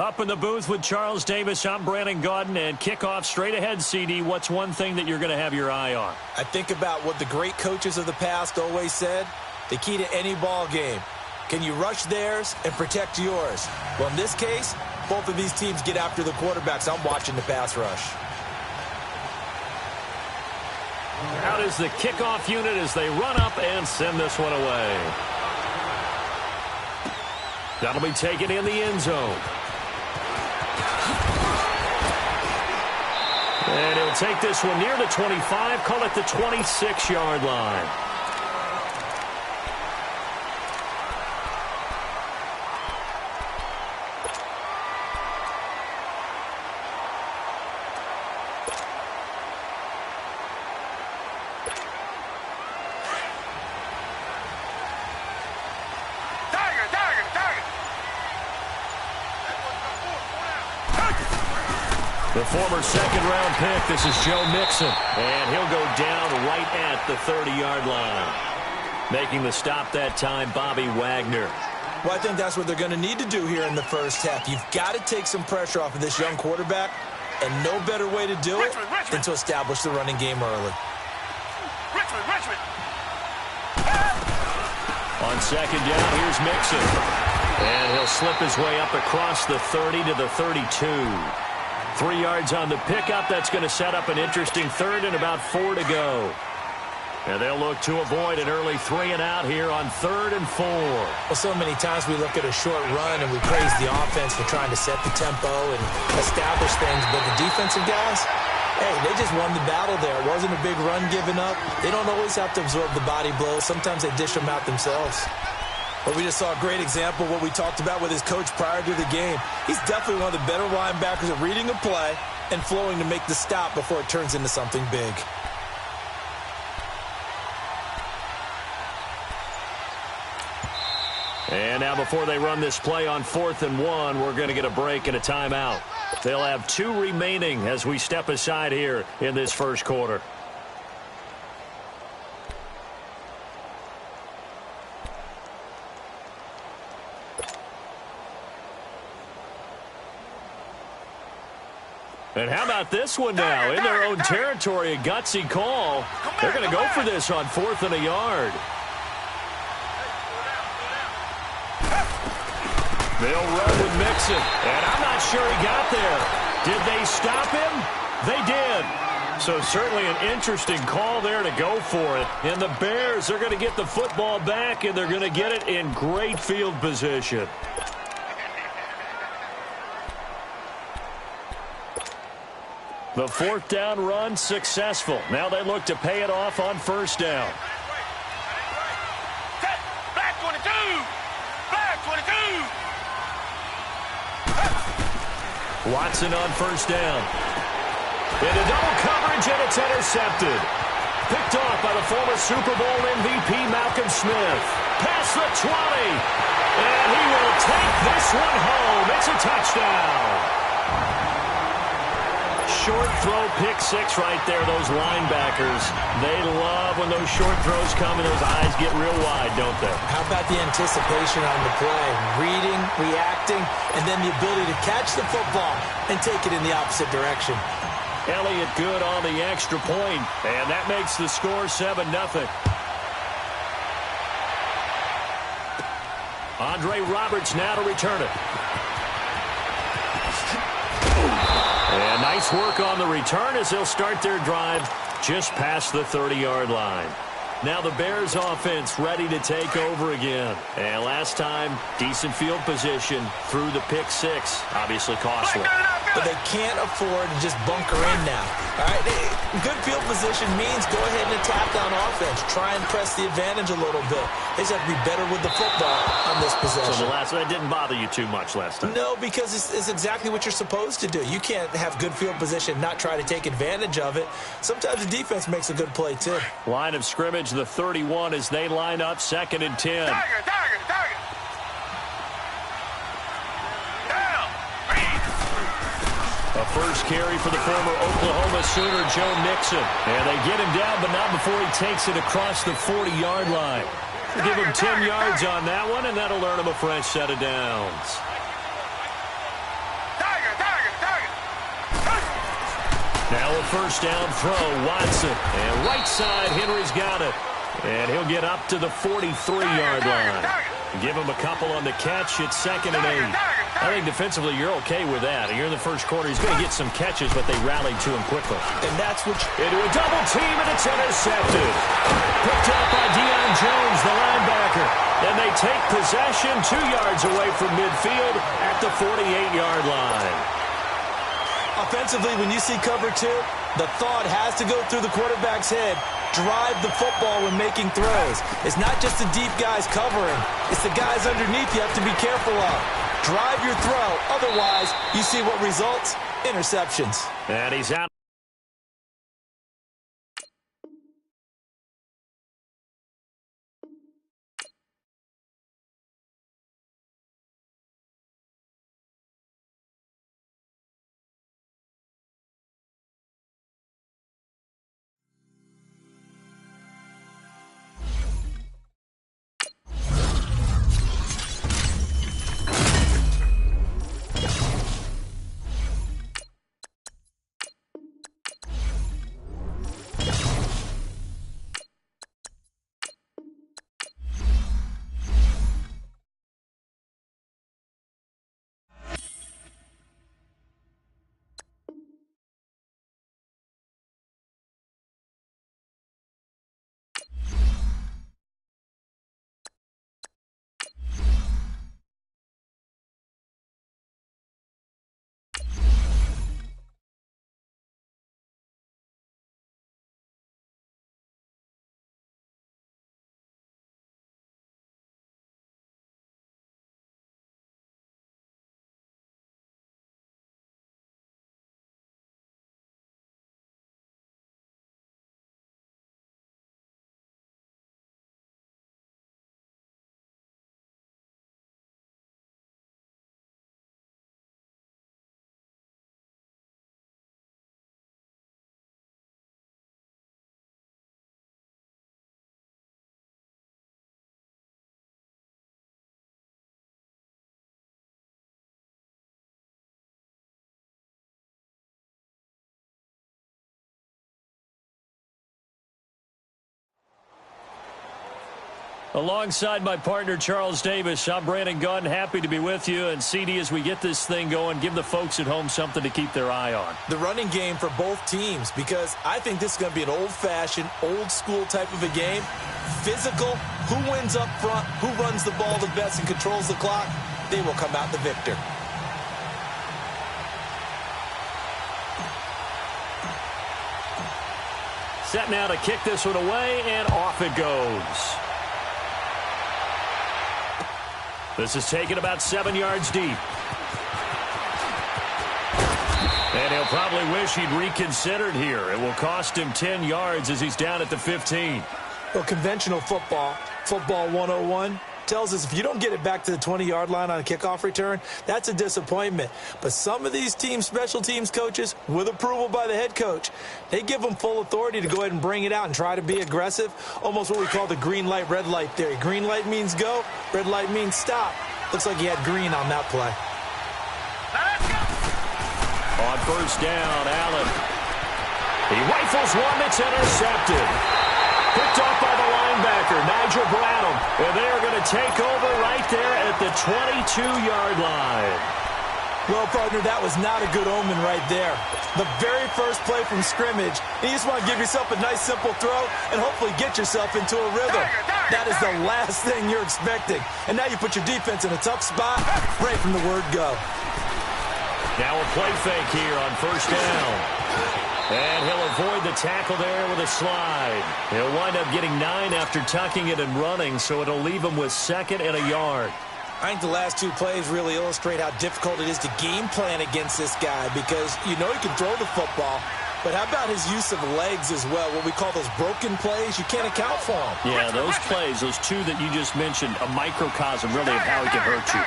Up in the booth with Charles Davis, I'm Brandon Gaudin, and kickoff straight ahead, CD. What's one thing that you're going to have your eye on? I think about what the great coaches of the past always said. The key to any ball game. Can you rush theirs and protect yours? Well, in this case, both of these teams get after the quarterbacks. I'm watching the pass rush. Out is the kickoff unit as they run up and send this one away. That'll be taken in the end zone. And he'll take this one near the 25, call it the 26-yard line. The former second-round pick, this is Joe Mixon. And he'll go down right at the 30-yard line. Making the stop that time, Bobby Wagner. Well, I think that's what they're going to need to do here in the first half. You've got to take some pressure off of this young quarterback, and no better way to do it than to establish the running game early. On second down, here's Mixon. And he'll slip his way up across the 30 to the 32. 3 yards on the pickup. That's going to set up an interesting third and about 4 to go. And they'll look to avoid an early 3-and-out here on 3rd and 4. Well, so many times we look at a short run and we praise the offense for trying to set the tempo and establish things. But the defensive guys, hey, they just won the battle there. It wasn't a big run given up. They don't always have to absorb the body blows. Sometimes they dish them out themselves. But we just saw a great example of what we talked about with his coach prior to the game. He's definitely one of the better linebackers at reading a play and flowing to make the stop before it turns into something big. And now before they run this play on 4th and 1, we're going to get a break and a timeout. They'll have 2 remaining as we step aside here in this first quarter. And how about this one now? In their own territory, a gutsy call. They're going to go for this on 4th and a yard. They'll run with Mixon. And I'm not sure he got there. Did they stop him? They did. So certainly an interesting call there to go for it. And the Bears are going to get the football back, and they're going to get it in great field position. The 4th down run successful. Now they look to pay it off on 1st down. Black 22! Black 22! Watson on 1st down. Into double coverage, and it's intercepted. Picked off by the former Super Bowl MVP Malcolm Smith. Past the 20. And he will take this one home. It's a touchdown. Short throw, pick 6 right there. Those linebackers, they love when those short throws come and those eyes get real wide, don't they? How about the anticipation on the play? Reading, reacting, and then the ability to catch the football and take it in the opposite direction. Elliott good on the extra point, and that makes the score 7-0. Andre Roberts now to return it. And nice work on the return as they'll start their drive just past the 30-yard line. Now the Bears offense ready to take over again. And last time, decent field position through the pick 6. Obviously costly. But they can't afford to just bunker in now. All right, good field position means go ahead and attack on offense. Try and press the advantage a little bit. They just have to be better with the football on this possession. So the last one didn't bother you too much last time? No, because it's exactly what you're supposed to do. You can't have good field position, not try to take advantage of it. Sometimes the defense makes a good play, too. Line of scrimmage, the 31 as they line up 2nd and 10. Target. A first carry for the former Oklahoma Sooner, Joe Mixon. And they get him down, but not before he takes it across the 40-yard line. Give him 10 yards on that one, and that'll earn him a fresh set of downs. first down throw, Watson. And right side, Henry's got it. And he'll get up to the 43-yard line. Give him a couple on the catch. It's 2nd and 8. I think defensively you're okay with that. You're in the first quarter. He's going to get some catches, but they rallied to him quickly. And that's what into a double team, and it's intercepted. Picked up by Deion Jones, the linebacker. And they take possession 2 yards away from midfield at the 48-yard line. Offensively, when you see cover 2, the thought has to go through the quarterback's head. Drive the football when making throws. It's not just the deep guys covering. It's the guys underneath you have to be careful of. Drive your throw. Otherwise, you see what results? Interceptions. And he's out. Alongside my partner, Charles Davis, I'm Brandon Gunn. Happy to be with you. And, CD, as we get this thing going, give the folks at home something to keep their eye on. The running game for both teams, because I think this is going to be an old-fashioned, old-school type of a game. Physical, who wins up front, who runs the ball the best and controls the clock, they will come out the victor. Set now to kick this one away, and off it goes. This is taken about 7 yards deep. And he'll probably wish he'd reconsidered here. It will cost him 10 yards as he's down at the 15. Well, conventional football 101, tells us if you don't get it back to the 20-yard line on a kickoff return, that's a disappointment. But some of these special teams coaches, with approval by the head coach, they give them full authority to go ahead and bring it out and try to be aggressive, almost what we call the green light, red light theory. Green light means go, red light means stop. Looks like he had green on that play. On first down, Allen. He rifles one that's intercepted. Picked off by the linebacker, Nigel Bradham. And they're going to take over right there at the 22-yard line. Well, partner, that was not a good omen right there. The very first play from scrimmage, you just want to give yourself a nice, simple throw and hopefully get yourself into a rhythm. That is the last thing you're expecting. And now you put your defense in a tough spot right from the word go. Now a play fake here on first down. And he'll avoid the tackle there with a slide. He'll wind up getting 9 after tucking it and running, so it'll leave him with 2nd and a yard. I think the last 2 plays really illustrate how difficult it is to game plan against this guy because you know he can throw the football, but how about his use of legs as well? What we call those broken plays, you can't account for them. Yeah, those plays, those 2 that you just mentioned, a microcosm really of how he can hurt you.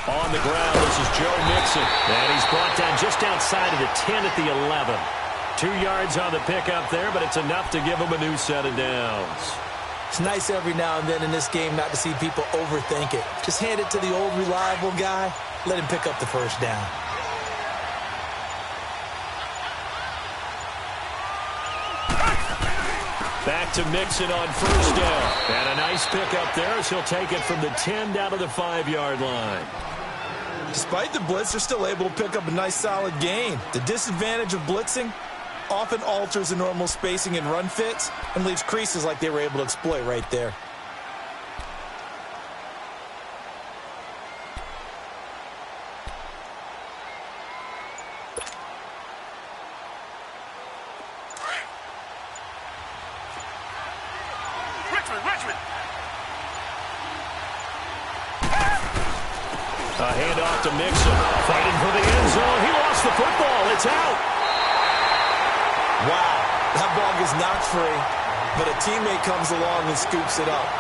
On the ground, this is Joe Mixon. And he's brought down just outside of the 10 at the 11. 2 yards on the pickup there, but it's enough to give him a new set of downs. It's nice every now and then in this game not to see people overthink it. Just hand it to the old reliable guy. Let him pick up the first down. Back to Mixon on first down. And a nice pickup there as he'll take it from the 10 down to the 5-yard line. Despite the blitz, they're still able to pick up a nice solid gain. The disadvantage of blitzing often alters the normal spacing and run fits and leaves creases like they were able to exploit right there. A handoff to Mixon. Fighting for the end zone. He lost the football. It's out. Wow. That ball gets knocked free, but a teammate comes along and scoops it up.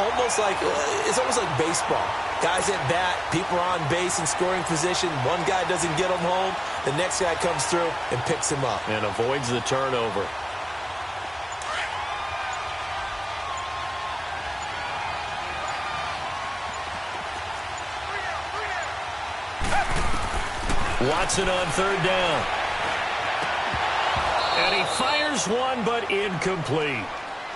It's almost like baseball. Guys at bat, people are on base in scoring position. One guy doesn't get him home. The next guy comes through and picks him up. And avoids the turnover. Watson on third down. And he fires one, but incomplete.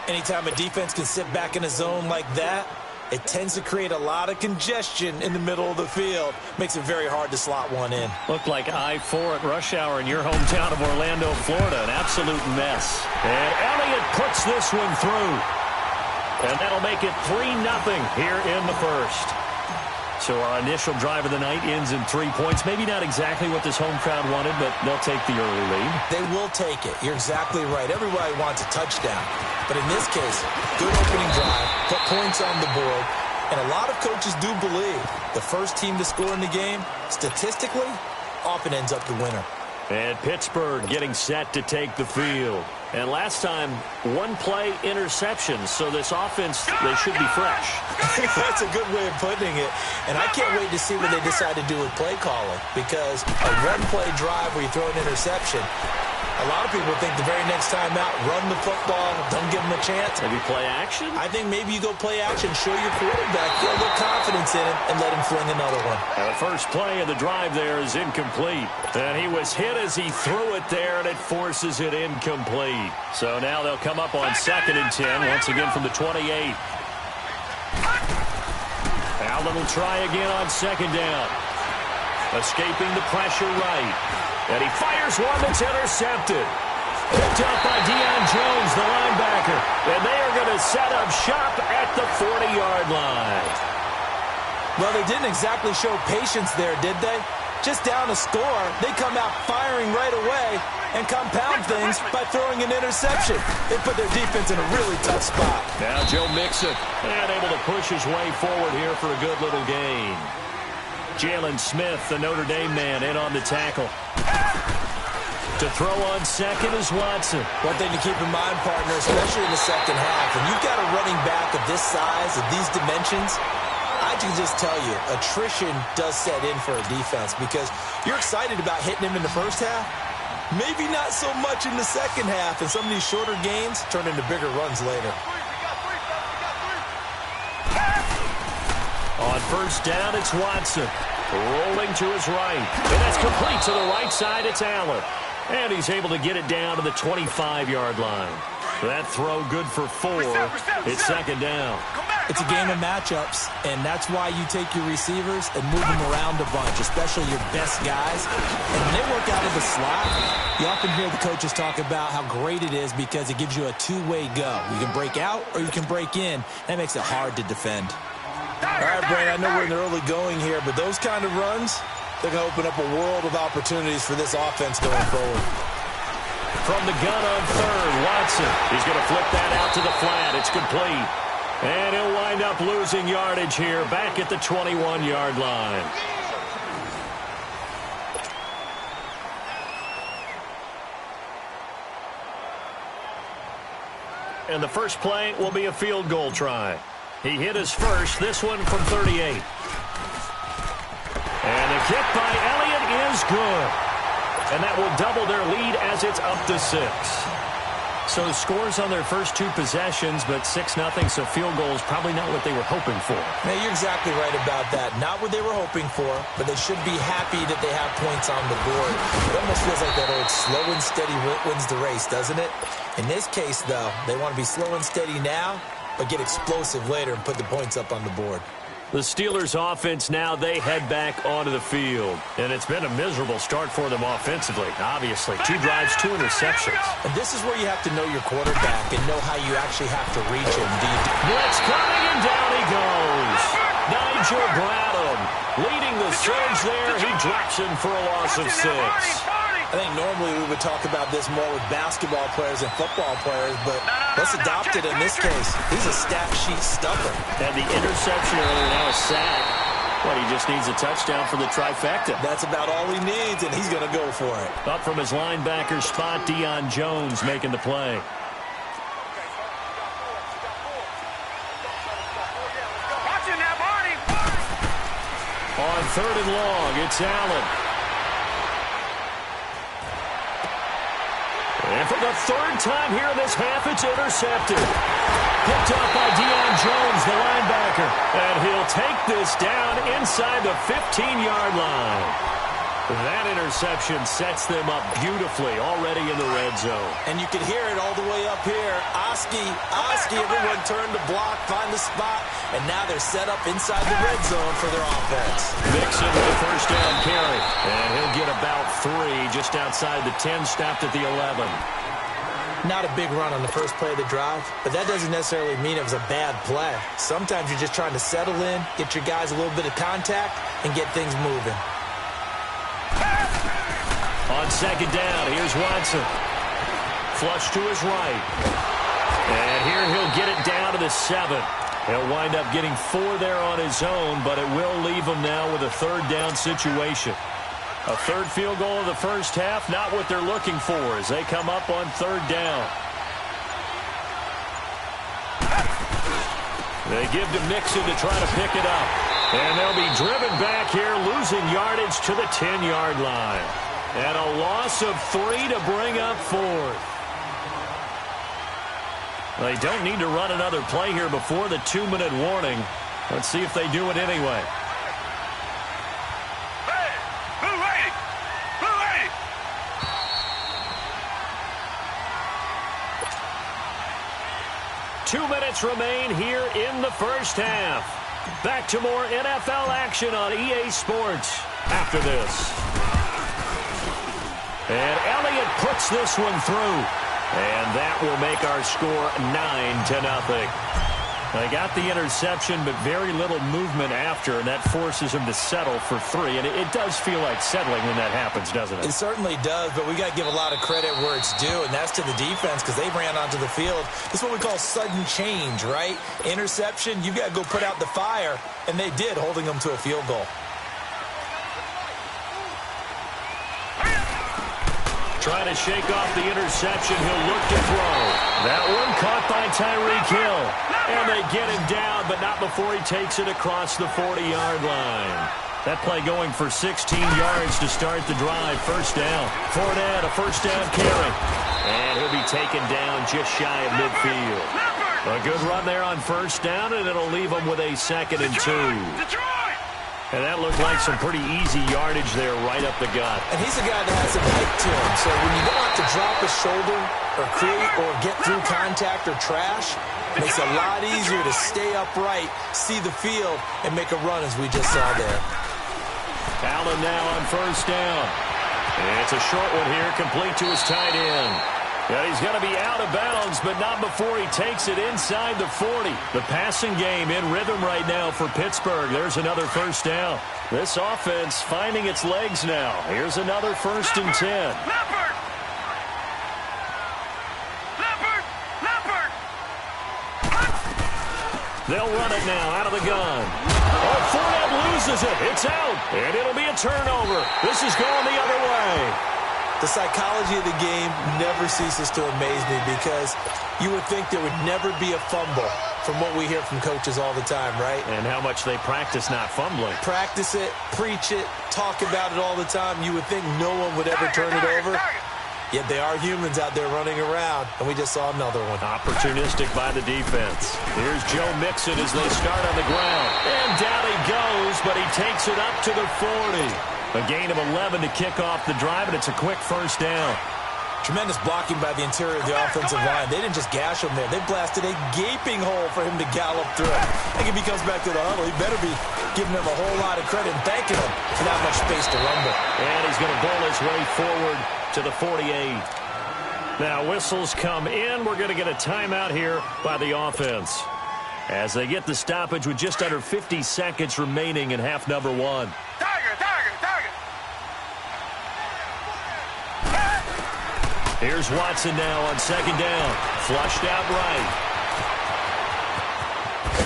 Anytime a defense can sit back in a zone like that, it tends to create a lot of congestion in the middle of the field. Makes it very hard to slot one in. Looked like I-4 at rush hour in your hometown of Orlando, Florida. An absolute mess. And Elliott puts this one through. And that'll make it 3-0 here in the first. So our initial drive of the night ends in 3 points. Maybe not exactly what this home crowd wanted, but they'll take the early lead. They will take it. You're exactly right. Everybody wants a touchdown. But in this case, good opening drive, put points on the board, and a lot of coaches do believe the first team to score in the game, statistically, often ends up the winner. And Pittsburgh getting set to take the field. And last time, one-play interceptions, so this offense, they should be fresh. That's a good way of putting it. And I can't wait to see what they decide to do with play calling, because a one-play drive where you throw an interception, a lot of people think the very next time out, run the football, don't give them a chance. Maybe play action? I think maybe you go play action, show your quarterback, get a little confidence in him, and let him fling another one. The first play of the drive there is incomplete. And he was hit as he threw it there, and it forces it incomplete. So now they'll come up on 2nd and 10, once again from the 28. Allen will try again on 2nd down. Escaping the pressure right. And he fires one that's intercepted. Picked up by Deion Jones, the linebacker. And they are going to set up shop at the 40-yard line. Well, they didn't exactly show patience there, did they? Just down a score, they come out firing right away and compound things by throwing an interception. They put their defense in a really tough spot. Now Joe Mixon, and able to push his way forward here for a good little gain. Jalen Smith, the Notre Dame man, in on the tackle. To throw on 2nd is Watson. One thing to keep in mind, partner, especially in the second half, when you've got a running back of this size, of these dimensions, I can just tell you, attrition does set in for a defense because you're excited about hitting him in the first half. Maybe not so much in the second half, and some of these shorter gains turn into bigger runs later. On first down, it's Watson. Rolling to his right. And that's complete to the right side. It's Allen. And he's able to get it down to the 25-yard line. That throw good for 4. It's 2nd down. It's a game of matchups, and that's why you take your receivers and move them around a bunch, especially your best guys. And when they work out of the slot, you often hear the coaches talk about how great it is because it gives you a two-way go. You can break out or you can break in. That makes it hard to defend. All right, Brandon, I know we're in the early going here, but those kind of runs, they're going to open up a world of opportunities for this offense going forward. From the gun on 3rd, Watson. He's going to flip that out to the flat. It's complete. And he'll wind up losing yardage here back at the 21-yard line. And the first play will be a field goal try. He hit his first, this one from 38. And the kick by Elliott is good. And that will double their lead as it's up to 6. So scores on their first 2 possessions, but 6-0, so field goal is probably not what they were hoping for. Now, you're exactly right about that. Not what they were hoping for, but they should be happy that they have points on the board. It almost feels like that old slow and steady wins the race, doesn't it? In this case, though, they want to be slow and steady now, but get explosive later and put the points up on the board. The Steelers' offense now, they head back onto the field. And it's been a miserable start for them offensively, obviously. 2 drives, 2 interceptions. And this is where you have to know your quarterback and know how you actually have to reach him. Blitz coming, and down he goes. Nigel Bradham leading the surge there. He drops him for a loss of 6. I think normally we would talk about this more with basketball players and football players, but let's adopt it in this case. He's a stat sheet stuffer. And the interception earlier, now a sack. But he just needs a touchdown for the trifecta. That's about all he needs, and he's going to go for it. Up from his linebacker spot, Deion Jones making the play. On 3rd and long, it's Allen. And for the 3rd time here in this half, it's intercepted. Picked up by Deion Jones, the linebacker. And he'll take this down inside the 15-yard line. That interception sets them up beautifully already in the red zone. And you can hear it all the way up here. Oski, everyone turned to block, find the spot, and now they're set up inside the red zone for their offense. Mixon with a 1st down carry. And he'll get about 3 just outside the 10, stopped at the 11. Not a big run on the first play of the drive, but that doesn't necessarily mean it was a bad play. Sometimes you're just trying to settle in, get your guys a little bit of contact, and get things moving. On 2nd down, here's Watson. Flush to his right. And here he'll get it down to the 7. He'll wind up getting 4 there on his own, but it will leave him now with a 3rd down situation. A 3rd field goal of the first half, not what they're looking for as they come up on 3rd down. They give to Mixon to try to pick it up. And they'll be driven back here, losing yardage to the 10-yard line. And a loss of 3 to bring up 4th. They don't need to run another play here before the 2-minute warning. Let's see if they do it anyway. Hey, who ready? Who ready? 2 minutes remain here in the first half. Back to more NFL action on EA Sports after this. And Elliott puts this one through. And that will make our score 9-0. They got the interception, but very little movement after, and that forces them to settle for 3. And it does feel like settling when that happens, doesn't it? It certainly does, but we got to give a lot of credit where it's due, and that's to the defense because they ran onto the field. This is what we call sudden change, right? Interception, you've got to go put out the fire, and they did, holding them to a field goal. Trying to shake off the interception. He'll look to throw. That one caught by Tyreek Hill. And they get him down, but not before he takes it across the 40-yard line. That play going for 16 yards to start the drive. 1st down. Fournette, a 1st down carry. And he'll be taken down just shy of midfield. A good run there on 1st down, and it'll leave him with a 2nd and 2. And that looked like some pretty easy yardage there right up the gut. And he's a guy that has some height to him. So when you don't have to drop a shoulder or create or get through contact or trash, it makes it a lot easier to stay upright, see the field, and make a run as we just saw there. Allen now on 1st down. And it's a short one here, complete to his tight end. Yeah, he's going to be out of bounds, but not before he takes it inside the 40. The passing game in rhythm right now for Pittsburgh. There's another 1st down. This offense finding its legs now. Here's another 1st and 10. Leopard! They'll run it now out of the gun. Oh, Fournette loses it. It's out, and it'll be a turnover. This is going the other way. The psychology of the game never ceases to amaze me because you would think there would never be a fumble from what we hear from coaches all the time, right? And how much they practice not fumbling. Practice it, preach it, talk about it all the time. You would think no one would ever turn it over. Yet they are humans out there running around, and we just saw another one. Opportunistic by the defense. Here's Joe Mixon as they start on the ground. And down he goes, but he takes it up to the 40. A gain of 11 to kick off the drive, and it's a quick first down. Tremendous blocking by the interior of the offensive line. They didn't just gash him there. They blasted a gaping hole for him to gallop through. I think if he comes back to the huddle, he better be giving them a whole lot of credit and thanking him for that much space to rumble. And he's going to bowl his way forward to the 48. Now whistles come in. We're going to get a timeout here by the offense as they get the stoppage with just under 50 seconds remaining in half number one. Tiger! Here's Watson now on second down. Flushed out right.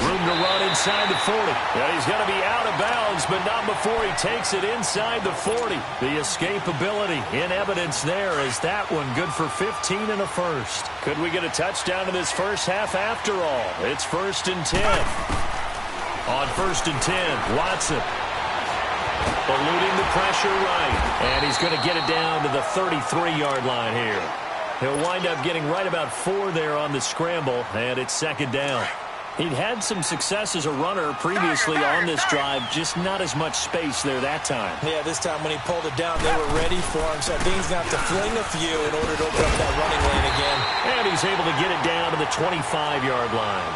Room to run inside the 40. And he's going to be out of bounds, but not before he takes it inside the 40. The escapability in evidence there is that one good for 15 and a first. Could we get a touchdown in this first half after all? It's 1st and 10. On 1st and 10, Watson. Eluding the pressure right. And he's going to get it down to the 33-yard line here. He'll wind up getting right about 4 there on the scramble, and it's second down. He'd had some success as a runner previously on this drive, just not as much space there that time. Yeah, this time when he pulled it down, they were ready for him, so I think he's going to have to fling a few in order to open up that running lane again. And he's able to get it down to the 25-yard line.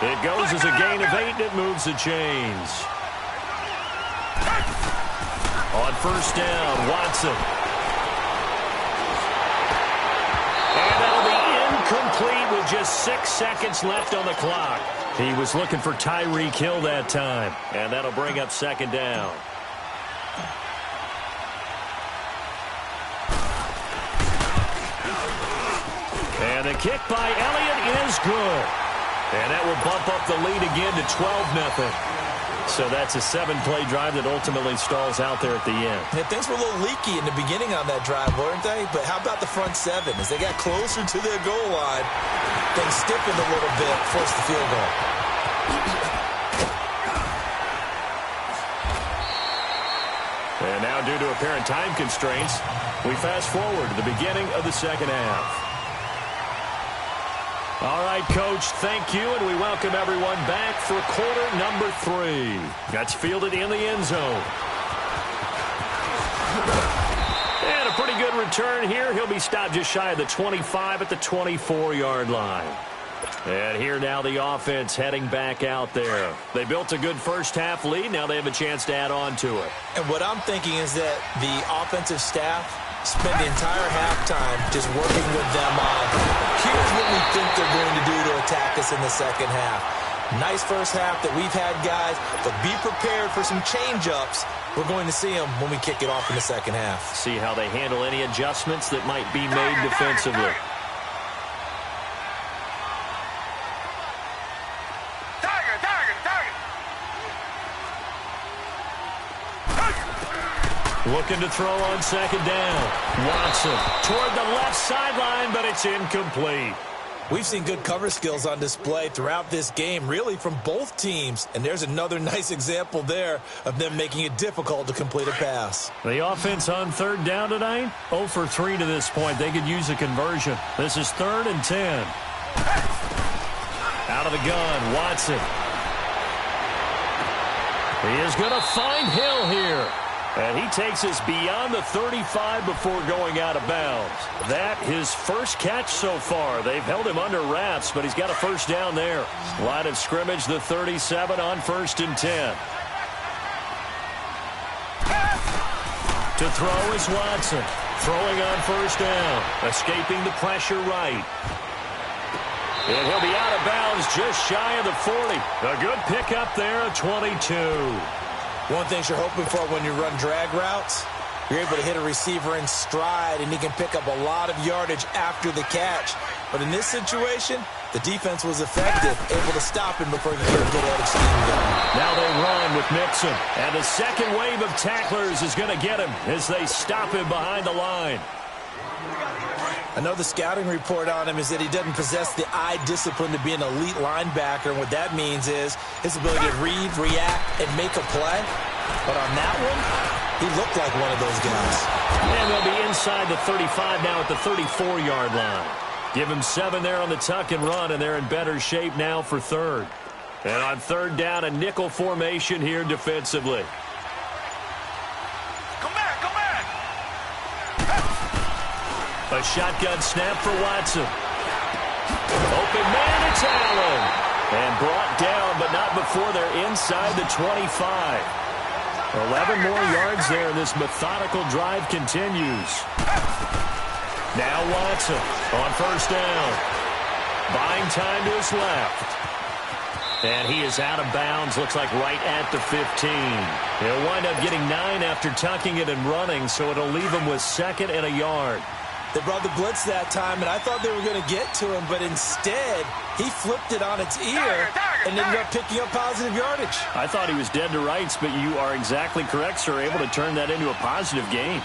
It goes as a gain of 8, and it moves the chains. On first down, Watson. And that'll be incomplete with just 6 seconds left on the clock. He was looking for Tyreek Hill that time. And that'll bring up second down. And the kick by Elliott is good. And that will bump up the lead again to 12-0. So that's a 7-play drive that ultimately stalls out there at the end. Yeah, things were a little leaky in the beginning on that drive, weren't they? But how about the front 7? As they got closer to their goal line, things stiffened a little bit, forced the field goal. And now, due to apparent time constraints, we fast forward to the beginning of the second half. All right, Coach, thank you, and we welcome everyone back for quarter number 3. That's fielded in the end zone. And a pretty good return here. He'll be stopped just shy of the 25 at the 24-yard line. And here now the offense heading back out there. They built a good first-half lead. Now they have a chance to add on to it. And what I'm thinking is that the offensive staff spend the entire halftime just working with them on, here's what we think they're going to do to attack us in the second half. Nice first half that we've had, guys, but be prepared for some change-ups. We're going to see them when we kick it off in the second half. See how they handle any adjustments that might be made defensively. Looking to throw on second down. Watson toward the left sideline, but it's incomplete. We've seen good cover skills on display throughout this game, really from both teams. And there's another nice example there of them making it difficult to complete a pass. The offense on third down tonight, 0 for 3 to this point. They could use a conversion. This is 3rd and 10. Out of the gun, Watson. He is going to find Hill here. And he takes us beyond the 35 before going out of bounds. That his first catch so far. They've held him under wraps, but he's got a first down there. Line of scrimmage, the 37 on 1st and 10. To throw is Watson. Throwing on first down. Escaping the pressure right. And he'll be out of bounds just shy of the 40. A good pickup there at 22. One thing you're hoping for when you run drag routes, you're able to hit a receiver in stride, and he can pick up a lot of yardage after the catch. But in this situation, the defense was effective, able to stop him before he could get a good head of steam going. Now they run with Mixon. And the second wave of tacklers is going to get him as they stop him behind the line. I know the scouting report on him is that he doesn't possess the eye discipline to be an elite linebacker. And what that means is his ability to read, react, and make a play. But on that one, He looked like one of those guys. And they'll be inside the 35 now at the 34-yard line. Give him 7 there on the tuck and run, and they're in better shape now for third. And on third down, a nickel formation here defensively. Come back, come back. A shotgun snap for Watson. Open man, it's Allen. And brought down, but not before they're inside the 25. 11 more yards there, and this methodical drive continues. Now Watson on first down. Buying time to his left. And he is out of bounds, looks like right at the 15. He'll wind up getting 9 after tucking it and running, so it'll leave him with 2nd and a yard. They brought the blitz that time, and I thought they were going to get to him, but instead, he flipped it on its ear and ended up picking up positive yardage. I thought he was dead to rights, but you are exactly correct, sir. Able to turn that into a positive gain.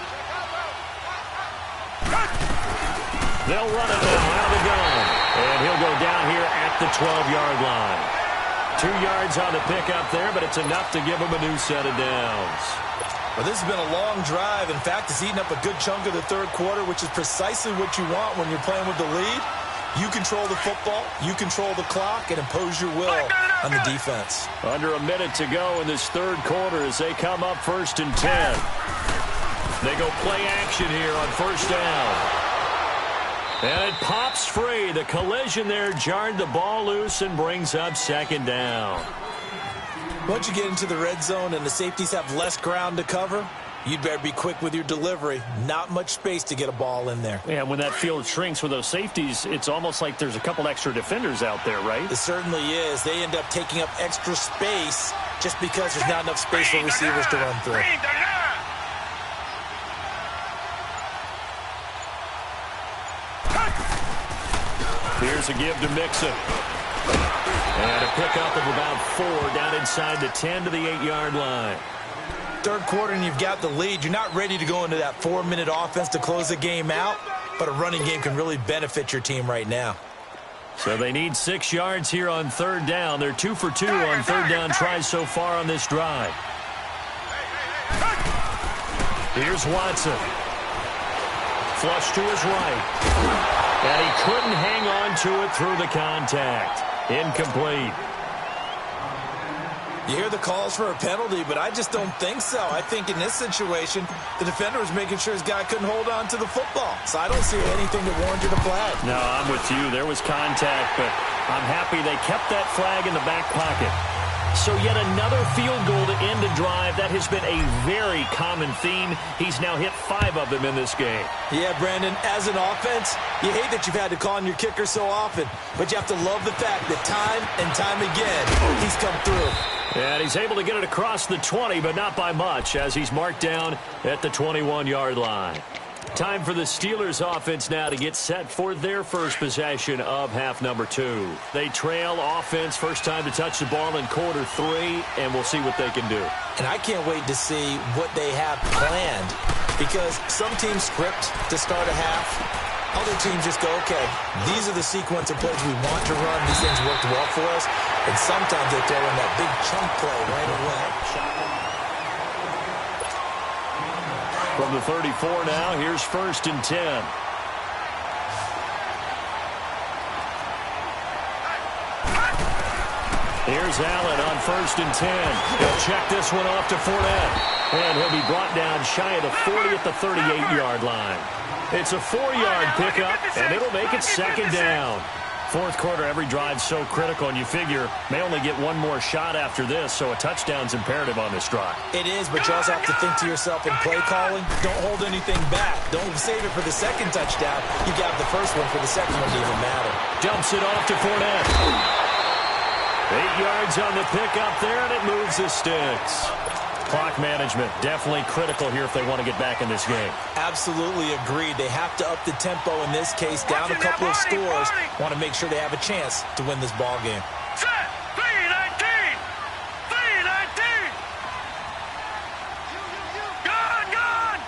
They'll run it now out of the gun. And he'll go down here at the 12-yard line. 2 yards on the pickup there, but it's enough to give him a new set of downs. Well, this has been a long drive. In fact, it's eaten up a good chunk of the third quarter, which is precisely what you want when you're playing with the lead. You control the football, you control the clock, and impose your will on the defense. Under a minute to go in this third quarter as they come up 1st and 10. They go play action here on first down. And it pops free. The collision there jarred the ball loose and brings up 2nd down. Once you get into the red zone and the safeties have less ground to cover, you'd better be quick with your delivery. Not much space to get a ball in there. Yeah, when that field shrinks with those safeties, it's almost like there's a couple extra defenders out there, right? It certainly is. They end up taking up extra space just because there's not enough space for receivers to run through. Here's a give to Mixon. And a pickup of about 4 down inside the 10 to the 8-yard line. Third quarter and you've got the lead. You're not ready to go into that 4-minute offense to close the game out, but a running game can really benefit your team right now. So they need 6 yards here on third down. They're 2 for 2 on third down tries so far on this drive. Here's Watson. Flush to his right. And he couldn't hang on to it through the contact. Incomplete. You hear the calls for a penalty, but I just don't think so. I think in this situation, the defender was making sure his guy couldn't hold on to the football. So I don't see anything that warranted a flag. No, I'm with you. There was contact, but I'm happy they kept that flag in the back pocket. So yet another field goal to end a drive. That has been a very common theme. He's now hit 5 of them in this game. Yeah, Brandon, as an offense, you hate that you've had to call on your kicker so often, but you have to love the fact that time and time again, he's come through. And he's able to get it across the 20, but not by much, as he's marked down at the 21-yard line. Time for the Steelers offense now to get set for their first possession of half number 2. They trail offense, first time to touch the ball in quarter 3, and we'll see what they can do. And I can't wait to see what they have planned, because some teams script to start a half. Other teams just go, okay, these are the sequence of plays we want to run. These things worked well for us. And sometimes they throw in that big chunk play right away. From the 34 now, here's 1st and 10. Here's Allen on 1st and 10. He'll check this one off to Fournette. And he'll be brought down shy of the 40 at the 38-yard line. It's a 4-yard pickup, and it'll make it 2nd down. Fourth quarter, every drive's so critical, and you figure may only get one more shot after this, so a touchdown's imperative on this drive. It is, but you also have to think to yourself in play calling, don't hold anything back. Don't save it for the second touchdown. You got the first one for the second one to even matter. Dumps it off to Fournette. 8 yards on the pickup there, and it moves the sticks. Clock management, definitely critical here if they want to get back in this game. Absolutely agreed. They have to up the tempo in this case, down a couple of scores. Want to make sure they have a chance to win this ball game. Set! 3-19! 3-19! Gone!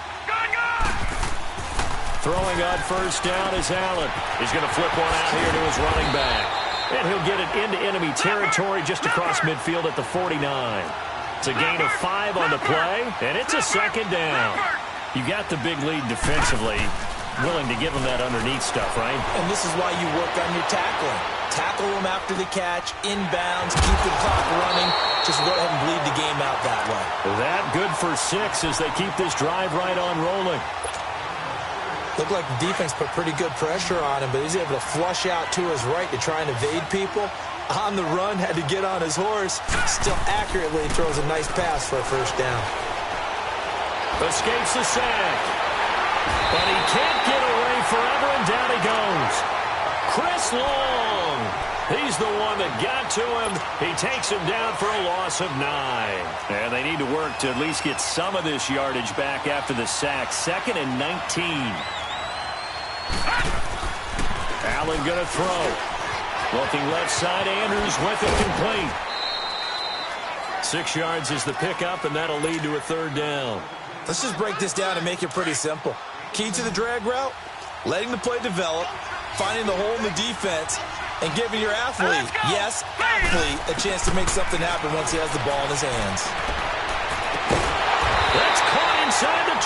Throwing on first down is Allen. He's going to flip one out here to his running back. And he'll get it into enemy territory just across midfield at the 49. It's a gain of 5 on the play, and it's a second down. You got the big lead defensively, willing to give them that underneath stuff, right? And this is why you work on your tackling. Tackle them after the catch, inbounds, keep the clock running. Just go ahead and bleed the game out that way. That good for 6 as they keep this drive right on rolling. Looked like the defense put pretty good pressure on him, but he's able to flush out to his right to try and evade people. On the run, had to get on his horse. Still accurately throws a nice pass for a first down. Escapes the sack. But he can't get away forever, and down he goes. Chris Long. He's the one that got to him. He takes him down for a loss of 9. And they need to work to at least get some of this yardage back after the sack. 2nd and 19. Allen going to throw. Looking left side, Andrews with it complete. 6 yards is the pickup, and that'll lead to a 3rd down. Let's just break this down and make it pretty simple. Key to the drag route, letting the play develop, finding the hole in the defense, and giving your athlete, yes, athlete, a chance to make something happen once he has the ball in his hands. That's caught inside the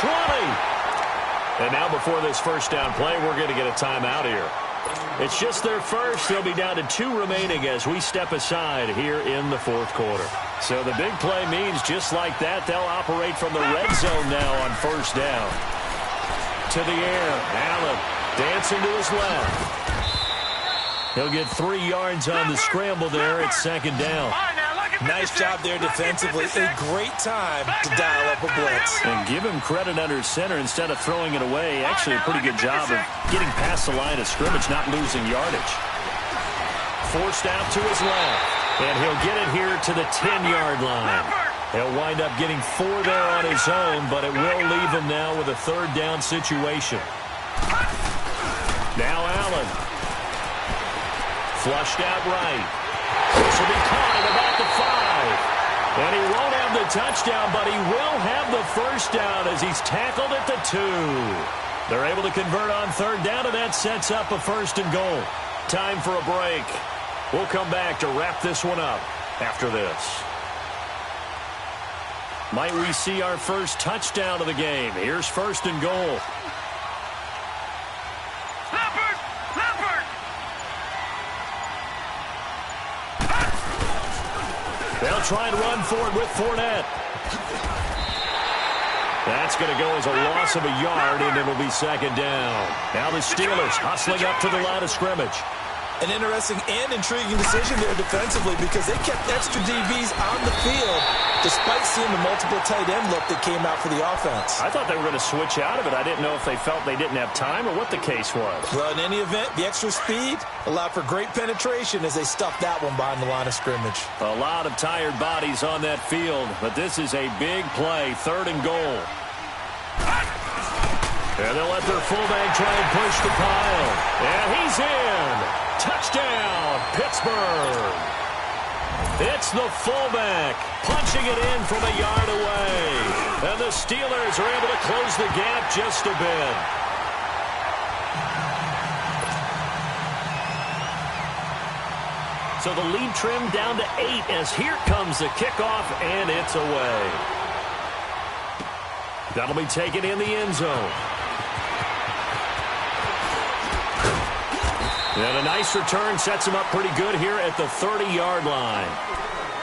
20. And now before this first down play, we're going to get a timeout here. It's just their first. They'll be down to 2 remaining as we step aside here in the 4th quarter. So the big play means just like that, they'll operate from the red zone now on first down. To the air, Allen dancing to his left. He'll get 3 yards on the scramble there at 2nd down. Nice job there defensively. A great time to dial up a blitz. And give him credit under center instead of throwing it away. Actually a pretty good job of getting past the line of scrimmage, not losing yardage. Forced out to his left. And he'll get it here to the 10-yard line. He'll wind up getting 4 there on his own, but it will leave him now with a 3rd down situation. Now Allen. Flushed out right. This will be caught at about the 5. And he won't have the touchdown, but he will have the first down as he's tackled at the 2. They're able to convert on 3rd down, and that sets up a 1st and goal. Time for a break. We'll come back to wrap this one up after this. Might we see our first touchdown of the game? Here's 1st and goal. They'll try and run for it with Fournette. That's going to go as a loss of a yard, and it'll be 2nd down. Now the Steelers hustling up to the line of scrimmage. An interesting and intriguing decision there defensively because they kept extra DBs on the field despite seeing the multiple tight end look that came out for the offense. I thought they were going to switch out of it. I didn't know if they felt they didn't have time or what the case was. Well, in any event, the extra speed allowed for great penetration as they stuffed that one behind the line of scrimmage. A lot of tired bodies on that field, but this is a big play, 3rd and goal. And they'll let their fullback try and push the pile. And he's in. Touchdown, Pittsburgh. It's the fullback punching it in from a yard away. And the Steelers are able to close the gap just a bit. So the lead trimmed down to 8 as here comes the kickoff, and it's away. That'll be taken in the end zone. And a nice return sets him up pretty good here at the 30-yard line.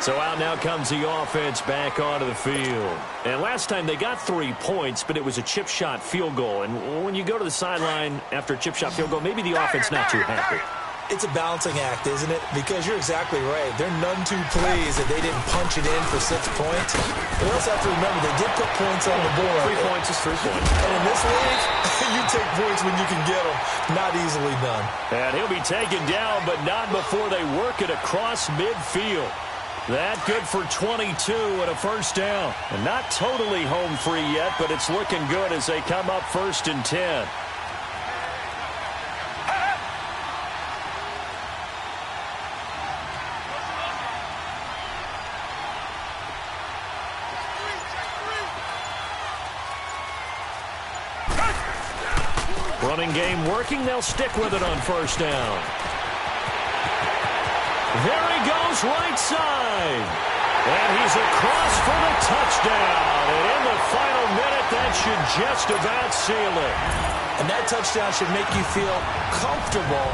So out now comes the offense back onto the field. And last time they got 3 points, but it was a chip shot field goal. And when you go to the sideline after a chip shot field goal, maybe the offense not too happy. It's a balancing act, isn't it? Because you're exactly right. They're none too pleased that they didn't punch it in for 6 points. We also have to remember they did put points on the board. 3 points is 3 points. And in this league, you take points when you can get them. Not easily done. And he'll be taken down, but not before they work it across midfield. That good for 22 and a first down. And not totally home free yet, but it's looking good as they come up 1st and 10. Running game working. They'll stick with it on first down. There he goes right side. And he's across for the touchdown. And in the final minute, that should just about seal it. And that touchdown should make you feel comfortable.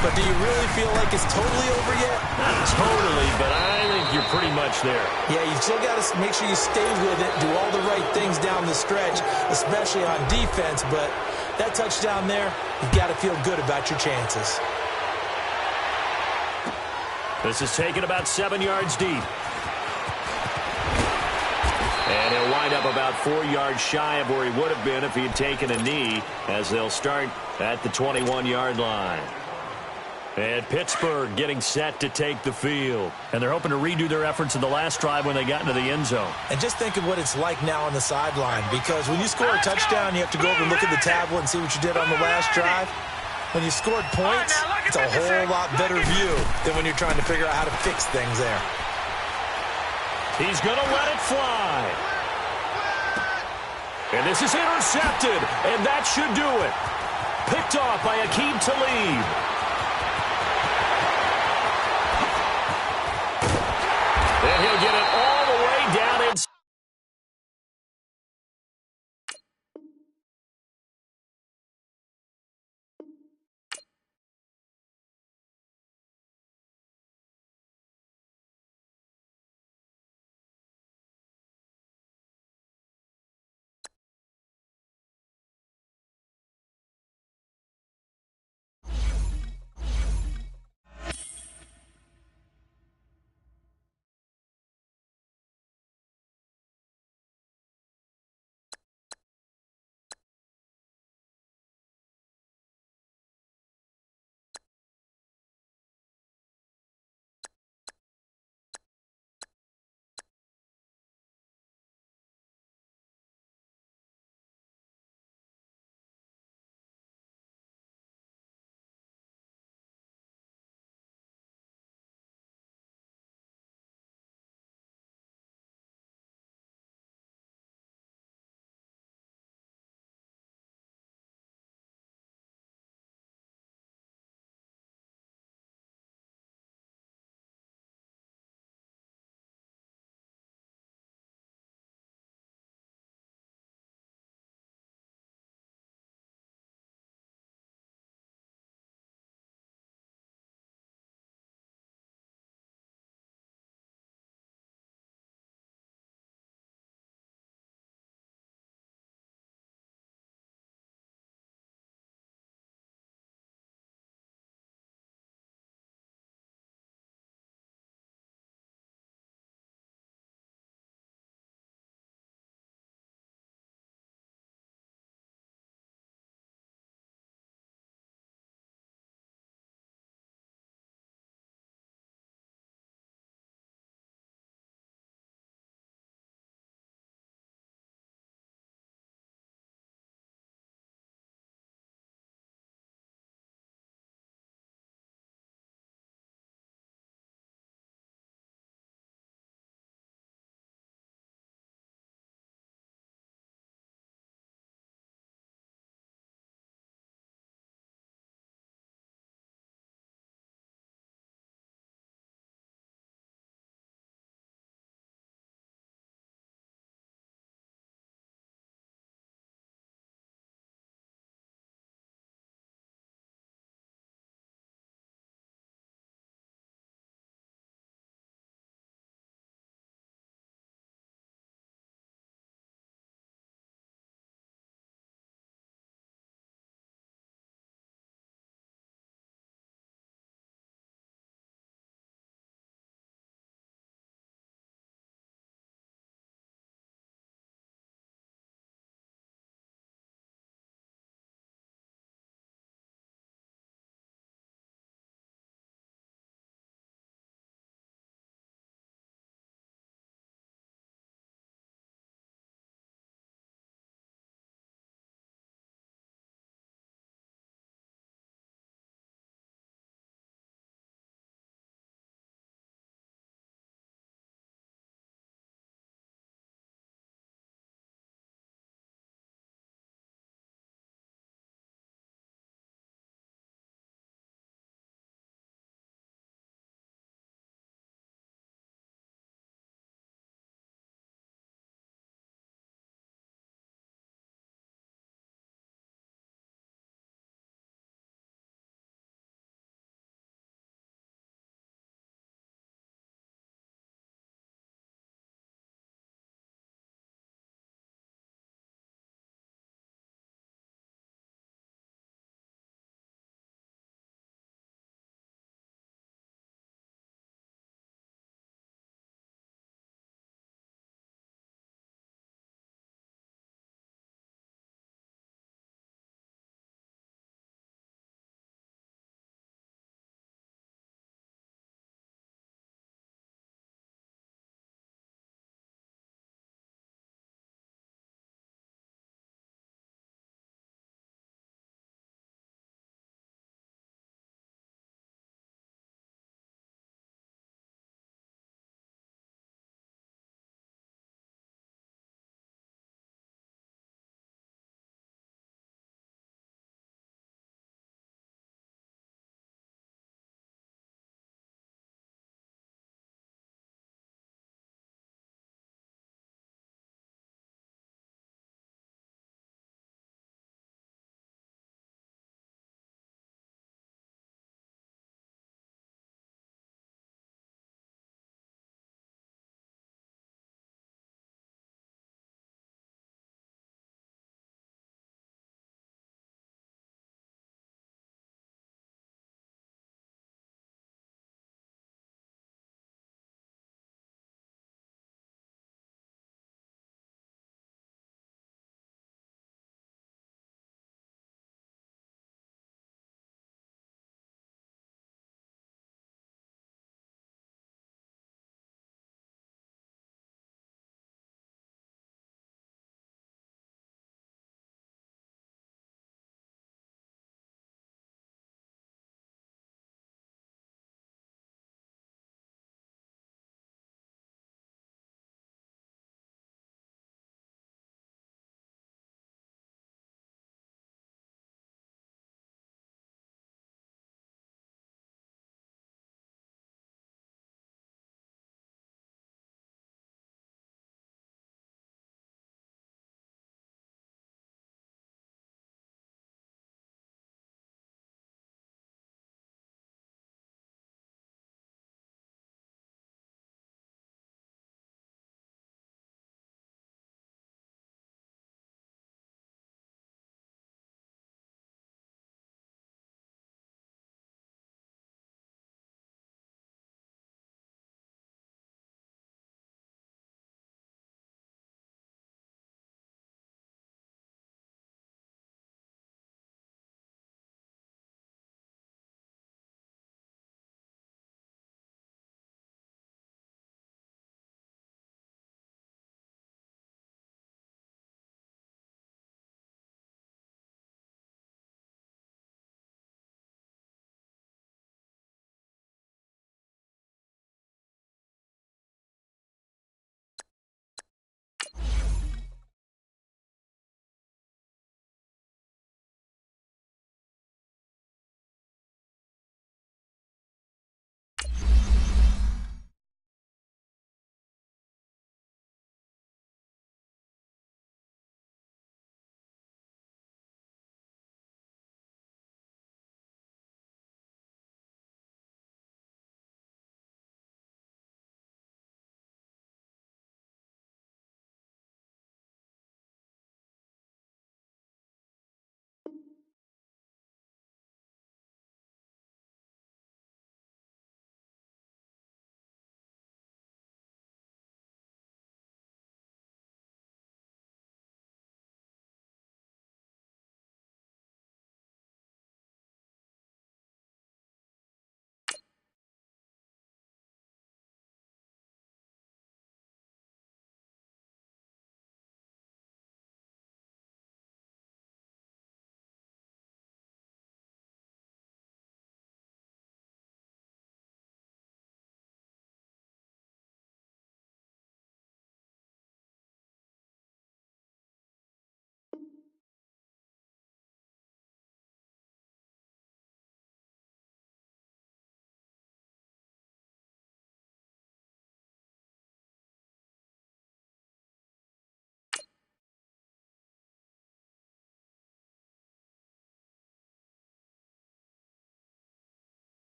But do you really feel like it's totally over yet? Not totally, but I think you're pretty much there. Yeah, you still got to make sure you stay with it, do all the right things down the stretch, especially on defense. But that touchdown there, you've got to feel good about your chances. This is taken about 7 yards deep. And he'll wind up about 4 yards shy of where he would have been if he had taken a knee, as they'll start at the 21-yard line. And Pittsburgh getting set to take the field. And they're hoping to redo their efforts in the last drive when they got into the end zone. And just think of what it's like now on the sideline, because when you score a touchdown, you have to go over and look at the tablet and see what you did on the last drive. When you scored points, it's a whole lot better view than when you're trying to figure out how to fix things there. He's going to let it fly. And this is intercepted, and that should do it. Picked off by Aqib Talib. And he'll get it all the way down inside.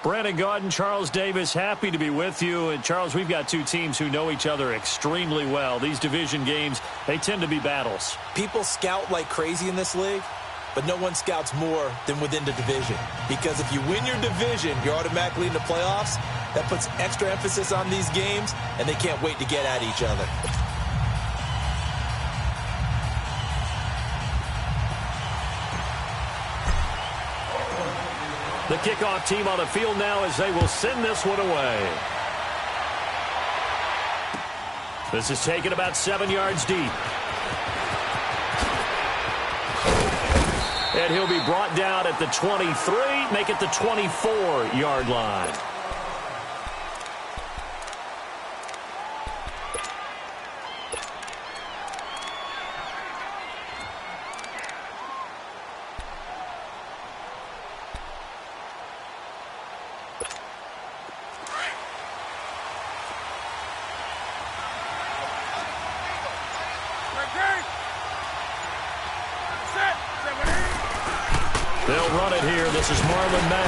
Brandon Gaudin, Charles Davis, happy to be with you. And, Charles, we've got two teams who know each other extremely well. These division games, they tend to be battles. People scout like crazy in this league, but no one scouts more than within the division. Because if you win your division, you're automatically in the playoffs. That puts extra emphasis on these games, and they can't wait to get at each other. The kickoff team on the field now as they will send this one away. This is taken about 7 yards deep. And he'll be brought down at the 23, make it the 24-yard line. They'll run it here. This is Marlon Mack.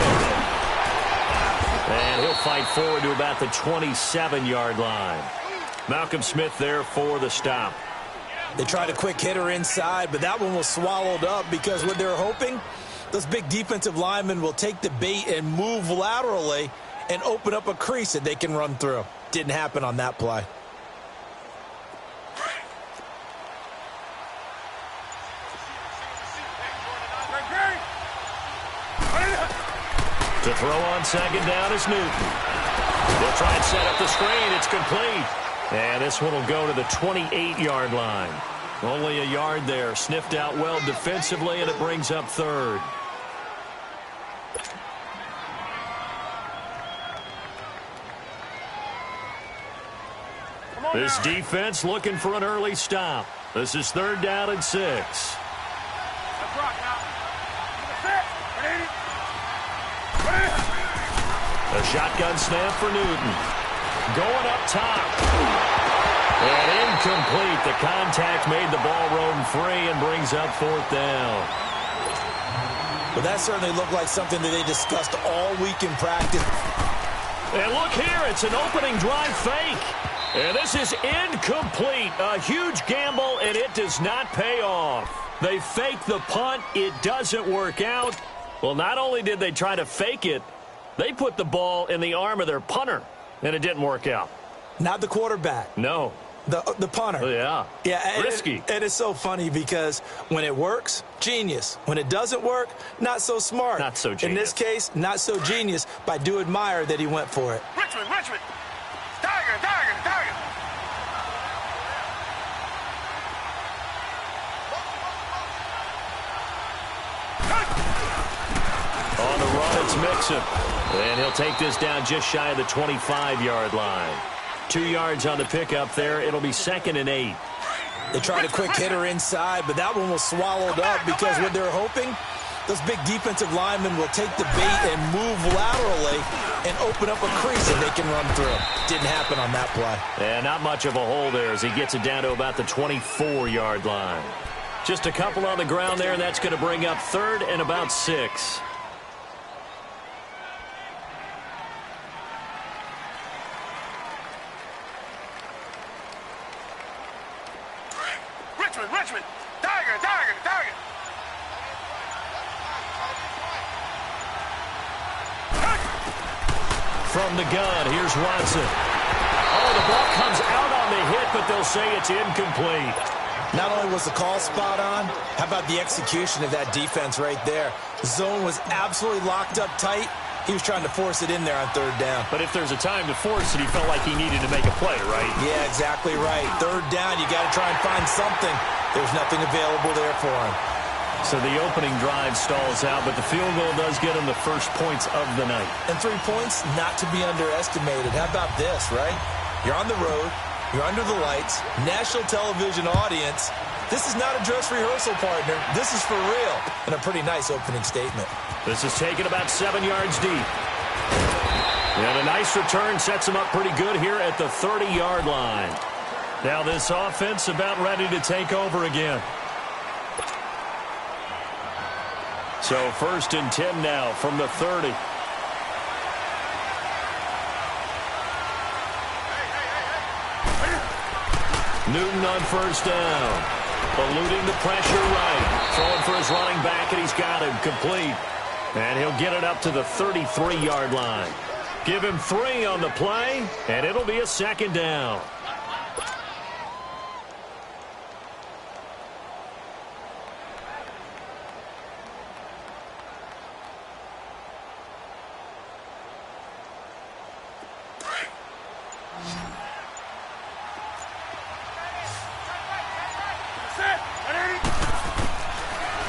And he'll fight forward to about the 27-yard line. Malcolm Smith there for the stop. They tried a quick hitter inside, but that one was swallowed up because what they're hoping, those big defensive linemen will take the bait and move laterally and open up a crease that they can run through. Didn't happen on that play. To throw on second down is Newton. They'll try and set up the screen. It's complete. And this one will go to the 28-yard line. Only a yard there. Sniffed out well defensively, and it brings up third. This defense looking for an early stop. This is 3rd down and 6. A shotgun snap for Newton. Going up top. And incomplete. The contact made the ball roam free and brings up 4th down. Well, that certainly looked like something that they discussed all week in practice. And look here, it's an opening drive fake. And this is incomplete. A huge gamble, and it does not pay off. They fake the punt. It doesn't work out. Well, not only did they try to fake it, they put the ball in the arm of their punter, and it didn't work out. Not the quarterback. No. The punter. Yeah. Yeah. Risky. And it's so funny because when it works, genius. When it doesn't work, not so smart. Not so genius. In this case, not so genius, but I do admire that he went for it. Richmond. Tiger. On the run, it's Mixon. And he'll take this down just shy of the 25-yard line. 2 yards on the pickup there. It'll be 2nd and 8. They tried a quick hitter inside, but that one was swallowed up because what they're hoping, those big defensive linemen will take the bait and move laterally and open up a crease that they can run through. Didn't happen on that play. And not much of a hole there as he gets it down to about the 24-yard line. Just a couple on the ground there, and that's going to bring up 3rd and about 6. Richmond. Tiger. From the gun, here's Watson. Oh, the ball comes out on the hit, but they'll say it's incomplete. Not only was the call spot on, how about the execution of that defense right there? The zone was absolutely locked up tight. He was trying to force it in there on 3rd down. But if there's a time to force it, he felt like he needed to make a play, right? Yeah, exactly right. 3rd down, you got to try and find something. There's nothing available there for him. So the opening drive stalls out, but the field goal does get him the first points of the night. And 3 points, not to be underestimated. How about this, right? You're on the road. You're under the lights. National television audience. This is not a dress rehearsal, partner. This is for real. And a pretty nice opening statement. This is taken about 7 yards deep. And a nice return sets him up pretty good here at the 30-yard line. Now this offense about ready to take over again. So 1st and 10 now from the 30. Newton on first down. Eluding the pressure right. Throwing for his running back, and he's got him complete. And he'll get it up to the 33-yard line. Give him 3 on the play, and it'll be a second down.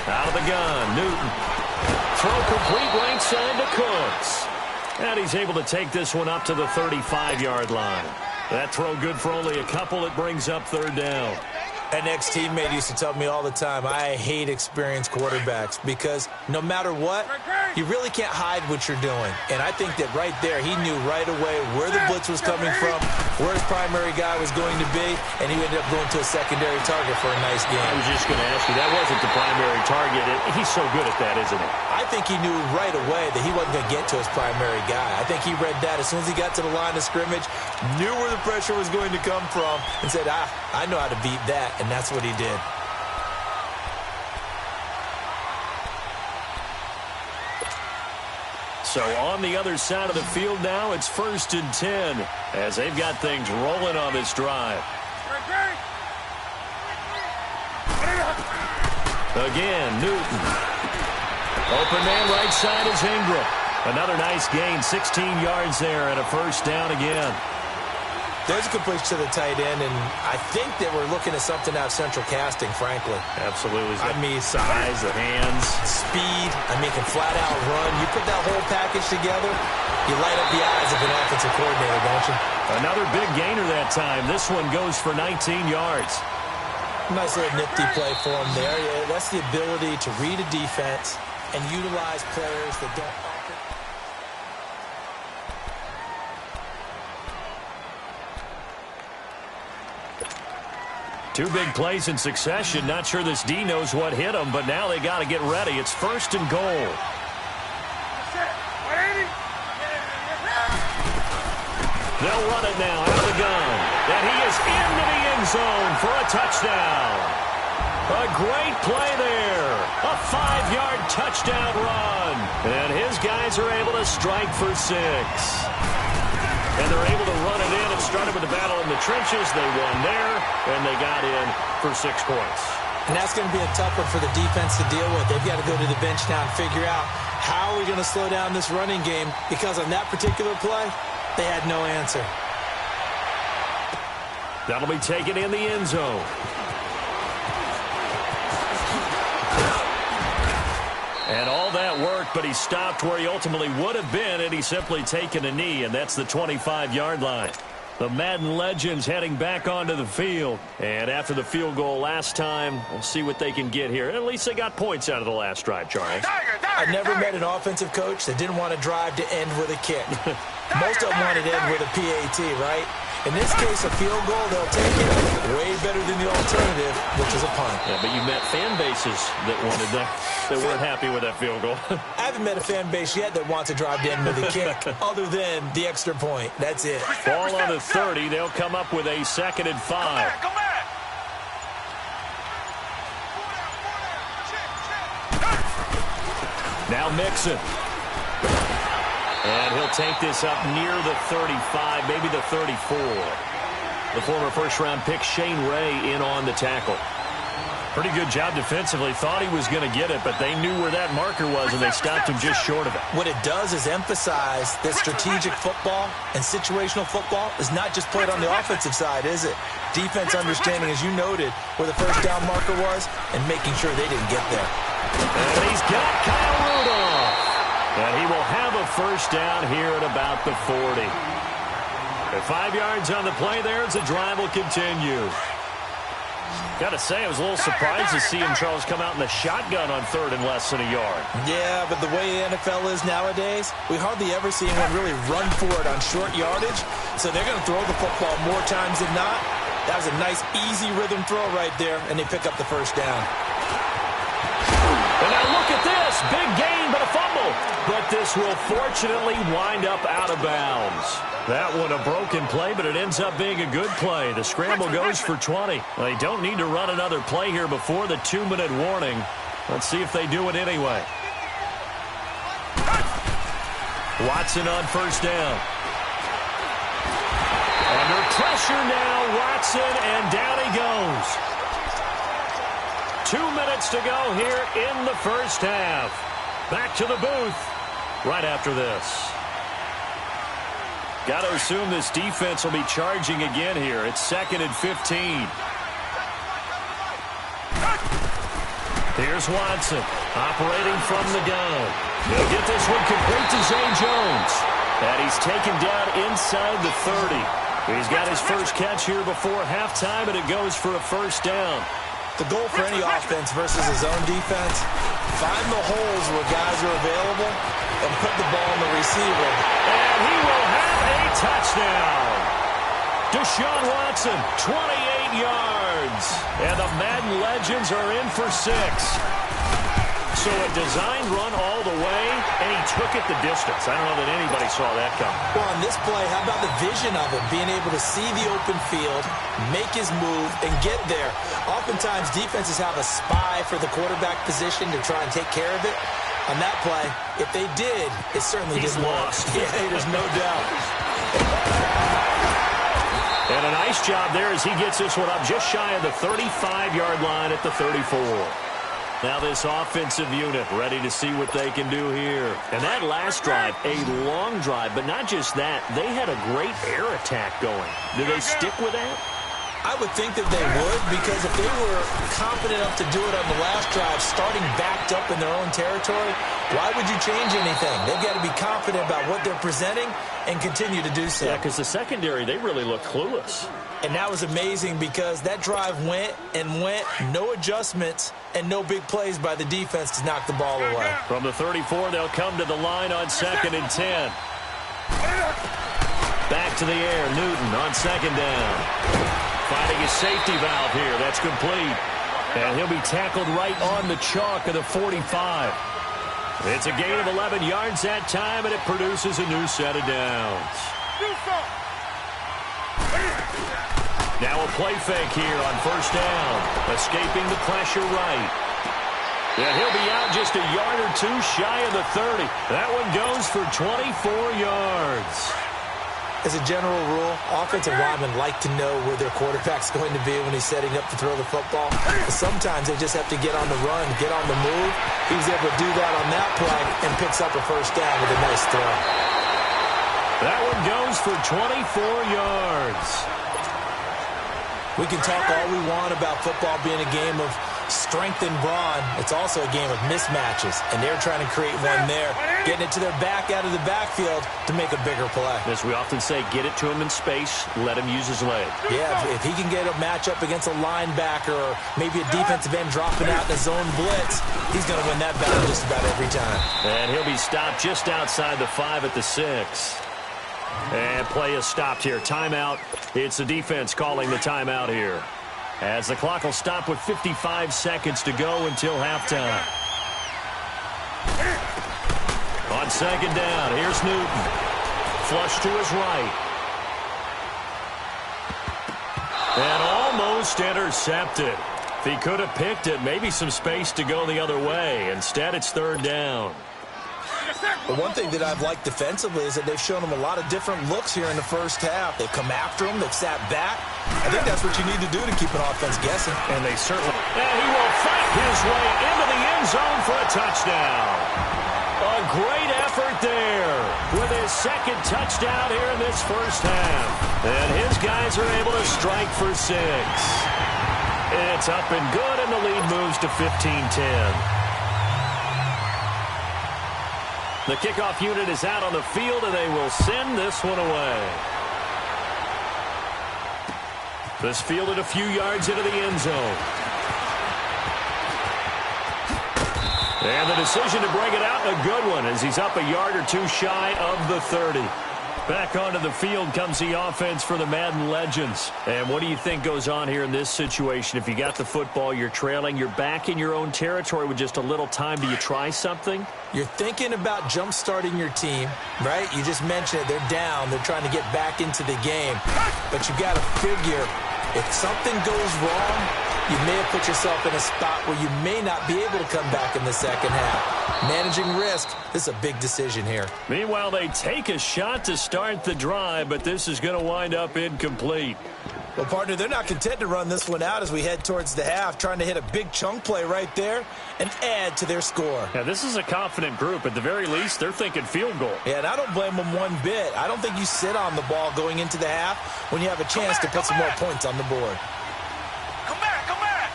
Out of the gun, Newton. Throw complete right side to Cooks. And he's able to take this one up to the 35-yard line. That throw good for only a couple. It brings up third down. An ex-teammate used to tell me all the time, I hate experienced quarterbacks because no matter what, you really can't hide what you're doing. And I think that right there, he knew right away where the blitz was coming from, where his primary guy was going to be, and he ended up going to a secondary target for a nice game. I was just going to ask you, that wasn't the primary target. He's so good at that, isn't he? I think he knew right away that he wasn't going to get to his primary guy. I think he read that as soon as he got to the line of scrimmage, knew where the pressure was going to come from, and said, I know how to beat that. And that's what he did. So on the other side of the field now, it's 1st and 10 as they've got things rolling on this drive. Again, Newton. Open man right side is Ingram. Another nice gain, 16 yards there and a first down again. There's a completion to the tight end, and I think that we're looking at something out of central casting, frankly. Absolutely. I mean, size, the hands. Speed. I mean, can flat out run. You put that whole package together, you light up the eyes of an offensive coordinator, don't you? Another big gainer that time. This one goes for 19 yards. Nice little nifty play for him there. Yeah, that's the ability to read a defense and utilize players that don't often. Two big plays in succession. Not sure this D knows what hit him, but now they got to get ready. It's 1st and goal. They'll run it now out of the gun. And he is into the end zone for a touchdown. A great play there. A 5-yard touchdown run. And his guys are able to strike for 6. And they're able to run it in. It started with the battle in the trenches. They won there, and they got in for 6 points. And that's going to be a tough one for the defense to deal with. They've got to go to the bench now and figure out how are we going to slow down this running game, because on that particular play, they had no answer. That'll be taken in the end zone. And all that work, but he stopped where he ultimately would have been, and he's simply taken a knee, and that's the 25-yard line. The Madden legends heading back onto the field. And after the field goal last time, we'll see what they can get here. At least they got points out of the last drive, Charles. I never met an offensive coach that didn't want to drive to end with a kick. Most of them wanted to end with a PAT, right? In this case, a field goal, they'll take it way better than the alternative, which is a punt. Yeah, but you met fan bases that wanted that weren't happy with that field goal. I haven't met a fan base yet that wants to drive to end with a kick other than the extra point. That's it. Ball on the 30. They'll come up with a 2nd and 5. Go back. Now Mixon. And he'll take this up near the 35, maybe the 34. The former first-round pick, Shane Ray, in on the tackle. Pretty good job defensively. Thought he was going to get it, but they knew where that marker was, and they stopped him just short of it. What it does is emphasize that strategic football and situational football is not just played on the offensive side, is it? Defense understanding, as you noted, where the first down marker was and making sure they didn't get there. And he's got Kyle Rudolph. And he will have a first down here at about the 40. At 5 yards on the play there as the drive will continue. Got to say, I was a little surprised to see him, Charles, come out in the shotgun on 3rd and less than a yard. Yeah, but the way the NFL is nowadays, we hardly ever see anyone really run for it on short yardage. So they're going to throw the football more times than not. That was a nice, easy rhythm throw right there, and they pick up the first down. And now look at at this. Big gain, but a fumble. But this will fortunately wind up out of bounds. That one a broken play, but it ends up being a good play. The scramble goes for 20. They don't need to run another play here before the 2-minute warning. Let's see if they do it anyway. Watson on first down. Under pressure now, Watson, and down he goes. 2 minutes to go here in the first half. Back to the booth right after this. Got to assume this defense will be charging again here. It's 2nd and 15. Here's Watson operating from the gun. He'll get this one complete to Zay Jones. And he's taken down inside the 30. He's got his first catch here before halftime, and it goes for a first down. The goal for any offense versus his own defense, find the holes where guys are available and put the ball on the receiver. And he will have a touchdown. Deshaun Watson, 28 yards. And the Madden legends are in for 6. So a designed run all the way, and he took it the distance. I don't know that anybody saw that coming. Well, on this play, how about the vision of him, being able to see the open field, make his move, and get there. Oftentimes, defenses have a spy for the quarterback position to try and take care of it. On that play, if they did, it certainly didn't work. Yeah, there's no doubt. And a nice job there as he gets this one up just shy of the 35-yard line at the 34. Now this offensive unit ready to see what they can do here. And that last drive, a long drive, but not just that. They had a great air attack going. Do they stick with that? I would think that they would, because if they were confident enough to do it on the last drive, starting backed up in their own territory, why would you change anything? They've got to be confident about what they're presenting and continue to do so. Yeah, because the secondary, they really look clueless. And that was amazing because that drive went and went, no adjustments, and no big plays by the defense to knock the ball away. From the 34, they'll come to the line on 2nd and 10. Back to the air, Newton on 2nd down. Finding his safety valve here. That's complete. And he'll be tackled right on the chalk of the 45. It's a gain of 11 yards that time, and it produces a new set of downs. Now a play fake here on first down. Escaping the pressure right. And he'll be out just a yard or two shy of the 30. That one goes for 24 yards. As a general rule, offensive linemen like to know where their quarterback's going to be when he's setting up to throw the football. Sometimes they just have to get on the run, get on the move. He was able to do that on that play and picks up a first down with a nice throw. That one goes for 24 yards. We can talk all we want about football being a game of strength and brawn. It's also a game of mismatches, and they're trying to create one there, getting it to their back out of the backfield to make a bigger play. As we often say, get it to him in space, let him use his leg. Yeah, if he can get a matchup against a linebacker or maybe a defensive end dropping out in a zone blitz, he's going to win that battle just about every time. And he'll be stopped just outside the 5 at the 6. And play is stopped here. Timeout. It's the defense calling the timeout here, as the clock will stop with 55 seconds to go until halftime. On 2nd down, here's Newton. Flush to his right. And almost intercepted. If he could have picked it, maybe some space to go the other way. Instead, it's 3rd down. But one thing that I've liked defensively is that they've shown him a lot of different looks here in the first half. They've come after him. They've sat back. I think that's what you need to do to keep an offense guessing. And they certainly... And he will fight his way into the end zone for a touchdown. A great effort there with his 2nd touchdown here in this first half. And his guys are able to strike for 6. It's up and good, and the lead moves to 15-10. The kickoff unit is out on the field, and they will send this one away. This fielded a few yards into the end zone. And the decision to bring it out, a good one, as he's up a yard or two shy of the 30. Back onto the field comes the offense for the Madden Legends. And what do you think goes on here in this situation? If you got the football, you're trailing, you're back in your own territory with just a little time. Do you try something? You're thinking about jump-starting your team, right? You just mentioned it. They're down. They're trying to get back into the game. But you got to figure, if something goes wrong, you may have put yourself in a spot where you may not be able to come back in the second half. Managing risk, this is a big decision here. Meanwhile, they take a shot to start the drive, but this is going to wind up incomplete. Well, partner, they're not content to run this one out as we head towards the half, trying to hit a big chunk play right there and add to their score. Yeah, this is a confident group. At the very least, they're thinking field goal. Yeah, and I don't blame them one bit. I don't think you sit on the ball going into the half when you have a chance to put some more points on the board. Come back, come back.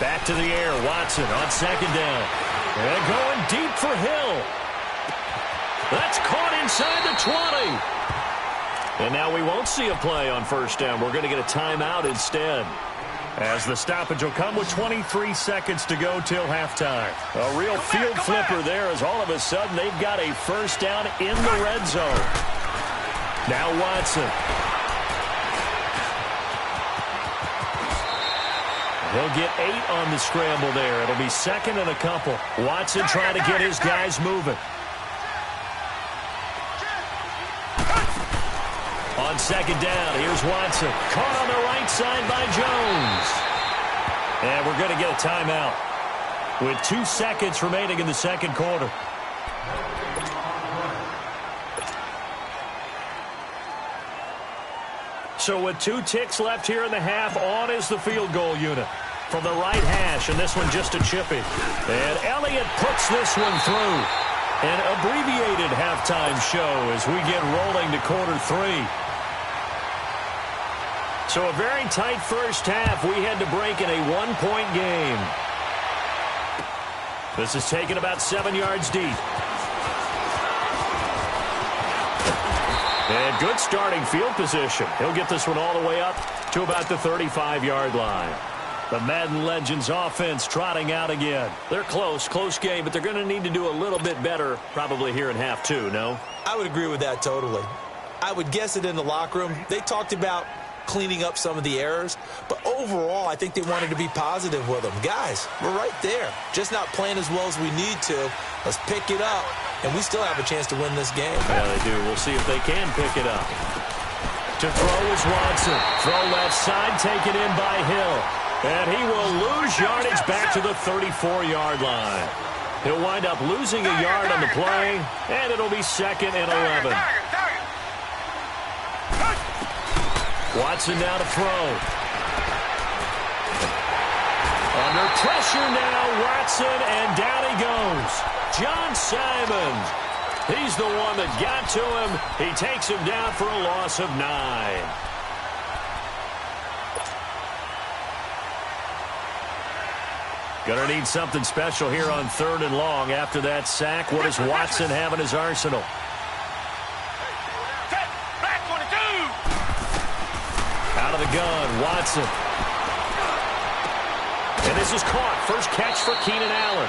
Back to the air, Watson on second down. And going deep for Hill. That's caught inside the 20. And now we won't see a play on first down. We're going to get a timeout instead, as the stoppage will come with 23 seconds to go till halftime. A real field flipper there, as all of a sudden they've got a first down in the red zone. Now Watson. He'll get 8 on the scramble there. It'll be second and a couple. Watson trying to get his guys moving. On second down, here's Watson. Caught on the right side by Jones. And we're going to get a timeout with 2 seconds remaining in the second quarter. So with 2 ticks left here in the half, on is the field goal unit from the right hash, and this one just a chippy. And Elliott puts this one through. An abbreviated halftime show as we get rolling to quarter 3. So a very tight first half. We had to break in a 1-point game. This is taken about 7 yards deep. And good starting field position. He'll get this one all the way up to about the 35-yard line. The Madden Legends offense trotting out again. They're close game, but they're going to need to do a little bit better probably here in half 2, no? I would agree with that totally. I would guess it in the locker room. They talked about cleaning up some of the errors, but overall I think they wanted to be positive with them. Guys, we're right there, just not playing as well as we need to. Let's pick it up, and we still have a chance to win this game. Yeah, they do. We'll see if they can pick it up. To throw is Watson. Throw left side, taken in by Hill, and he will lose yardage back to the 34-yard line. He'll wind up losing a yard on the play, and it'll be second and 11. Watson now to throw. Under pressure now, Watson, and down he goes. John Simon. He's the one that got to him. He takes him down for a loss of 9. Gonna need something special here on 3rd and long. After that sack, what does Watson have in his arsenal? Out of the gun, Watson. And this is caught. First catch for Keenan Allen.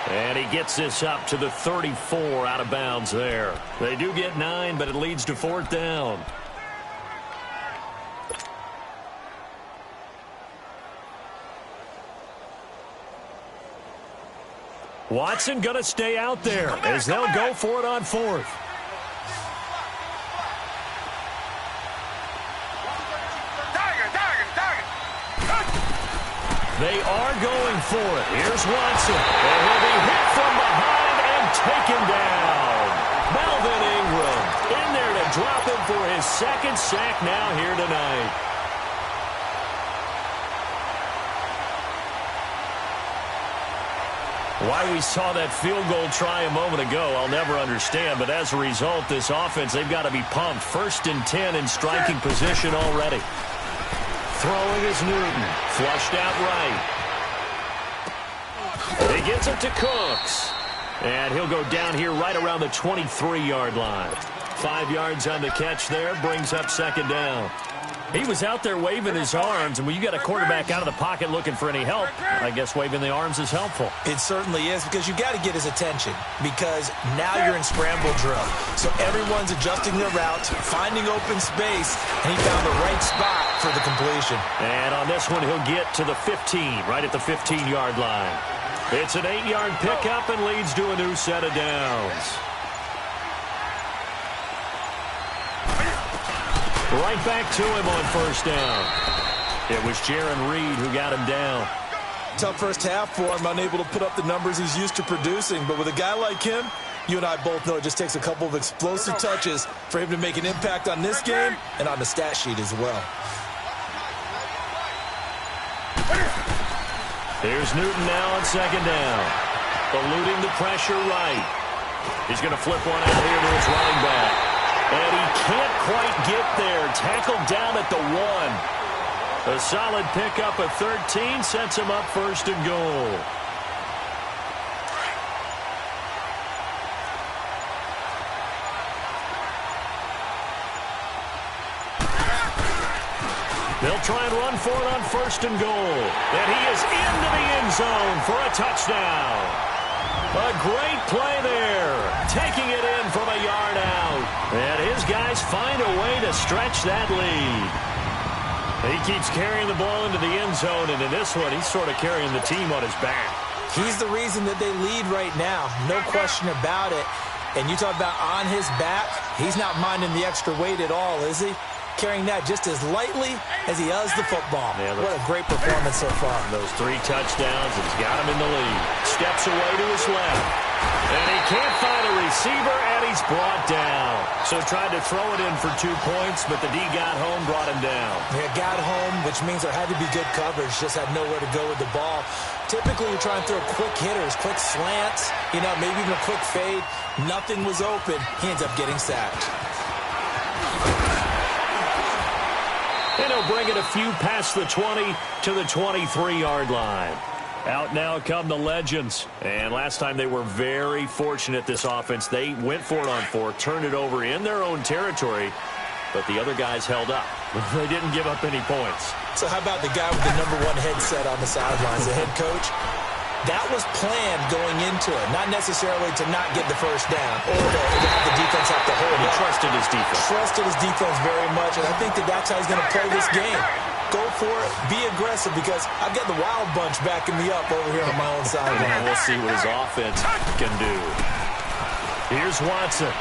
And he gets this up to the 34 out of bounds there. They do get 9, but it leads to 4th down. Watson going to stay out there as they'll go for it on 4th. They are going for it. Here's Watson. And he'll be hit from behind and taken down. Melvin Ingram in there to drop him for his 2nd sack now here tonight. Why we saw that field goal try a moment ago, I'll never understand. But as a result, this offense, they've got to be pumped. 1st and 10 in striking position already. Throwing is Newton. Flushed out right. He gets it to Cooks. And he'll go down here right around the 23-yard line. 5 yards on the catch there. Brings up 2nd down. He was out there waving his arms, and when you got a quarterback out of the pocket looking for any help, I guess waving the arms is helpful. It certainly is, because you got to get his attention, because now you're in scramble drill. So everyone's adjusting their routes, finding open space, and he found the right spot for the completion. And on this one, he'll get to the 15, right at the 15-yard line. It's an 8-yard pickup and leads to a new set of downs. Right back to him on first down. It was Jaron Reed who got him down. Tough first half for him, unable to put up the numbers he's used to producing. But with a guy like him, you and I both know it just takes a couple of explosive touches for him to make an impact on this game and on the stat sheet as well. Here's Newton now on second down. Eluding the pressure right. He's going to flip one out here to his running back. And he can't quite get there. Tackled down at the 1. A solid pickup at 13 sets him up first and goal. They'll try and run for it on first and goal. And he is into the end zone for a touchdown. A great play there, taking it in from a yard out. And his guys find a way to stretch that lead. He keeps carrying the ball into the end zone, and in this one, he's sort of carrying the team on his back. He's the reason that they lead right now, no question about it. And you talk about on his back, he's not minding the extra weight at all, is he? Carrying that just as lightly as he does the football. Yeah, what a great performance so far. Those 3 touchdowns, it's got him in the lead. Steps away to his left. And he can't find a receiver, and he's brought down. So tried to throw it in for 2 points, but the D got home, brought him down. Yeah, got home, which means there had to be good coverage. Just had nowhere to go with the ball. Typically, you try and throw quick hitters, quick slants, maybe even a quick fade. Nothing was open. He ends up getting sacked. And he'll bring it a few past the 20 to the 23-yard line. Out now come the Legends. And last time they were very fortunate, this offense. They went for it on 4, turned it over in their own territory, but the other guys held up. They didn't give up any points. So how about the guy with the #1 headset on the sidelines, the head coach? That was planned going into it, not necessarily to not get the first down or to have the defense have to hold. He trusted his defense. Trusted his defense very much, and I think that's how he's going to play this game. Go for it, be aggressive, because I've got the Wild Bunch backing me up over here on my own side. And we'll see what his offense can do. Here's Watson.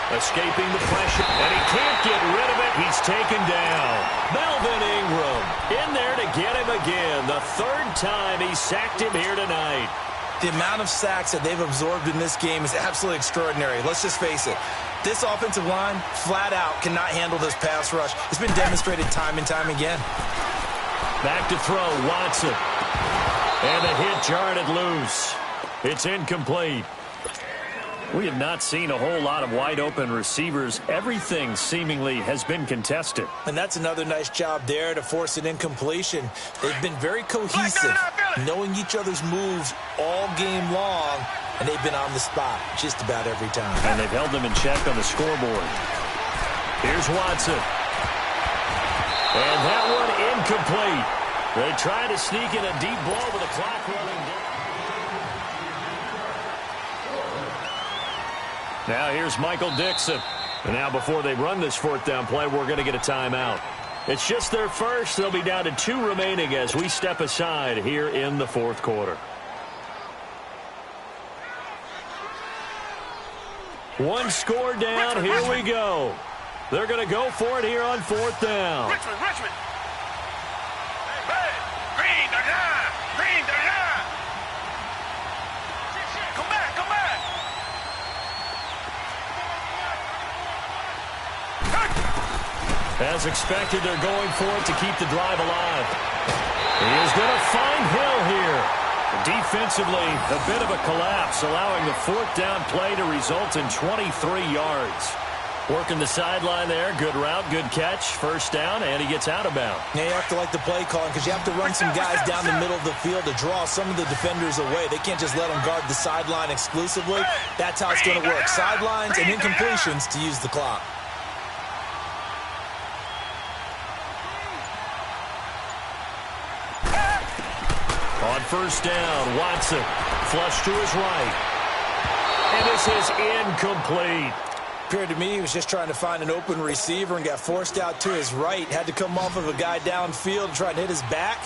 Escaping the pressure, and he can't get rid of it. He's taken down. Melvin Ingram in there to get him again. The 3rd time he sacked him here tonight. The amount of sacks that they've absorbed in this game is absolutely extraordinary. Let's just face it. This offensive line, flat out, cannot handle this pass rush. It's been demonstrated time and time again. Back to throw, Watson. And the hit jarred it loose. It's incomplete. We have not seen a whole lot of wide-open receivers. Everything seemingly has been contested. And that's another nice job there to force an incompletion. They've been very cohesive, knowing each other's moves all game long, and they've been on the spot just about every time. And they've held them in check on the scoreboard. Here's Watson. And that one incomplete. They try to sneak in a deep ball with the clock running down. Now here's Michael Dixon. And now before they run this 4th down play, we're going to get a timeout. It's just their first. They'll be down to 2 remaining as we step aside here in the 4th quarter. 1 score down. Here we go. They're going to go for it here on 4th down. Richmond. Hey, green, they're down. Green, they're down. Come back. As expected, they're going for it to keep the drive alive. He is going to find Hill here. Defensively, a bit of a collapse, allowing the 4th down play to result in 23 yards. Working the sideline there. Good route, good catch. First down, and he gets out of bounds. Yeah, you have to like the play calling, because you have to run some guys down the middle of the field to draw some of the defenders away. They can't just let them guard the sideline exclusively. That's how it's going to work. Sidelines and incompletions to use the clock. On first down, Watson flush to his right. And this is incomplete. Appeared to me he was just trying to find an open receiver and got forced out to his right. Had to come off of a guy downfield and try to hit his back.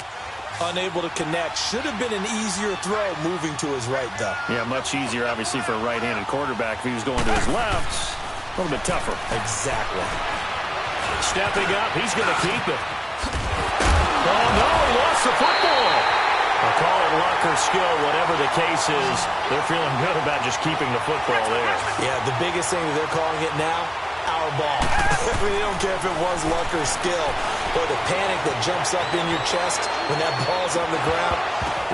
Unable to connect. Should have been an easier throw moving to his right, though. Yeah, much easier, obviously, for a right-handed quarterback. If he was going to his left, a little bit tougher. Exactly. Stepping up, he's going to keep it. Oh, no, he lost the football. I'll call it luck or skill, whatever the case is. They're feeling good about just keeping the football there. Yeah, the biggest thing that they're calling it now, our ball. They don't care if it was luck or skill, or the panic that jumps up in your chest when that ball's on the ground.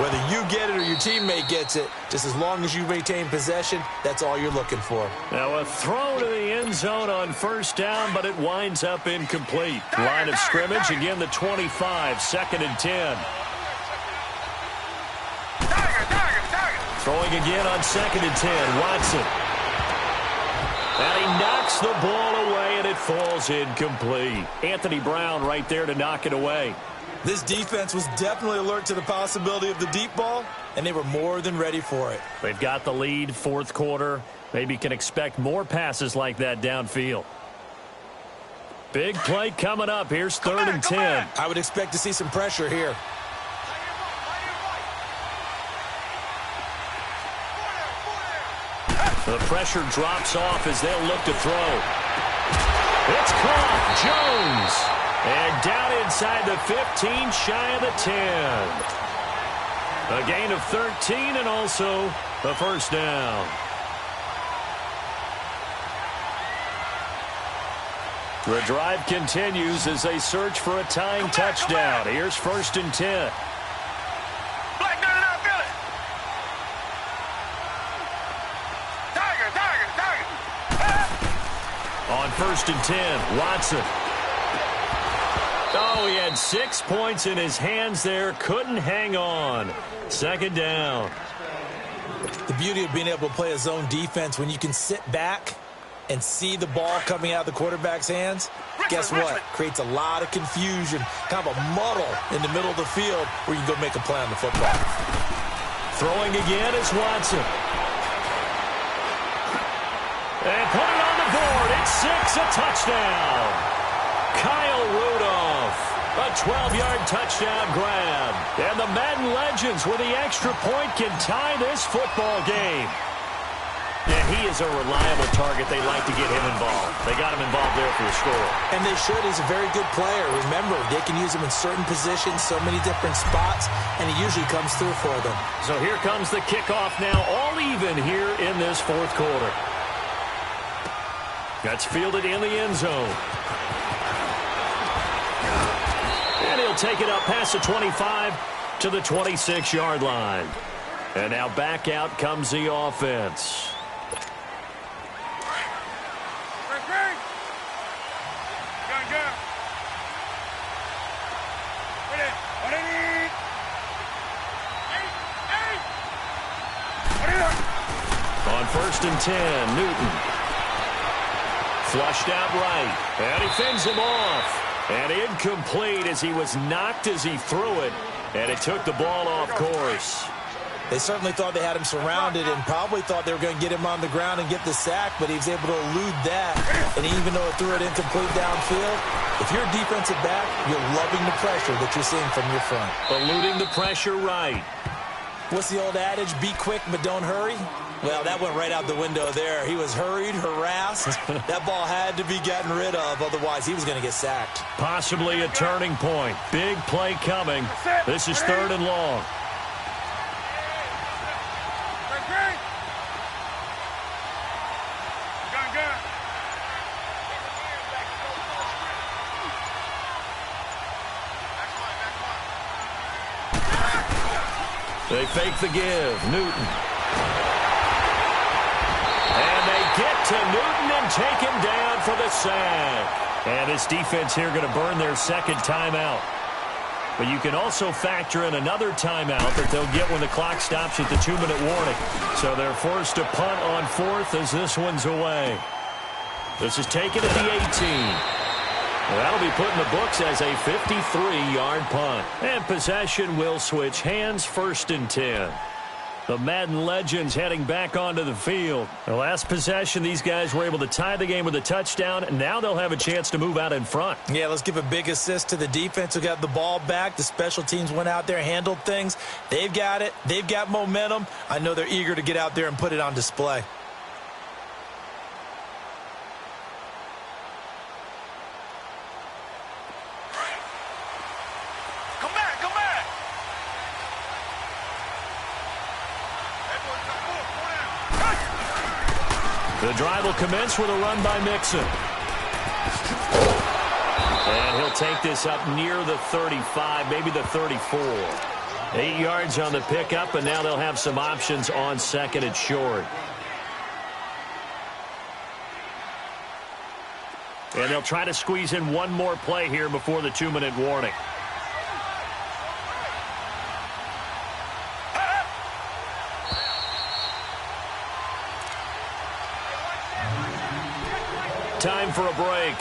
Whether you get it or your teammate gets it, just as long as you maintain possession, that's all you're looking for. Now a throw to the end zone on first down, but it winds up incomplete. Line of scrimmage, again the 25, 2nd and 10. Throwing again on 2nd and 10, Watson. And he knocks the ball away, and it falls incomplete. Anthony Brown right there to knock it away. This defense was definitely alert to the possibility of the deep ball, and they were more than ready for it. They've got the lead, 4th quarter. Maybe can expect more passes like that downfield. Big play coming up. Here's 3rd and 10. I would expect to see some pressure here. The pressure drops off as they'll look to throw. It's caught. Jones. And down inside the 15, shy of the 10. A gain of 13 and also a first down. The drive continues as they search for a tying touchdown. Here's 1st and 10. On 1st and 10, Watson. Oh, he had 6 points in his hands there. Couldn't hang on. 2nd down. The beauty of being able to play a zone defense when you can sit back and see the ball coming out of the quarterback's hands, guess what? Creates a lot of confusion, kind of a muddle in the middle of the field where you can go make a play on the football. Throwing again is Watson. And put it on the board. It's 6, a touchdown. Kyle Rudolph, a 12-yard touchdown grab. And the Madden legends with the extra point can tie this football game. And he is a reliable target. They like to get him involved. They got him involved there for the score. And they should. He's a very good player. Remember, they can use him in certain positions, so many different spots, and he usually comes through for them. So here comes the kickoff now, all even here in this 4th quarter. That's fielded in the end zone. And he'll take it up past the 25 to the 26-yard line. And now back out comes the offense. On 1st and 10, Newton. Flushed out right, and he fends him off. And incomplete as he was knocked as he threw it, and it took the ball off course. They certainly thought they had him surrounded and probably thought they were going to get him on the ground and get the sack, but he was able to elude that. And even though it threw it incomplete downfield, if you're a defensive back, you're loving the pressure that you're seeing from your front. Eluding the pressure right. What's the old adage? Be quick, but don't hurry. Well, that went right out the window there. He was hurried, harassed. That ball had to be gotten rid of, otherwise he was going to get sacked. Possibly a turning point. Big play coming. This is 3rd and long. They fake the give. Newton. And they get to Newton and take him down for the sack. And this defense here going to burn their 2nd timeout. But you can also factor in another timeout that they'll get when the clock stops at the 2-minute warning. So they're forced to punt on 4th as this one's away. This is taken at the 18. That'll be put in the books as a 53-yard punt. And possession will switch hands, 1st and 10. The Madden legends heading back onto the field. The last possession, these guys were able to tie the game with a touchdown, and now they'll have a chance to move out in front. Yeah, let's give a big assist to the defense who got the ball back. The special teams went out there, handled things. They've got it. They've got momentum. I know they're eager to get out there and put it on display. The drive will commence with a run by Mixon. And he'll take this up near the 35, maybe the 34. 8 yards on the pickup, and now they'll have some options on 2nd and short. And they'll try to squeeze in one more play here before the 2-minute warning. Time for a break.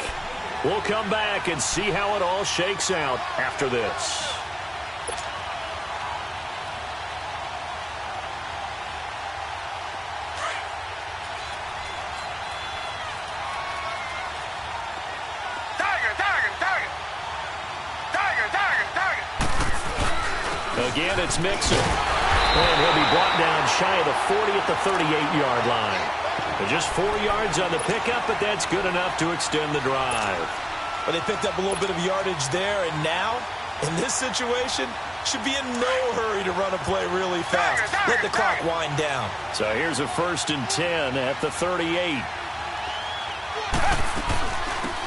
We'll come back and see how it all shakes out after this. Again, it's Mixon. And he'll be brought down shy of the 40 at the 38-yard line. Just 4 yards on the pickup, but that's good enough to extend the drive. Well, they picked up a little bit of yardage there, and now, in this situation, should be in no hurry to run a play really fast. Let the clock wind down. So here's a 1st and 10 at the 38.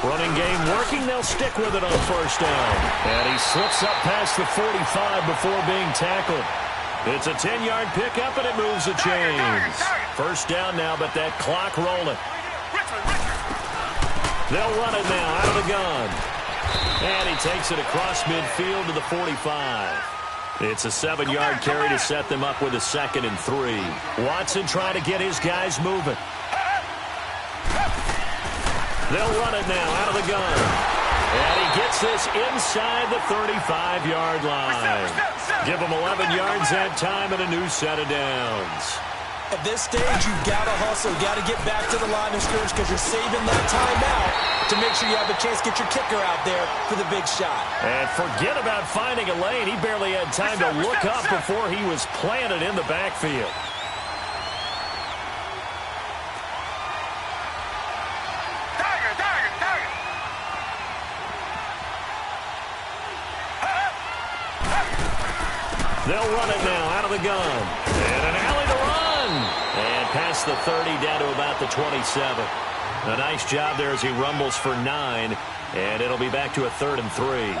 Running game working. They'll stick with it on 1st down. And he slips up past the 45 before being tackled. It's a 10-yard pickup, and it moves the chains. 1st down now, but that clock rolling. They'll run it now out of the gun. And he takes it across midfield to the 45. It's a 7-yard carry to set them up with a 2nd and 3. Watson trying to get his guys moving. They'll run it now out of the gun. And he gets this inside the 35-yard line. Give him 11 yards that time and a new set of downs. At this stage, you've got to hustle, got to get back to the line of scrimmage because you're saving that timeout to make sure you have a chance to get your kicker out there for the big shot. And forget about finding a lane. He barely had time to look up before he was planted in the backfield. They'll run it now out of the gun. And an alley to run. And past the 30 down to about the 27. A nice job there as he rumbles for 9. And it'll be back to a 3rd and 3.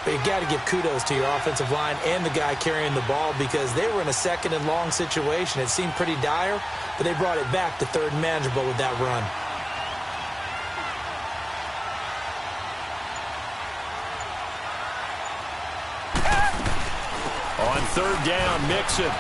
But you got to give kudos to your offensive line and the guy carrying the ball because they were in a 2nd and long situation. It seemed pretty dire, but they brought it back to 3rd and manageable with that run. On 3rd down, Mixon.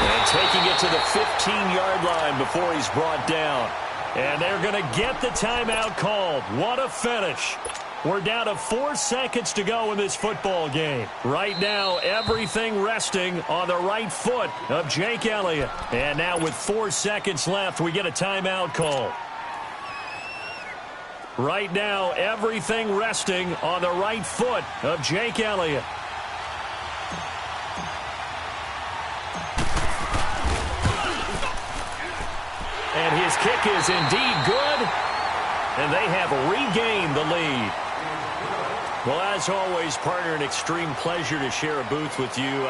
And taking it to the 15-yard line before he's brought down. And they're going to get the timeout called. What a finish. We're down to 4 seconds to go in this football game. Right now, everything resting on the right foot of Jake Elliott. And now with 4 seconds left, we get a timeout call. Right now, everything resting on the right foot of Jake Elliott. And his kick is indeed good. And they have regained the lead. Well, as always, partner, an extreme pleasure to share a booth with you.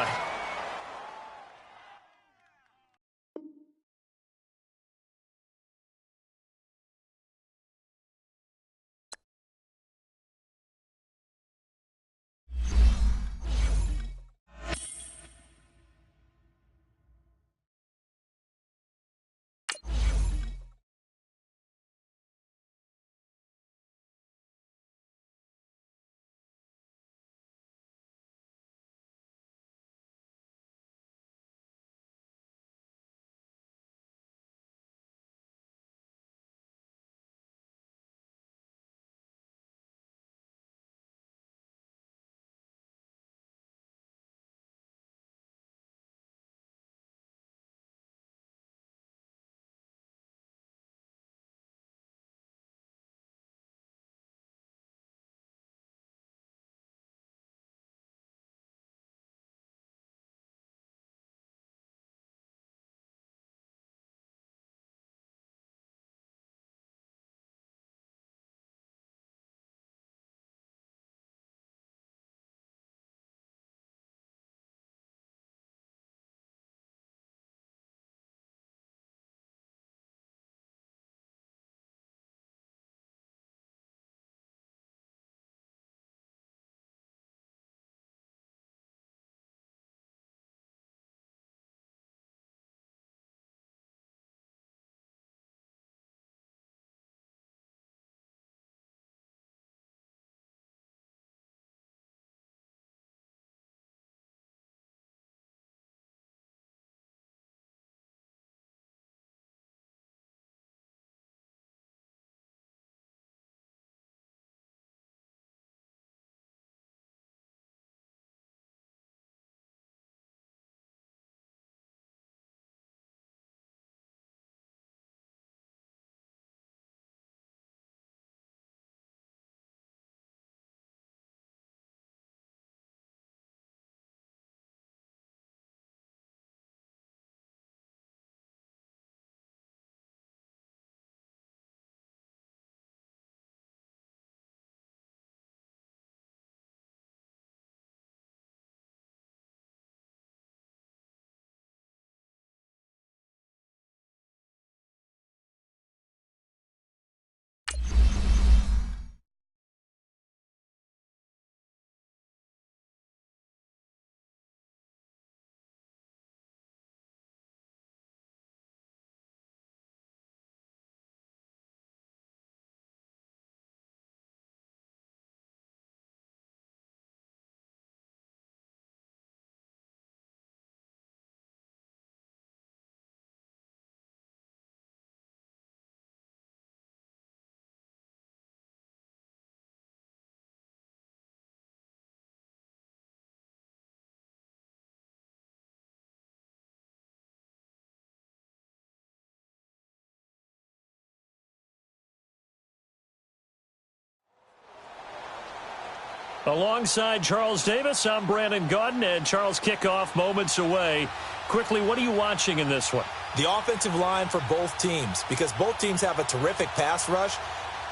Alongside Charles Davis, I'm Brandon Gaudin, and Charles, kickoff moments away. Quickly, what are you watching in this one? The offensive line for both teams, because both teams have a terrific pass rush.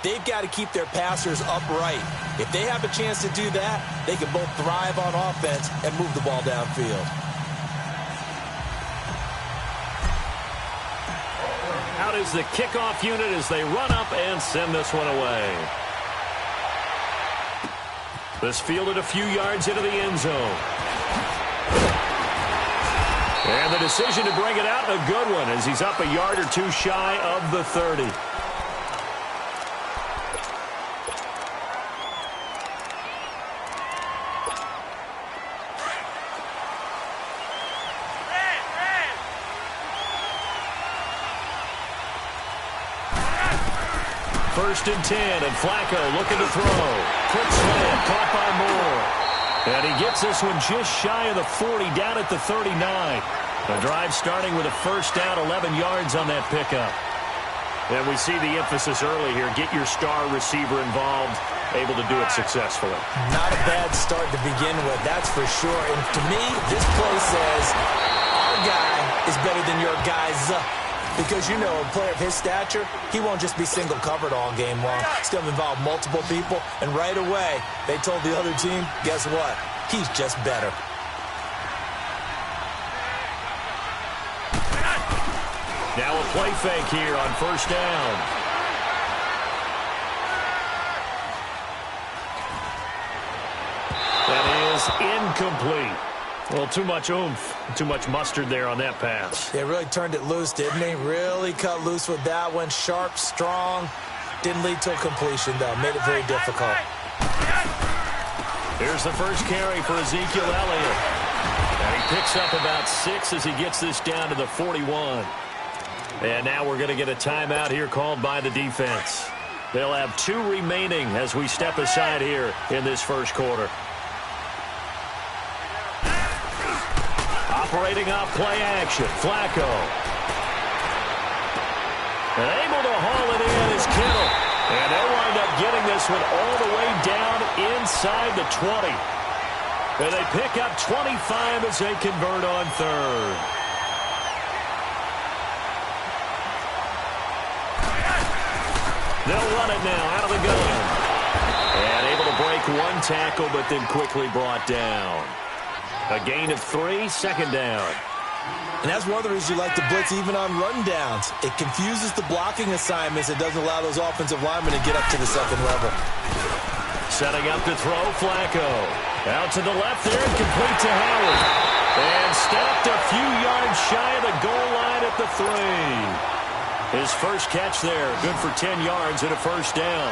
They've got to keep their passers upright. If they have a chance to do that, they can both thrive on offense and move the ball downfield. Out is the kickoff unit as they run up and send this one away. This fielded a few yards into the end zone. And the decision to bring it out, a good one, as he's up a yard or two shy of the 30. First and 10, and Flacco looking to throw. Quick slant, caught by Moore. And he gets this one just shy of the 40, down at the 39. The drive starting with a first down, 11 yards on that pickup. And we see the emphasis early here. Get your star receiver involved, able to do it successfully. Not a bad start to begin with, that's for sure. And to me, this play says our guy is better than your guy's. Because, you know, a player of his stature, he won't just be single covered all game long. It's going to involve multiple people. And right away, they told the other team, guess what? He's just better. Now a play fake here on first down. That is incomplete. Well, too much oomph, too much mustard there on that pass. They really turned it loose, didn't they? Really cut loose with that one. Sharp, strong. Didn't lead to a completion, though. Made it very difficult. Here's the first carry for Ezekiel Elliott. And he picks up about 6 as he gets this down to the 41. And now we're going to get a timeout here called by the defense. They'll have 2 remaining as we step aside here in this first quarter. Operating off play action, Flacco. And able to haul it in is Kittle. And they'll wind up getting this one all the way down inside the 20. And they pick up 25 as they convert on third. They'll run it now out of the gun. And able to break one tackle, but then quickly brought down. A gain of 3, second down. And that's one of the reasons you like to blitz even on rundowns. It confuses the blocking assignments. It doesn't allow those offensive linemen to get up to the second level. Setting up to throw, Flacco. Out to the left there, complete to Howard. And stopped a few yards shy of the goal line at the 3. His first catch there, good for 10 yards and a first down.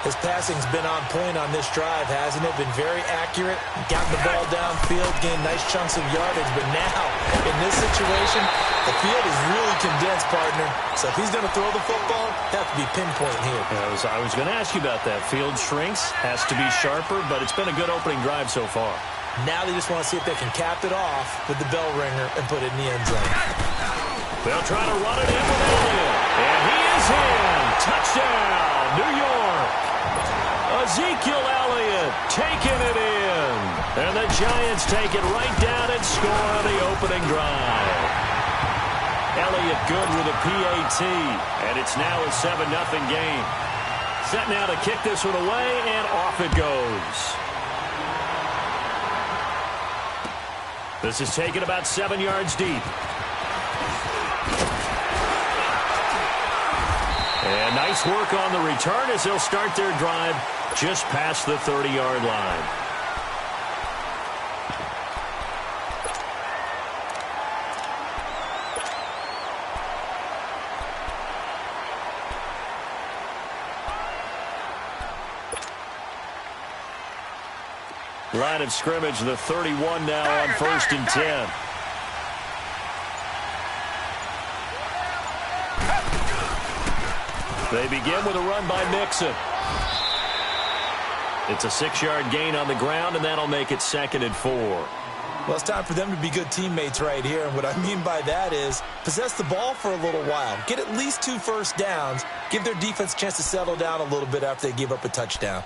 His passing's been on point on this drive, hasn't it? Been very accurate, gotten the ball downfield, gained nice chunks of yardage. But now, in this situation, the field is really condensed, partner. So if he's going to throw the football, that have to be pinpoint here. I was going to ask you about that. Field shrinks, has to be sharper, but it's been a good opening drive so far. Now they just want to see if they can cap it off with the bell ringer and put it in the end zone. They'll try to run it in with Elliott. And he is in. Touchdown, New York. Ezekiel Elliott taking it in. And the Giants take it right down and score on the opening drive. Elliott good with a PAT. And it's now a 7-0 game. Set now to kick this one away, and off it goes. This is taken about 7 yards deep. And nice work on the return as they'll start their drive just past the 30-yard line. Line of scrimmage, the 31 now on first and 10. They begin with a run by Mixon. It's a 6-yard gain on the ground, and that'll make it 2nd and 4. Well, it's time for them to be good teammates right here. And what I mean by that is possess the ball for a little while. Get at least 2 first downs. Give their defense a chance to settle down a little bit after they give up a touchdown.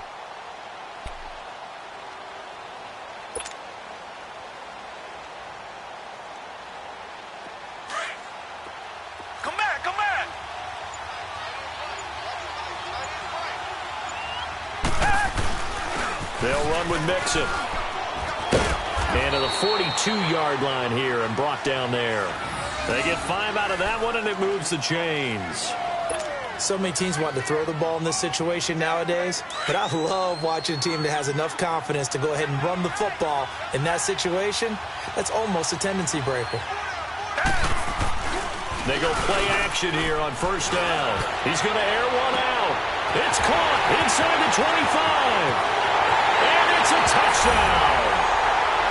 They'll run with Mixon. And to the 42-yard line here and brought down there. They get 5 out of that one, and it moves the chains. So many teams want to throw the ball in this situation nowadays, but I love watching a team that has enough confidence to go ahead and run the football in that situation. That's almost a tendency breaker. They go play action here on first down. He's going to air one out. It's caught inside the 25. And it's a touchdown.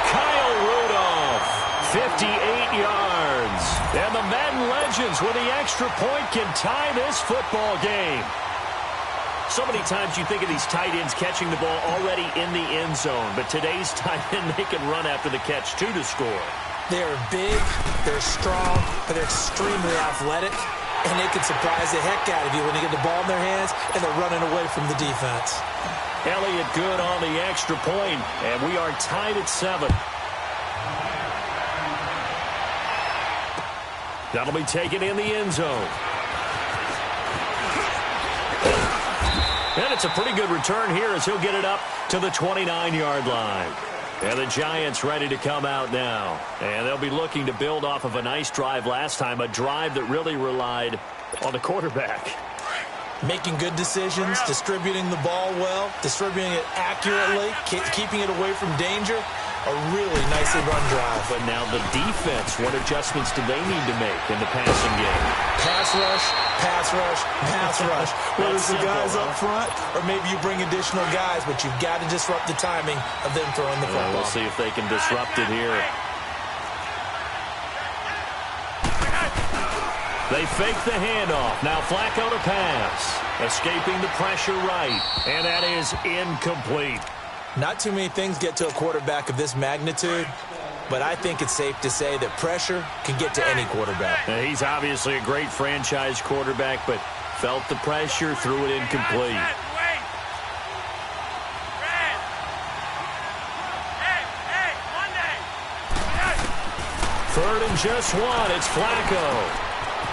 Kyle Rudolph, 58 yards. And the Madden Legends with the extra point can tie this football game. So many times you think of these tight ends catching the ball already in the end zone. But today's tight end, they can run after the catch, too, to score. They're big, they're strong, but they're extremely athletic, and they can surprise the heck out of you when they get the ball in their hands and they're running away from the defense. Elliott good on the extra point, and we are tied at 7. That'll be taken in the end zone. And it's a pretty good return here as he'll get it up to the 29-yard line. And the Giants ready to come out now. And they'll be looking to build off of a nice drive last time, a drive that really relied on the quarterback. Making good decisions, distributing the ball well, distributing it accurately, keeping it away from danger. A really nicely run drive. But now the defense, what adjustments do they need to make in the passing game? Pass rush, pass rush, pass rush. Whether it's the guys up front or maybe you bring additional guys, but you've got to disrupt the timing of them throwing the football. We'll see if they can disrupt it here. They fake the handoff. Now Flacco to pass. Escaping the pressure right. And that is incomplete. Not too many things get to a quarterback of this magnitude, but I think it's safe to say that pressure can get to any quarterback. He's obviously a great franchise quarterback, but felt the pressure, threw it incomplete. Third and just 1. It's Flacco.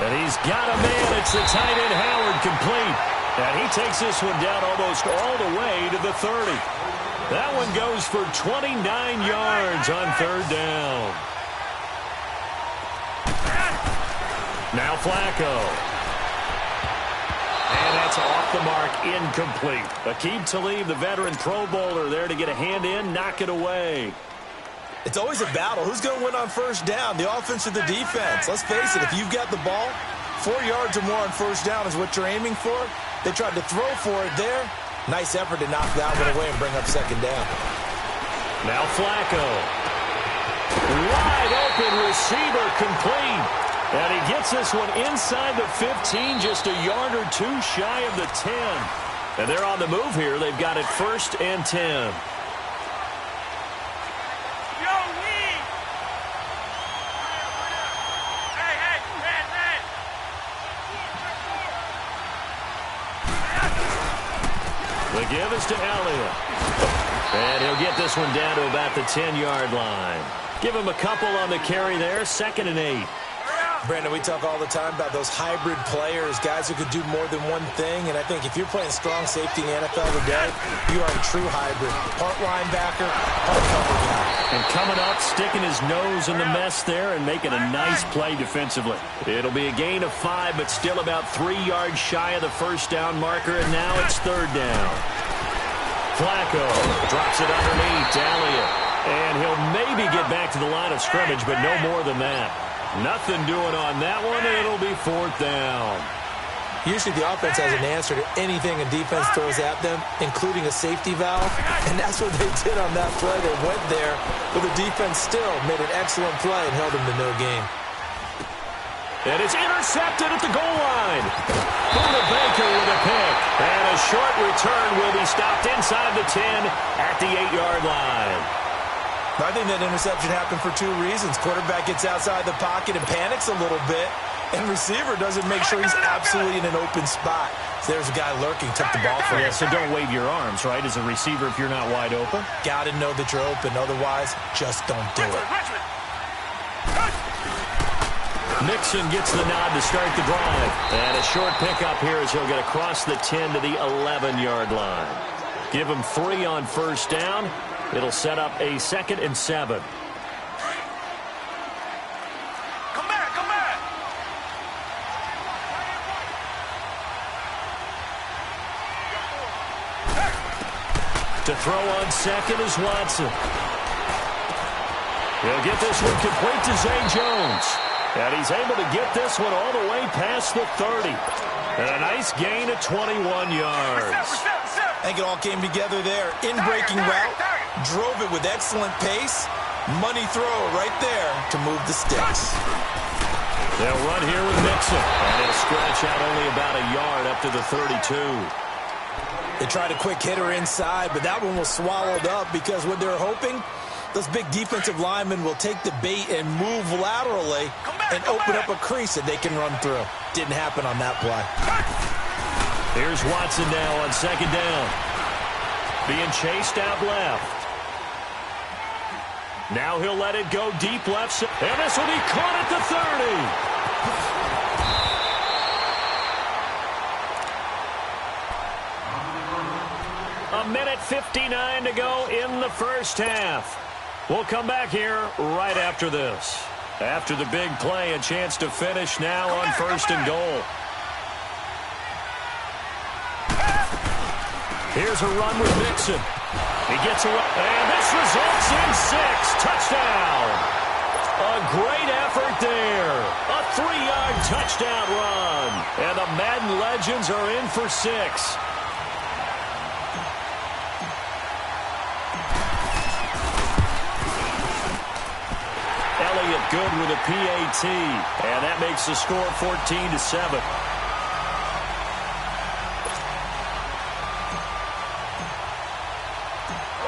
And he's got a man. It's the tight end Howard complete. And he takes this one down almost all the way to the 30. That one goes for 29 yards on third down. Now Flacco. And that's off the mark, incomplete. Aqib Talib, the veteran Pro Bowler, there to get a hand in, knock it away. It's always a battle. Who's going to win on first down, the offense or the defense? Let's face it, if you've got the ball, 4 yards or more on first down is what you're aiming for. They tried to throw for it there. Nice effort to knock that one away and bring up second down. Now Flacco. Wide open receiver complete. And he gets this one inside the 15, just a yard or two shy of the 10. And they're on the move here. They've got it 1st and 10. The give is to Elliott. And he'll get this one down to about the 10-yard line. Give him a couple on the carry there. 2nd and 8. Brandon, we talk all the time about those hybrid players, guys who could do more than one thing. And I think if you're playing strong safety in the NFL today, you are a true hybrid. Part linebacker, part cover guy. And coming up, sticking his nose in the mess there and making a nice play defensively. It'll be a gain of 5, but still about 3 yards shy of the first down marker. And now it's third down. Flacco drops it underneath to Elliott. And he'll maybe get back to the line of scrimmage, but no more than that. Nothing doing on that one, and it'll be 4th down. Usually the offense has an answer to anything a defense throws at them, including a safety valve, and that's what they did on that play. They went there, but the defense still made an excellent play and held them to no gain. And it's intercepted at the goal line. Buda Baker with a pick, and a short return will be stopped inside the 10 at the 8-yard line. I think that interception happened for 2 reasons. Quarterback gets outside the pocket and panics a little bit, and receiver doesn't make sure he's absolutely in an open spot. So there's a guy lurking, took the ball from him. Yeah, so don't wave your arms, right, as a receiver if you're not wide open. Got to know that you're open. Otherwise, just don't do it. Mixon gets the nod to start the drive. And a short pickup here as he'll get across the 10 to the 11-yard line. Give him 3 on first down. It'll set up a 2nd and 7. Come back, come back. To throw on second is Watson. He'll get this one complete to Zay Jones. And he's able to get this one all the way past the 30. And a nice gain of 21 yards. I think it all came together there. In-breaking route, drove it with excellent pace. Money throw right there to move the sticks. They'll run here with Mixon. And he'll stretch out only about a yard up to the 32. They tried a quick hitter inside, but that one was swallowed up because what they're hoping, those big defensive linemen will take the bait and move laterally and open up a crease that they can run through. Didn't happen on that play. Here's Watson now on 2nd down. Being chased out left. Now he'll let it go deep left. And this will be caught at the 30. 1:59 to go in the first half. We'll come back here right after this. After the big play, a chance to finish now on 1st and goal. Here's a run with Mixon. He gets away, and this results in 6. Touchdown. A great effort there. A 3-yard touchdown run. And the Madden Legends are in for 6. Elliott good with a PAT. And that makes the score 14-7.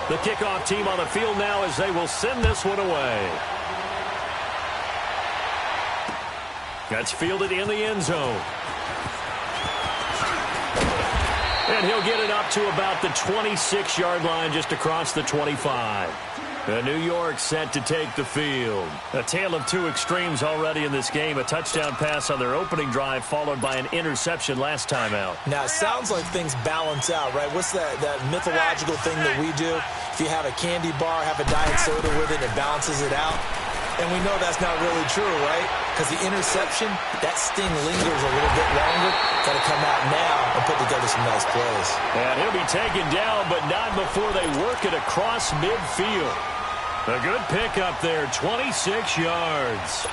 The kickoff team on the field now as they will send this one away. That's fielded in the end zone. And he'll get it up to about the 26-yard line, just across the 25. New York set to take the field. A tale of two extremes already in this game. A touchdown pass on their opening drive, followed by an interception last time out. Now, it sounds like things balance out, right? What's that mythological thing that we do? If you have a candy bar, have a diet soda with it, it balances it out. And we know that's not really true, right? Because the interception, that sting lingers a little bit longer. Got to come out now and put together some nice plays. And he'll be taken down, but not before they work it across midfield. A good pickup there, 26 yards.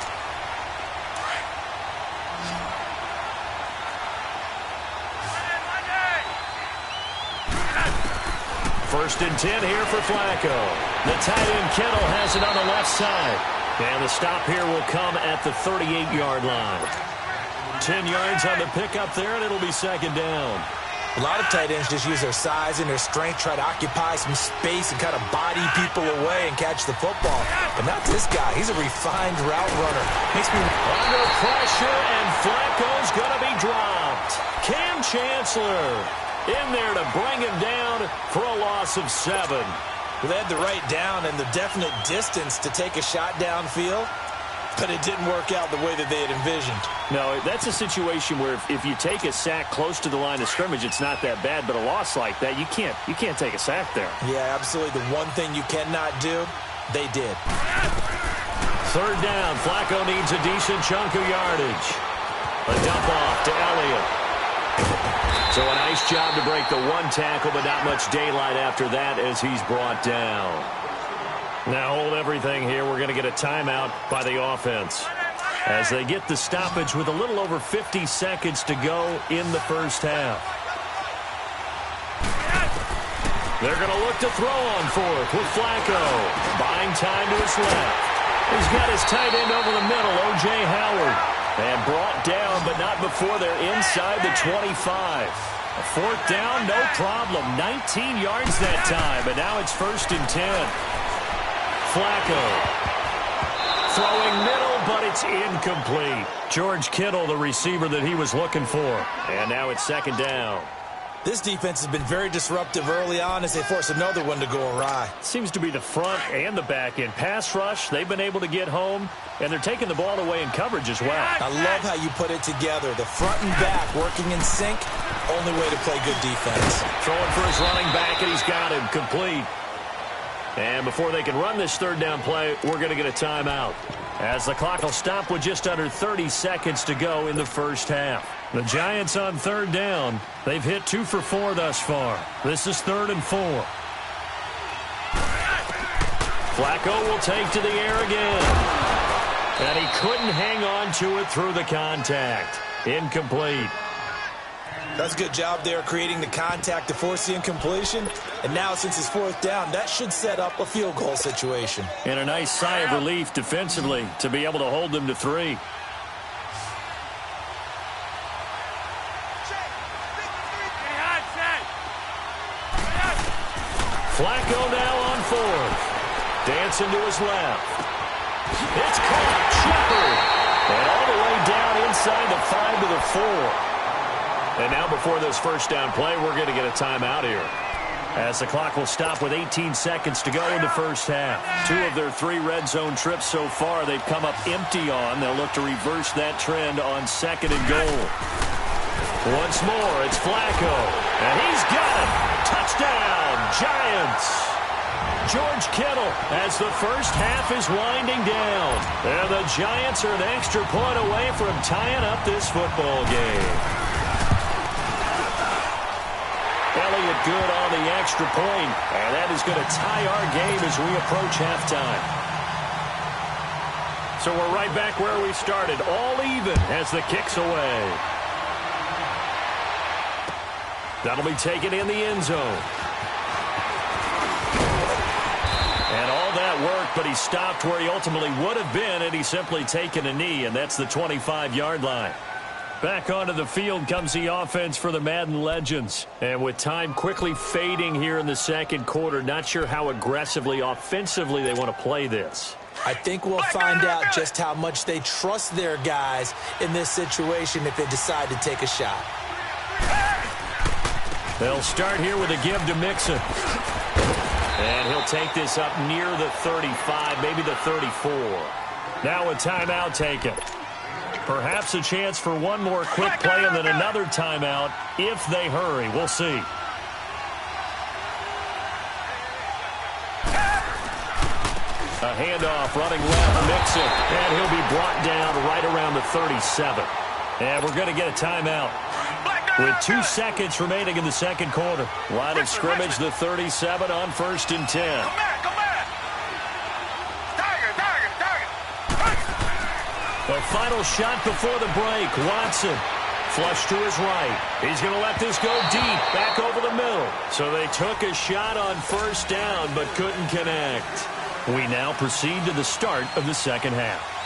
First and 10 here for Flacco. The tight end Kittle has it on the left side. And the stop here will come at the 38-yard line. 10 yards on the pickup there, and it'll be second down. A lot of tight ends just use their size and their strength, try to occupy some space and kind of body people away and catch the football. But not this guy. He's a refined route runner. Makes me under pressure, and Flacco's going to be dropped. Cam Chancellor in there to bring him down for a loss of 7. They had the right down and the definite distance to take a shot downfield, but it didn't work out the way that they had envisioned. No, that's a situation where if you take a sack close to the line of scrimmage, it's not that bad. But a loss like that, you can't take a sack there. Yeah, absolutely. The one thing you cannot do, they did. Third down. Flacco needs a decent chunk of yardage. A dump off to Elliott. So a nice job to break the one tackle, but not much daylight after that as he's brought down. Now hold everything here. We're going to get a timeout by the offense as they get the stoppage with a little over 50 seconds to go in the first half. They're going to look to throw on fourth with Flacco. Buying time to his left. He's got his tight end over the middle, O.J. Howard. And brought down, but not before they're inside the 25. A fourth down, no problem. 19 yards that time, but now it's first and 10. Flacco throwing middle, but it's incomplete. George Kittle, the receiver that he was looking for. And now it's second down. This defense has been very disruptive early on as they force another one to go awry. Seems to be the front and the back end. Pass rush, they've been able to get home, and they're taking the ball away in coverage as well. I love how you put it together. The front and back working in sync, only way to play good defense. Throwing for his running back, and he's got him complete. And before they can run this third down play, we're going to get a timeout, as the clock will stop with just under 30 seconds to go in the first half. The Giants on third down. They've hit 2 for 4 thus far. This is 3rd and 4. Flacco will take to the air again. And he couldn't hang on to it through the contact. Incomplete. That's a good job there creating the contact to force the incompletion. And now since it's 4th down, that should set up a field goal situation. And a nice sigh of relief defensively to be able to hold them to 3. Flacco now on 4th. Dancing to his left. It's caught. Shepard. And all the way down inside the 5 to the 4. And now before this first down play, we're going to get a timeout here, as the clock will stop with 18 seconds to go in the first half. 2 of their 3 red zone trips so far they've come up empty on. They'll look to reverse that trend on 2nd and goal. Once more, it's Flacco. And he's got it. Touchdown, Giants. George Kittle as the first half is winding down. And the Giants are an extra point away from tying up this football game. Elliott good on the extra point, and that is going to tie our game as we approach halftime. So we're right back where we started, all even as the kick's away. That'll be taken in the end zone. And all that work, but he stopped where he ultimately would have been had he simply taken a knee, and that's the 25-yard line. Back onto the field comes the offense for the Madden Legends. And with time quickly fading here in the second quarter, not sure how aggressively, offensively they want to play this. I think we'll find out just how much they trust their guys in this situation if they decide to take a shot. They'll start here with a give to Mixon. And he'll take this up near the 35, maybe the 34. Now a timeout taken. Perhaps a chance for one more quick play and then another timeout if they hurry. We'll see. A handoff running left, Mixon. And he'll be brought down right around the 37. And we're going to get a timeout with 2 seconds remaining in the second quarter. Line of scrimmage, the 37 on 1st and 10. Come back. Target. The final shot before the break. Watson flush to his right. He's going to let this go deep, back over the middle. So they took a shot on 1st down, but couldn't connect. We now proceed to the start of the second half.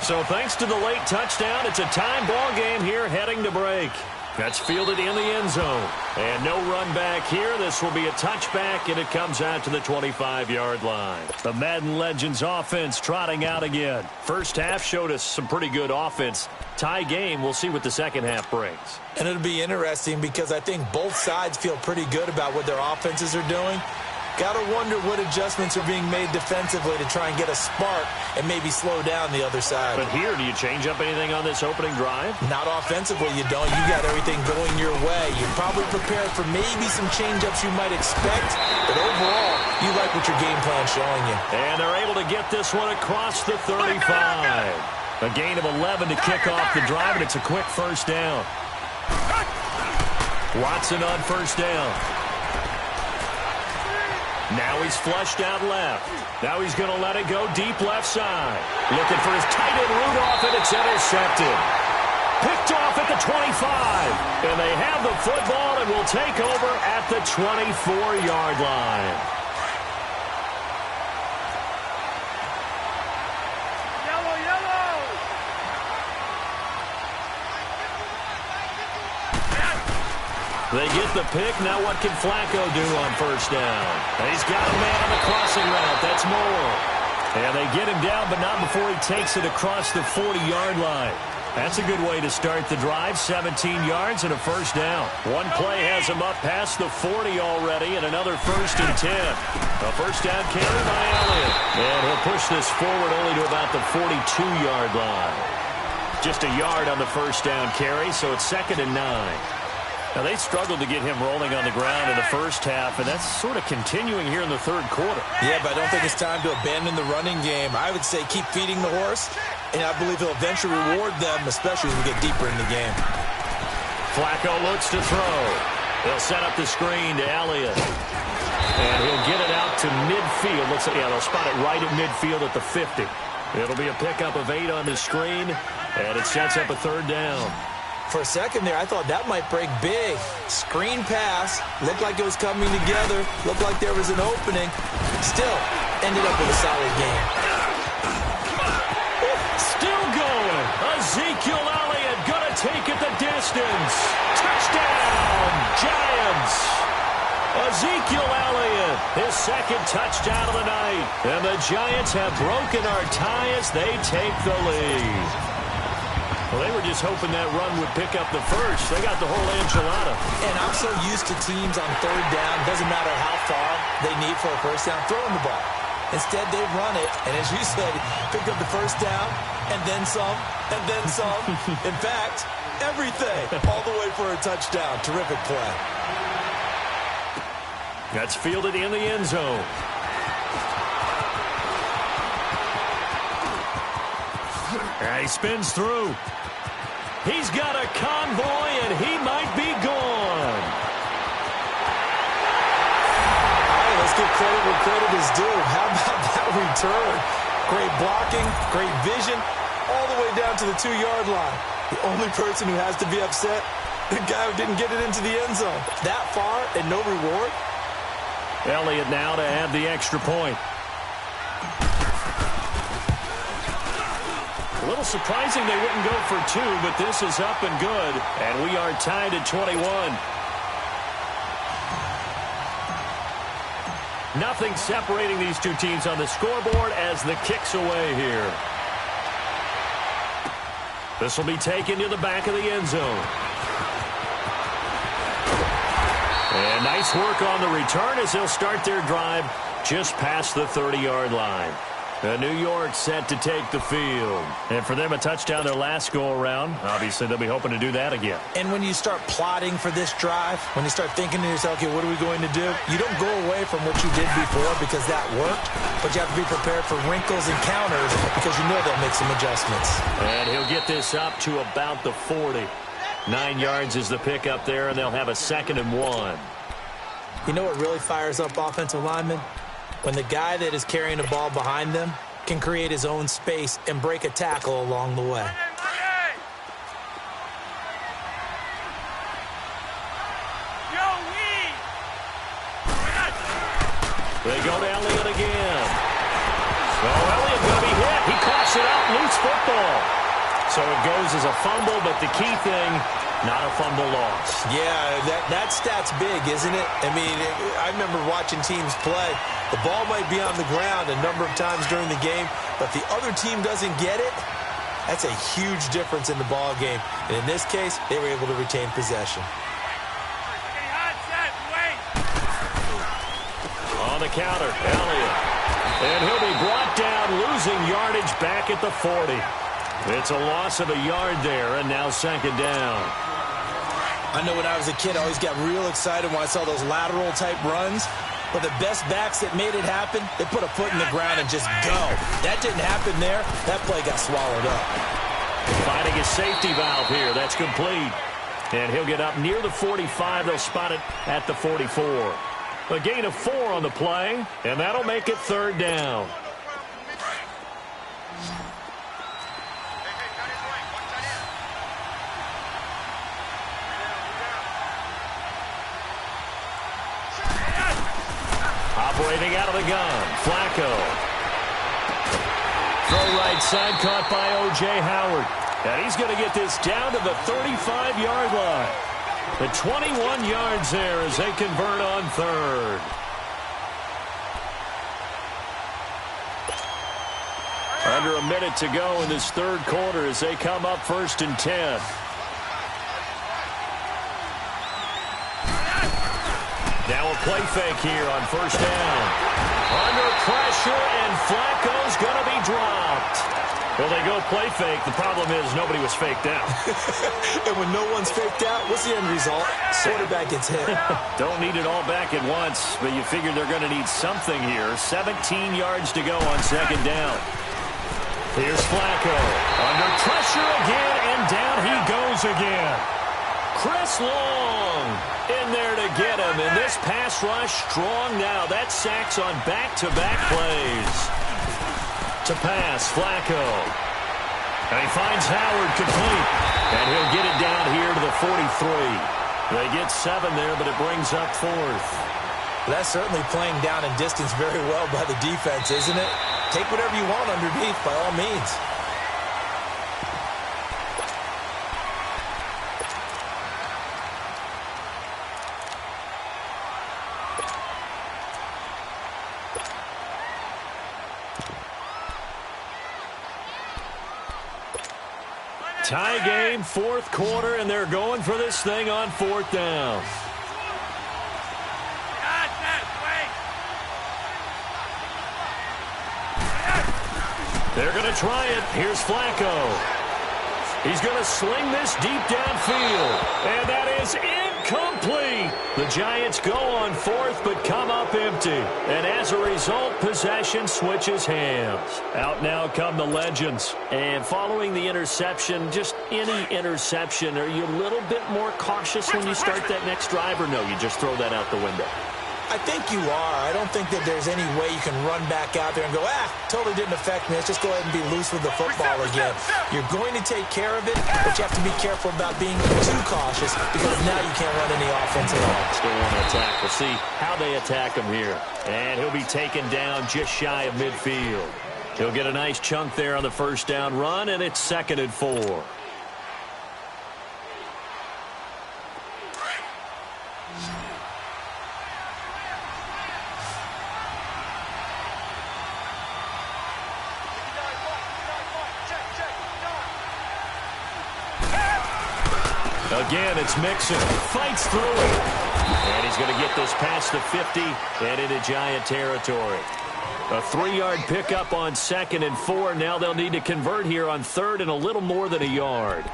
So thanks to the late touchdown, it's a time ball game here heading to break. That's fielded in the end zone. And no run back here. This will be a touchback, and it comes out to the 25-yard line. The Madden Legends offense trotting out again. First half showed us some pretty good offense. Tie game, we'll see what the second half brings. And it'll be interesting because I think both sides feel pretty good about what their offenses are doing. Got to wonder what adjustments are being made defensively to try and get a spark and maybe slow down the other side. But here, do you change up anything on this opening drive? Not offensively, you don't. You got everything going your way. You're probably prepared for maybe some change-ups you might expect, but overall, you like what your game plan's showing you. And they're able to get this one across the 35. A gain of 11 to kick off the drive, and it's a quick first down. Watson on 1st down. Now he's flushed out left. Now he's going to let it go deep left side. Looking for his tight end Rudolph, and it's intercepted. Picked off at the 25. And they have the football and will take over at the 24-yard line. They get the pick. Now what can Flacco do on 1st down? He's got a man on the crossing route. That's Moore. And they get him down, but not before he takes it across the 40-yard line. That's a good way to start the drive. 17 yards and a first down. One play has him up past the 40 already, and another 1st and 10. A first down carry by Elliott. And he'll push this forward only to about the 42-yard line. Just a yard on the first down carry, so it's 2nd and 9. Now, they struggled to get him rolling on the ground in the first half, and that's sort of continuing here in the third quarter. Yeah, but I don't think it's time to abandon the running game. I would say keep feeding the horse, and I believe he'll eventually reward them, especially as we get deeper in the game. Flacco looks to throw. They'll set up the screen to Elliott. And he'll get it out to midfield. Looks like, yeah, they'll spot it right at midfield at the 50. It'll be a pickup of 8 on the screen, and it sets up a 3rd down. For a second there, I thought that might break big. Screen pass. Looked like it was coming together. Looked like there was an opening. Still, ended up with a solid game. Still going. Ezekiel Elliott going to take it the distance. Touchdown, Giants. Ezekiel Elliott, his 2nd touchdown of the night. And the Giants have broken our tie as they take the lead. Well, they were just hoping that run would pick up the first. They got the whole enchilada. And I'm so used to teams on 3rd down, doesn't matter how far they need for a first down, throwing the ball. Instead, they run it, and as you said, picked up the first down, and then some, and then some. In fact, everything, all the way for a touchdown. Terrific play. That's fielded in the end zone. He spins through. He's got a convoy, and he might be gone. All right, let's give credit where credit is due. How about that return? Great blocking, great vision, all the way down to the 2-yard line. The only person who has to be upset, the guy who didn't get it into the end zone. That far and no reward. Elliott now to add the extra point. A little surprising they wouldn't go for 2, but this is up and good. And we are tied at 21. Nothing separating these two teams on the scoreboard as the kick's away here. This will be taken to the back of the end zone. And nice work on the return as they'll start their drive just past the 30-yard line. New York set to take the field. And for them, a touchdown their last go-around. Obviously, they'll be hoping to do that again. And when you start plotting for this drive, when you start thinking to yourself, okay, what are we going to do? You don't go away from what you did before because that worked, but you have to be prepared for wrinkles and counters because you know they'll make some adjustments. And he'll get this up to about the 40. 9 yards is the pickup there, and they'll have a 2nd and 1. You know what really fires up offensive linemen? When the guy that is carrying the ball behind them can create his own space and break a tackle along the way. They go to Elliott again. Well, Elliott going to be hit. He coughs it out, loose football. So it goes as a fumble, but the key thing, not a fumble loss. Yeah, that stat's big, isn't it? I mean, I remember watching teams play. The ball might be on the ground a number of times during the game, but the other team doesn't get it. That's a huge difference in the ball game. And in this case, they were able to retain possession. On the counter, Elliott. And he'll be brought down, losing yardage back at the 40. It's a loss of a yard there, and now 2nd down. I know when I was a kid, I always got real excited when I saw those lateral-type runs. But the best backs that made it happen, they put a foot in the ground and just go. That didn't happen there. That play got swallowed up. Finding his safety valve here. That's complete. And he'll get up near the 45. They'll spot it at the 44. A gain of 4 on the play, and that'll make it 3rd down. Operating out of the gun, Flacco. Throw right side, caught by O.J. Howard. And he's going to get this down to the 35-yard line. The 21 yards there as they convert on 3rd. Under a minute to go in this third quarter as they come up 1st and 10. Now a play fake here on 1st down. Under pressure, and Flacco's going to be dropped. Well, they go play fake. The problem is nobody was faked out. And when no one's faked out, what's the end result? Quarterback gets hit. Don't need it all back at once, but you figure they're going to need something here. 17 yards to go on 2nd down. Here's Flacco. Under pressure again, and down he goes again. Chris Long in there to get him, and this pass rush strong now. That sacks on back-to-back plays. To pass, Flacco. And he finds Howard complete, and he'll get it down here to the 43. They get 7 there, but it brings up 4th. That's certainly playing down in distance very well by the defense, isn't it? Take whatever you want underneath, by all means. Tie game, 4th quarter, and they're going for this thing on 4th down. They're going to try it. Here's Flacco. He's going to sling this deep downfield, and that is incomplete. The Giants go on 4th, but come up empty. And as a result, possession switches hands. Out now come the legends. And following the interception, just any interception, are you a little bit more cautious when you start that next drive, or no, you just throw that out the window? I think you are. I don't think that there's any way you can run back out there and go, totally didn't affect me. Let's just go ahead and be loose with the football again. You're going to take care of it, but you have to be careful about being too cautious because now you can't run any offense at all. Still want to attack. We'll see how they attack him here. And he'll be taken down just shy of midfield. He'll get a nice chunk there on the 1st down run, and it's 2nd and 4. Again, it's Mixon. Fights through it. And he's going to get this past the 50 and into Giant territory. A 3-yard pickup on 2nd and 4. Now they'll need to convert here on 3rd and a little more than a yard.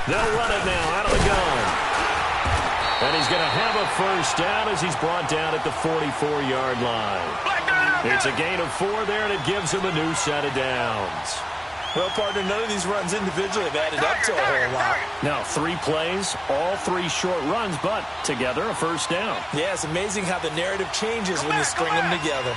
They'll run it now out of the gun. And he's going to have a 1st down as he's brought down at the 44-yard line. It's a gain of 4 there, and it gives him a new set of downs. Well, partner, none of these runs individually have added up to a whole lot. Now, 3 plays, all 3 short runs, but together a 1st down. Yeah, it's amazing how the narrative changes when you string them together.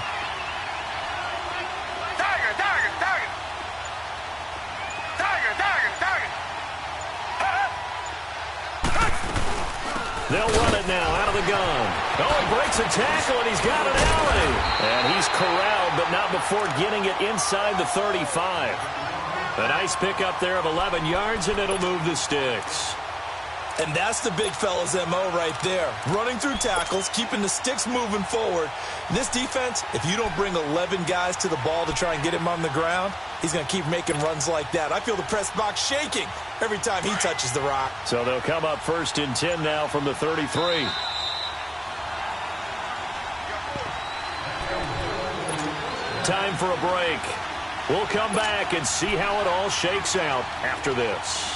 They'll run it now out of the gun. Oh, he breaks a tackle, and he's got an alley. And he's corralled, but not before getting it inside the 35. A nice pickup there of 11 yards, and it'll move the sticks. And that's the big fella's MO right there. Running through tackles, keeping the sticks moving forward. This defense, if you don't bring 11 guys to the ball to try and get him on the ground, he's going to keep making runs like that. I feel the press box shaking every time he touches the rock. So they'll come up 1st and 10 now from the 33. Time for a break. We'll come back and see how it all shakes out after this.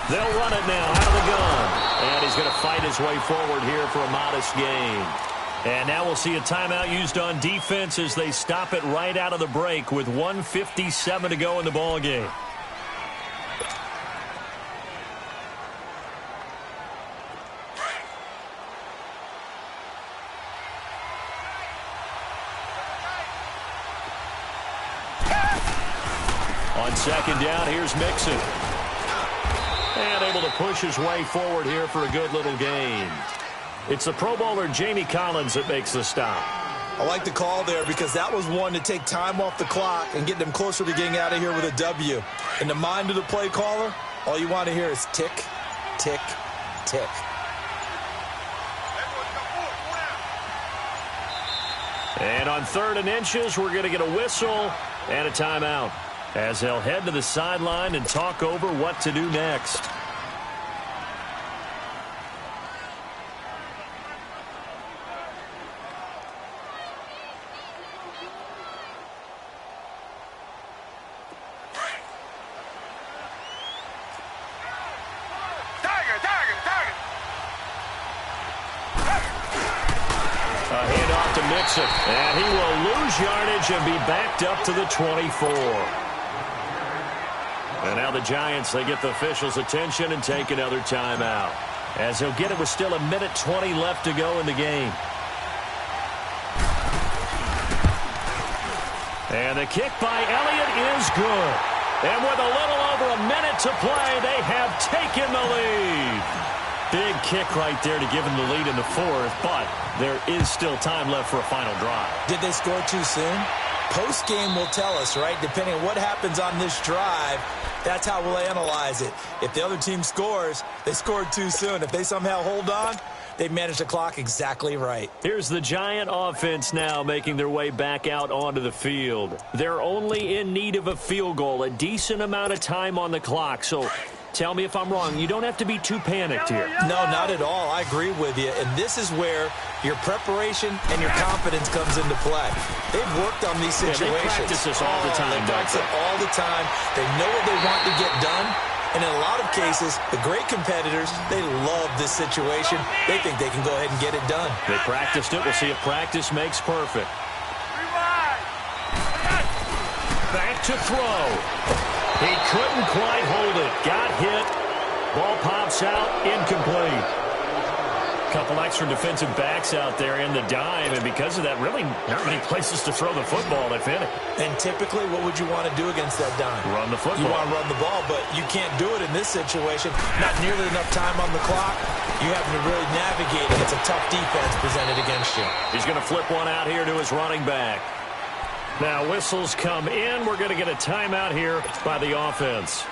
They'll run it now out of the gun. And he's going to fight his way forward here for a modest gain. And now we'll see a timeout used on defense as they stop it right out of the break with 1:57 to go in the ball game. On second down, here's Mixon. And able to push his way forward here for a good little gain. It's the Pro Bowler Jamie Collins that makes the stop. I like the call there because that was one to take time off the clock and get them closer to getting out of here with a W. In the mind of the play caller, all you want to hear is tick, tick, tick. And on 3rd and inches, we're going to get a whistle and a timeout as they'll head to the sideline and talk over what to do next. And he will lose yardage and be backed up to the 24. And now the Giants, they get the officials' attention and take another timeout. As they'll get it with still 1:20 left to go in the game. And the kick by Elliott is good. And with a little over a minute to play, they have taken the lead. Big kick right there to give them the lead in the 4th, but there is still time left for a final drive. Did they score too soon? Post-game will tell us, right? Depending on what happens on this drive, that's how we'll analyze it. If the other team scores, they scored too soon. If they somehow hold on, they managed the clock exactly right. Here's the Giant offense now making their way back out onto the field. They're only in need of a field goal, a decent amount of time on the clock, so tell me if I'm wrong. You don't have to be too panicked here. No, not at all. I agree with you. And this is where your preparation and your confidence comes into play. They've worked on these situations. Yeah, they practice this all the time. They practice it all the time. They know what they want to get done. And in a lot of cases, the great competitors, they love this situation. They think they can go ahead and get it done. They practiced it. We'll see if practice makes perfect. Back to throw. He couldn't quite hold it. Got hit. Ball pops out. Incomplete. Couple extra defensive backs out there in the dime, and because of that, really not many places to throw the football, if any. And typically, what would you want to do against that dime? Run the football. You want to run the ball, but you can't do it in this situation. Not nearly enough time on the clock. You have to really navigate it. It's a tough defense presented against you. He's going to flip one out here to his running back. Now whistles come in. We're going to get a timeout here by the offense.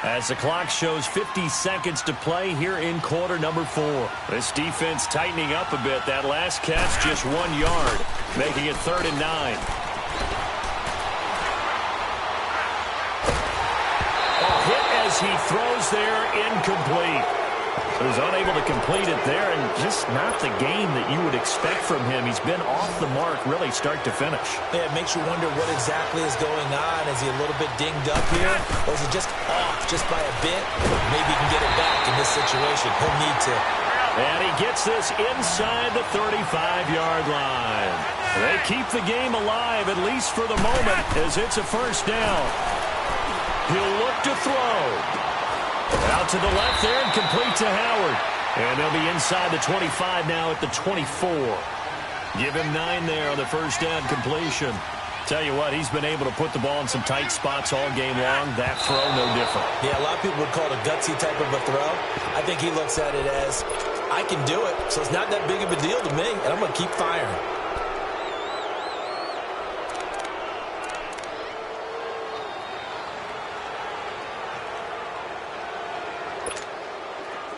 As the clock shows 50 seconds to play here in quarter number 4. This defense tightening up a bit. That last catch just 1 yard, making it 3rd and 9. A hit as he throws there, incomplete. He was unable to complete it there, and just not the game that you would expect from him. He's been off the mark really start to finish. Yeah, it makes you wonder what exactly is going on. Is he a little bit dinged up here, or is he just off just by a bit? Maybe he can get it back in this situation. He'll need to. And he gets this inside the 35-yard line. They keep the game alive, at least for the moment, as it's a first down. He'll look to throw. Out to the left there and complete to Howard. And they'll be inside the 25 now at the 24. Give him 9 there on the first down completion. Tell you what, he's been able to put the ball in some tight spots all game long. That throw, no different. Yeah, a lot of people would call it a gutsy type of a throw. I think he looks at it as, I can do it, so it's not that big of a deal to me, and I'm going to keep firing.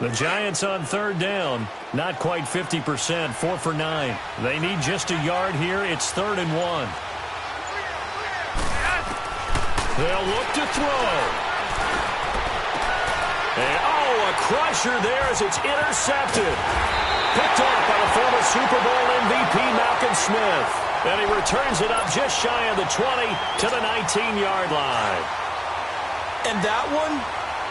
The Giants on 3rd down, not quite 50%, 4 for 9. They need just a yard here. It's 3rd and 1. They'll look to throw. And, a crusher there as it's intercepted. Picked off by the former Super Bowl MVP Malcolm Smith. And he returns it up just shy of the 20 to the 19-yard line. And that one?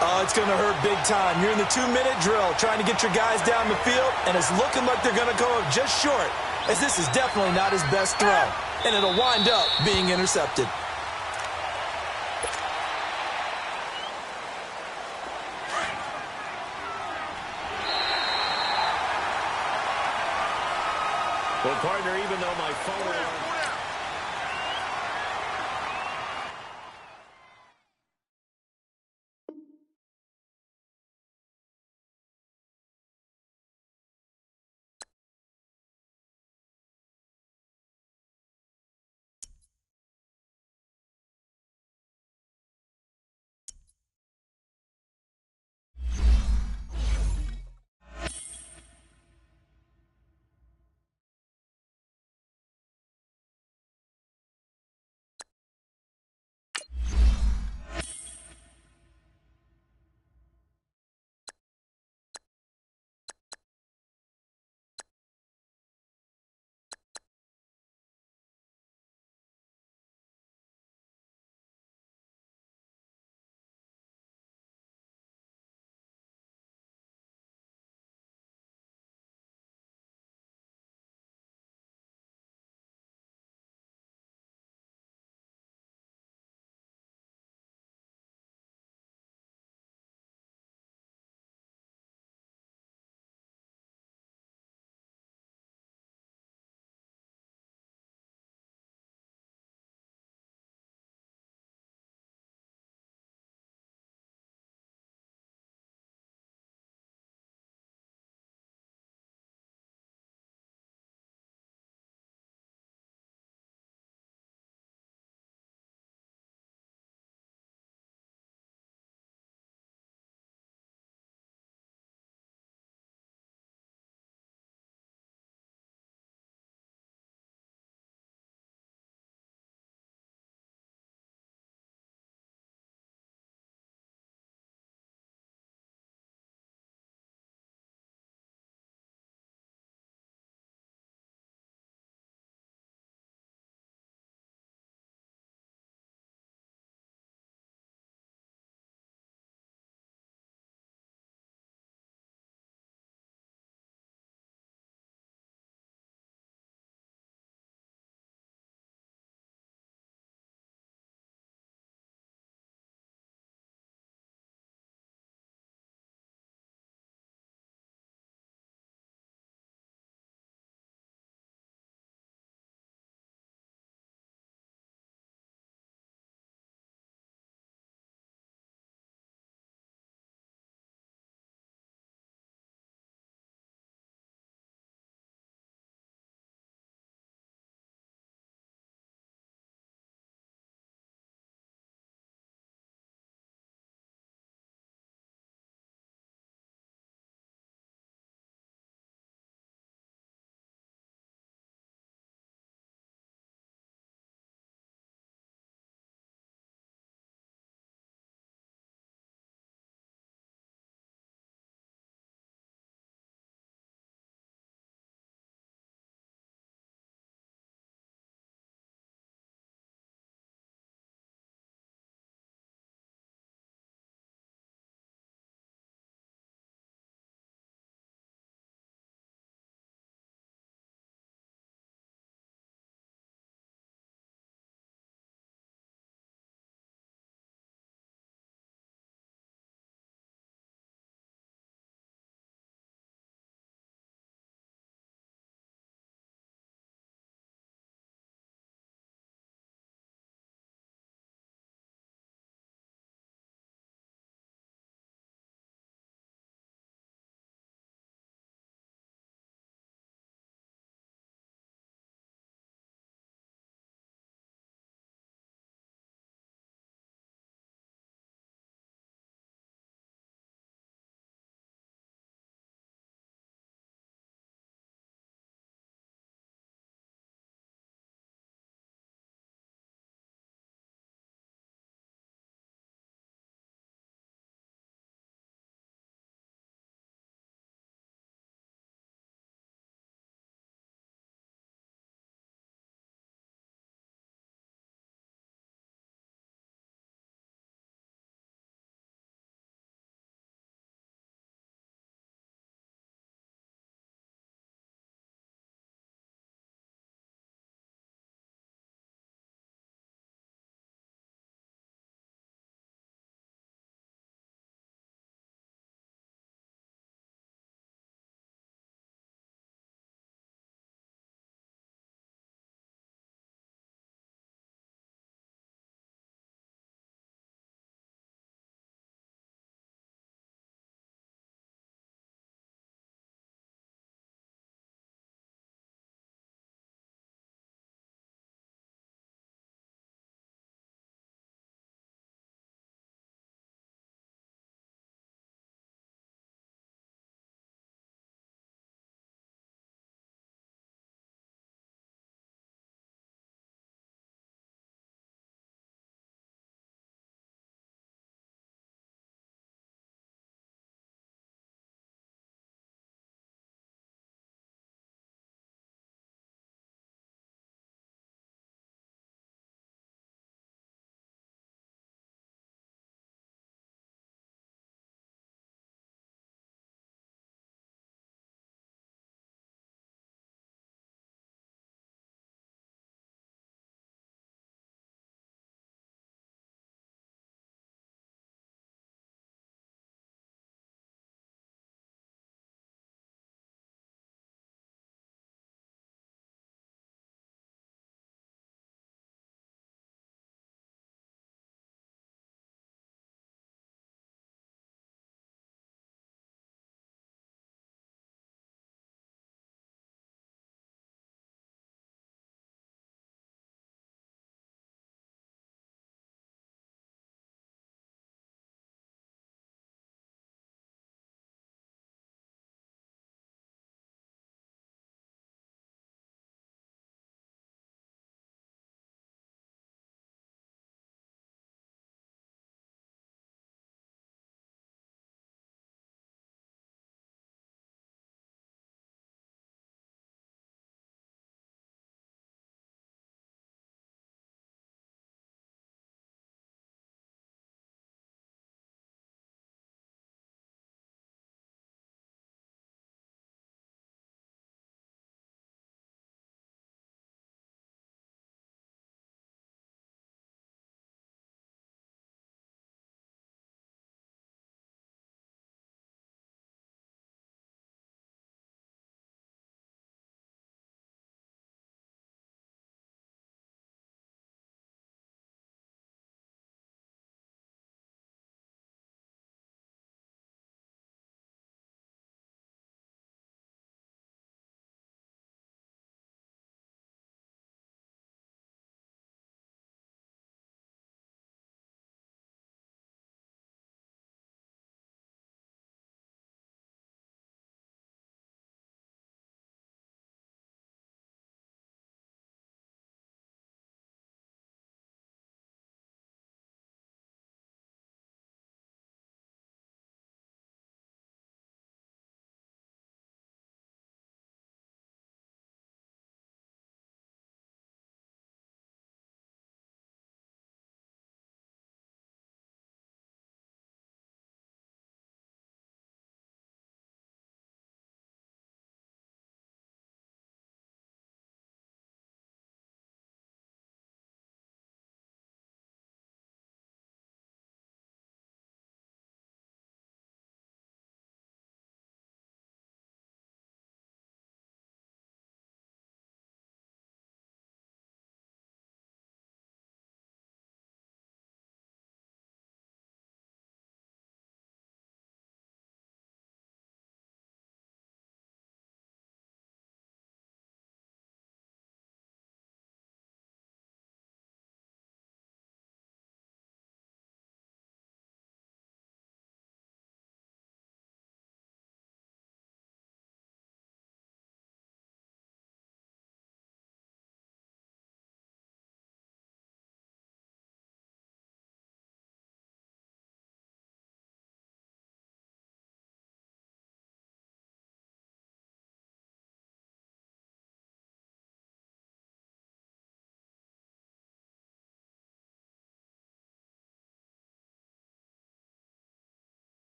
Oh, it's going to hurt big time. You're in the 2-minute drill trying to get your guys down the field, and it's looking like they're going to go just short, as this is definitely not his best throw, and it'll wind up being intercepted. Well, partner, even though my phone...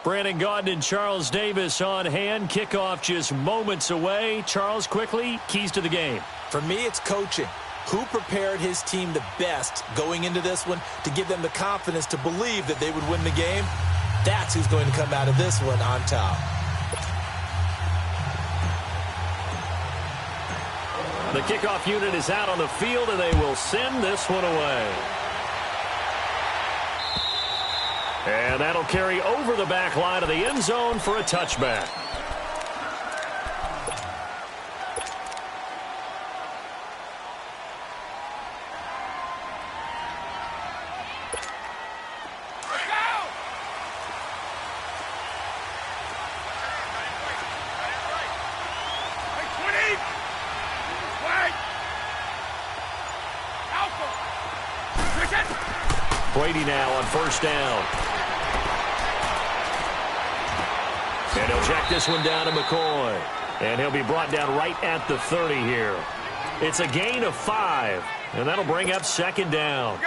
Brandon Gaudin and Charles Davis on hand. Kickoff just moments away. Charles, quickly, keys to the game. For me, it's coaching. Who prepared his team the best going into this one to give them the confidence to believe that they would win the game? That's who's going to come out of this one on top. The kickoff unit is out on the field, and they will send this one away. And that'll carry over the back line of the end zone for a touchback. Brady now on first down. And he'll check this one down to McCoy. And he'll be brought down right at the 30 here. It's a gain of 5, and that'll bring up second down.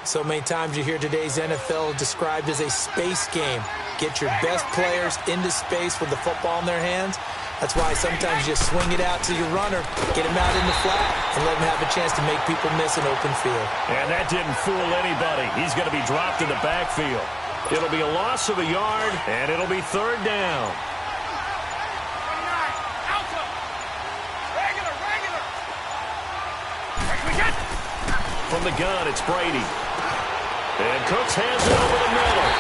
So many times you hear today's NFL described as a space game. Get your best players into space with the football in their hands. That's why sometimes you just swing it out to your runner, get him out in the flat, and let him have a chance to make people miss an open field. And that didn't fool anybody. He's going to be dropped in the backfield. It'll be a loss of a yard, and it'll be third down. From the gun, it's Brady. And Cooks hands it over the middle.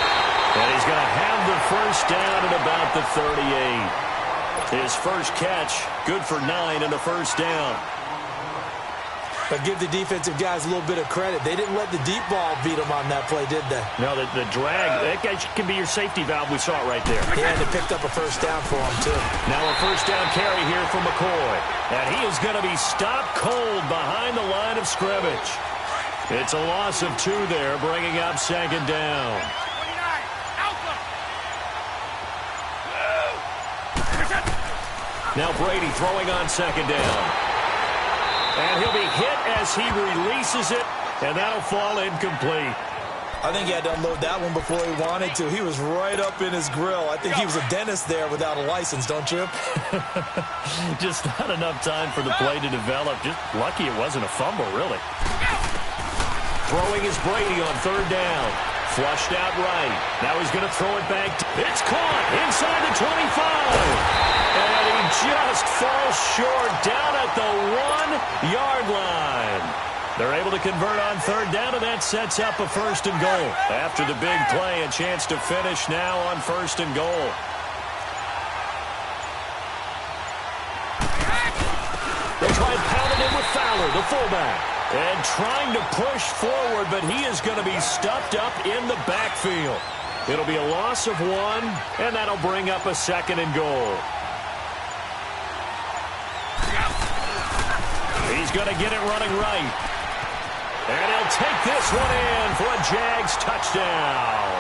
And he's going to have the first down at about the 38. His first catch, good for 9 and a first down. But give the defensive guys a little bit of credit. They didn't let the deep ball beat them on that play, did they? No, the drag, that guy can be your safety valve. We saw it right there. Yeah, and they picked up a first down for him, too. Now a first down carry here for McCoy. And he is going to be stopped cold behind the line of scrimmage. It's a loss of 2 there, bringing up second down. Now Brady throwing on second down. And he'll be hit as he releases it, and that'll fall incomplete. I think he had to unload that one before he wanted to. He was right up in his grill. I think he was a dentist there without a license, don't you? Just not enough time for the play to develop. Just lucky it wasn't a fumble, really. Throwing is Brady on third down. Flushed out right. Now he's going to throw it back. It's caught inside the 25. And he just falls short down at the 1-yard line. They're able to convert on third down, and that sets up a first and goal. After the big play, a chance to finish now on first and goal. They try and pound it in with Fowler, the fullback. And trying to push forward, but he is going to be stuffed up in the backfield. It'll be a loss of 1, and that'll bring up a second and goal. He's going to get it running right. And he'll take this one in for a Jags touchdown.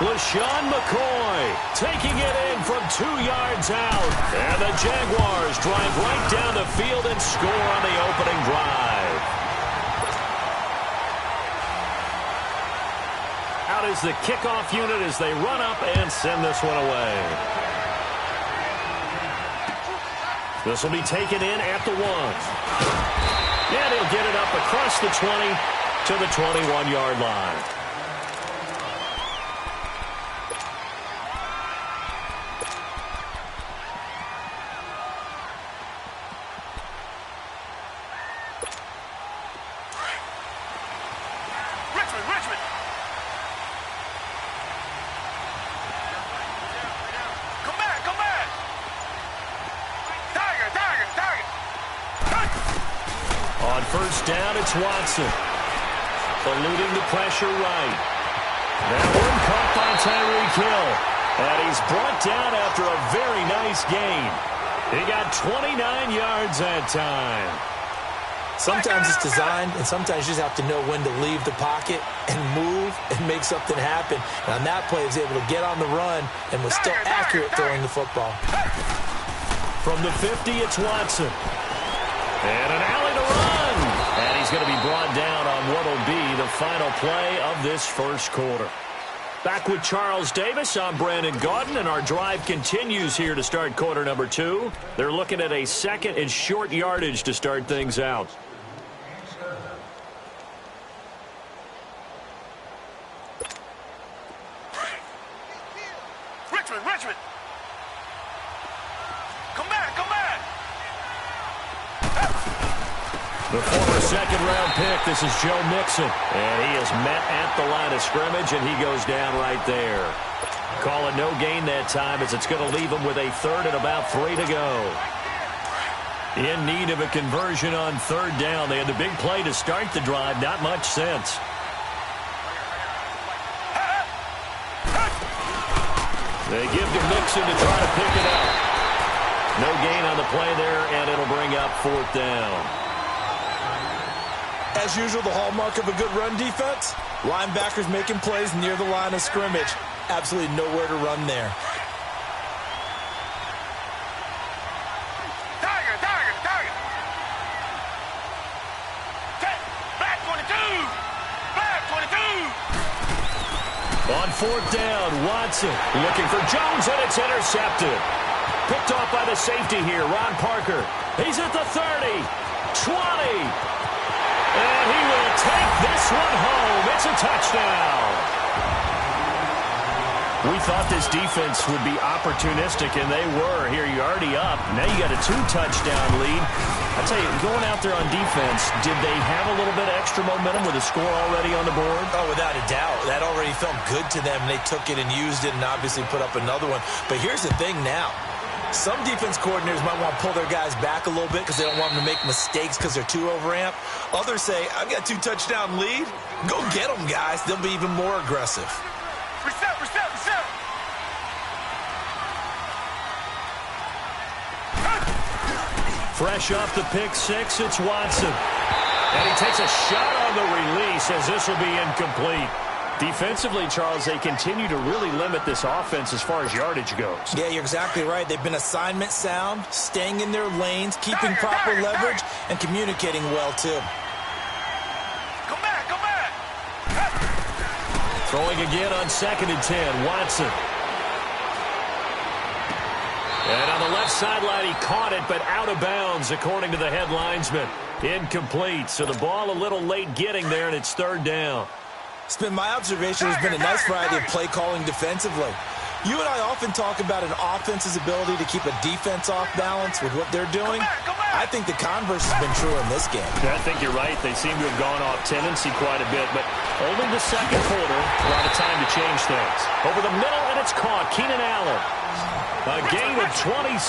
LaShawn McCoy taking it in from 2 yards out. And the Jaguars drive right down the field and score on the opening drive. Out is the kickoff unit as they run up and send this one away. This will be taken in at the 1. And he'll get it up across the 20 to the 21-yard line. Richmond! Come back! Tiger! On first down, it's Watson. Eluding the pressure right. That one caught by Tyreek Hill. And he's brought down after a very nice gain. He got 29 yards that time. Sometimes it's designed, and sometimes you just have to know when to leave the pocket and move and make something happen. And on that play, he was able to get on the run and was still accurate throwing the football. From the 50, it's Watson. And an alley to run. And he's going to be brought down on what will be the final play of this first quarter. Back with Charles Davis, I'm Brandon Gaudin, and our drive continues here to start quarter number 2. They're looking at a second and short yardage to start things out. Richmond. Come back. The former second-round pick, this is Joe Mixon. And he is met at the line of scrimmage, and he goes down right there. Call it no gain that time, as it's going to leave him with a third and about 3 to go. In need of a conversion on third down. They had the big play to start the drive. Not much sense. They give to Mixon to try to pick it up. No gain on the play there, and it'll bring up fourth down. As usual, the hallmark of a good run defense, linebackers making plays near the line of scrimmage. Absolutely nowhere to run there. Tiger. Black 22. On fourth down, Watson looking for Jones, and it's intercepted. Picked off by the safety here, Ron Parker. He's at the 30, 20. And he will take this one home. It's a touchdown. We thought this defense would be opportunistic, and they were. Here, you're already up. Now you got a 2-touchdown lead. I tell you, going out there on defense, did they have a little bit of extra momentum with a score already on the board? Oh, without a doubt. That already felt good to them. They took it and used it and obviously put up another one. But here's the thing now. Some defense coordinators might want to pull their guys back a little bit because they don't want them to make mistakes because they're too overamped. Others say, I've got a 2-touchdown lead. Go get them, guys. They'll be even more aggressive. Reset. Fresh off the pick six, it's Watson. And he takes a shot on the release as this will be incomplete. Defensively, Charles, they continue to really limit this offense as far as yardage goes. Yeah, you're exactly right. They've been assignment sound, staying in their lanes, keeping proper leverage, and communicating well, too. Come back. Throwing again on 2nd and 10, Watson. And on the left sideline, he caught it, but out of bounds, according to the head linesman. Incomplete, so the ball a little late getting there, and it's third down. It's been my observation there's been a nice variety of play calling defensively. You and I often talk about an offense's ability to keep a defense off balance with what they're doing. I think the converse has been true in this game. I think you're right. They seem to have gone off tendency quite a bit, but only the second quarter, a lot of time to change things. Over the middle, and it's caught. Keenan Allen. A gain of 26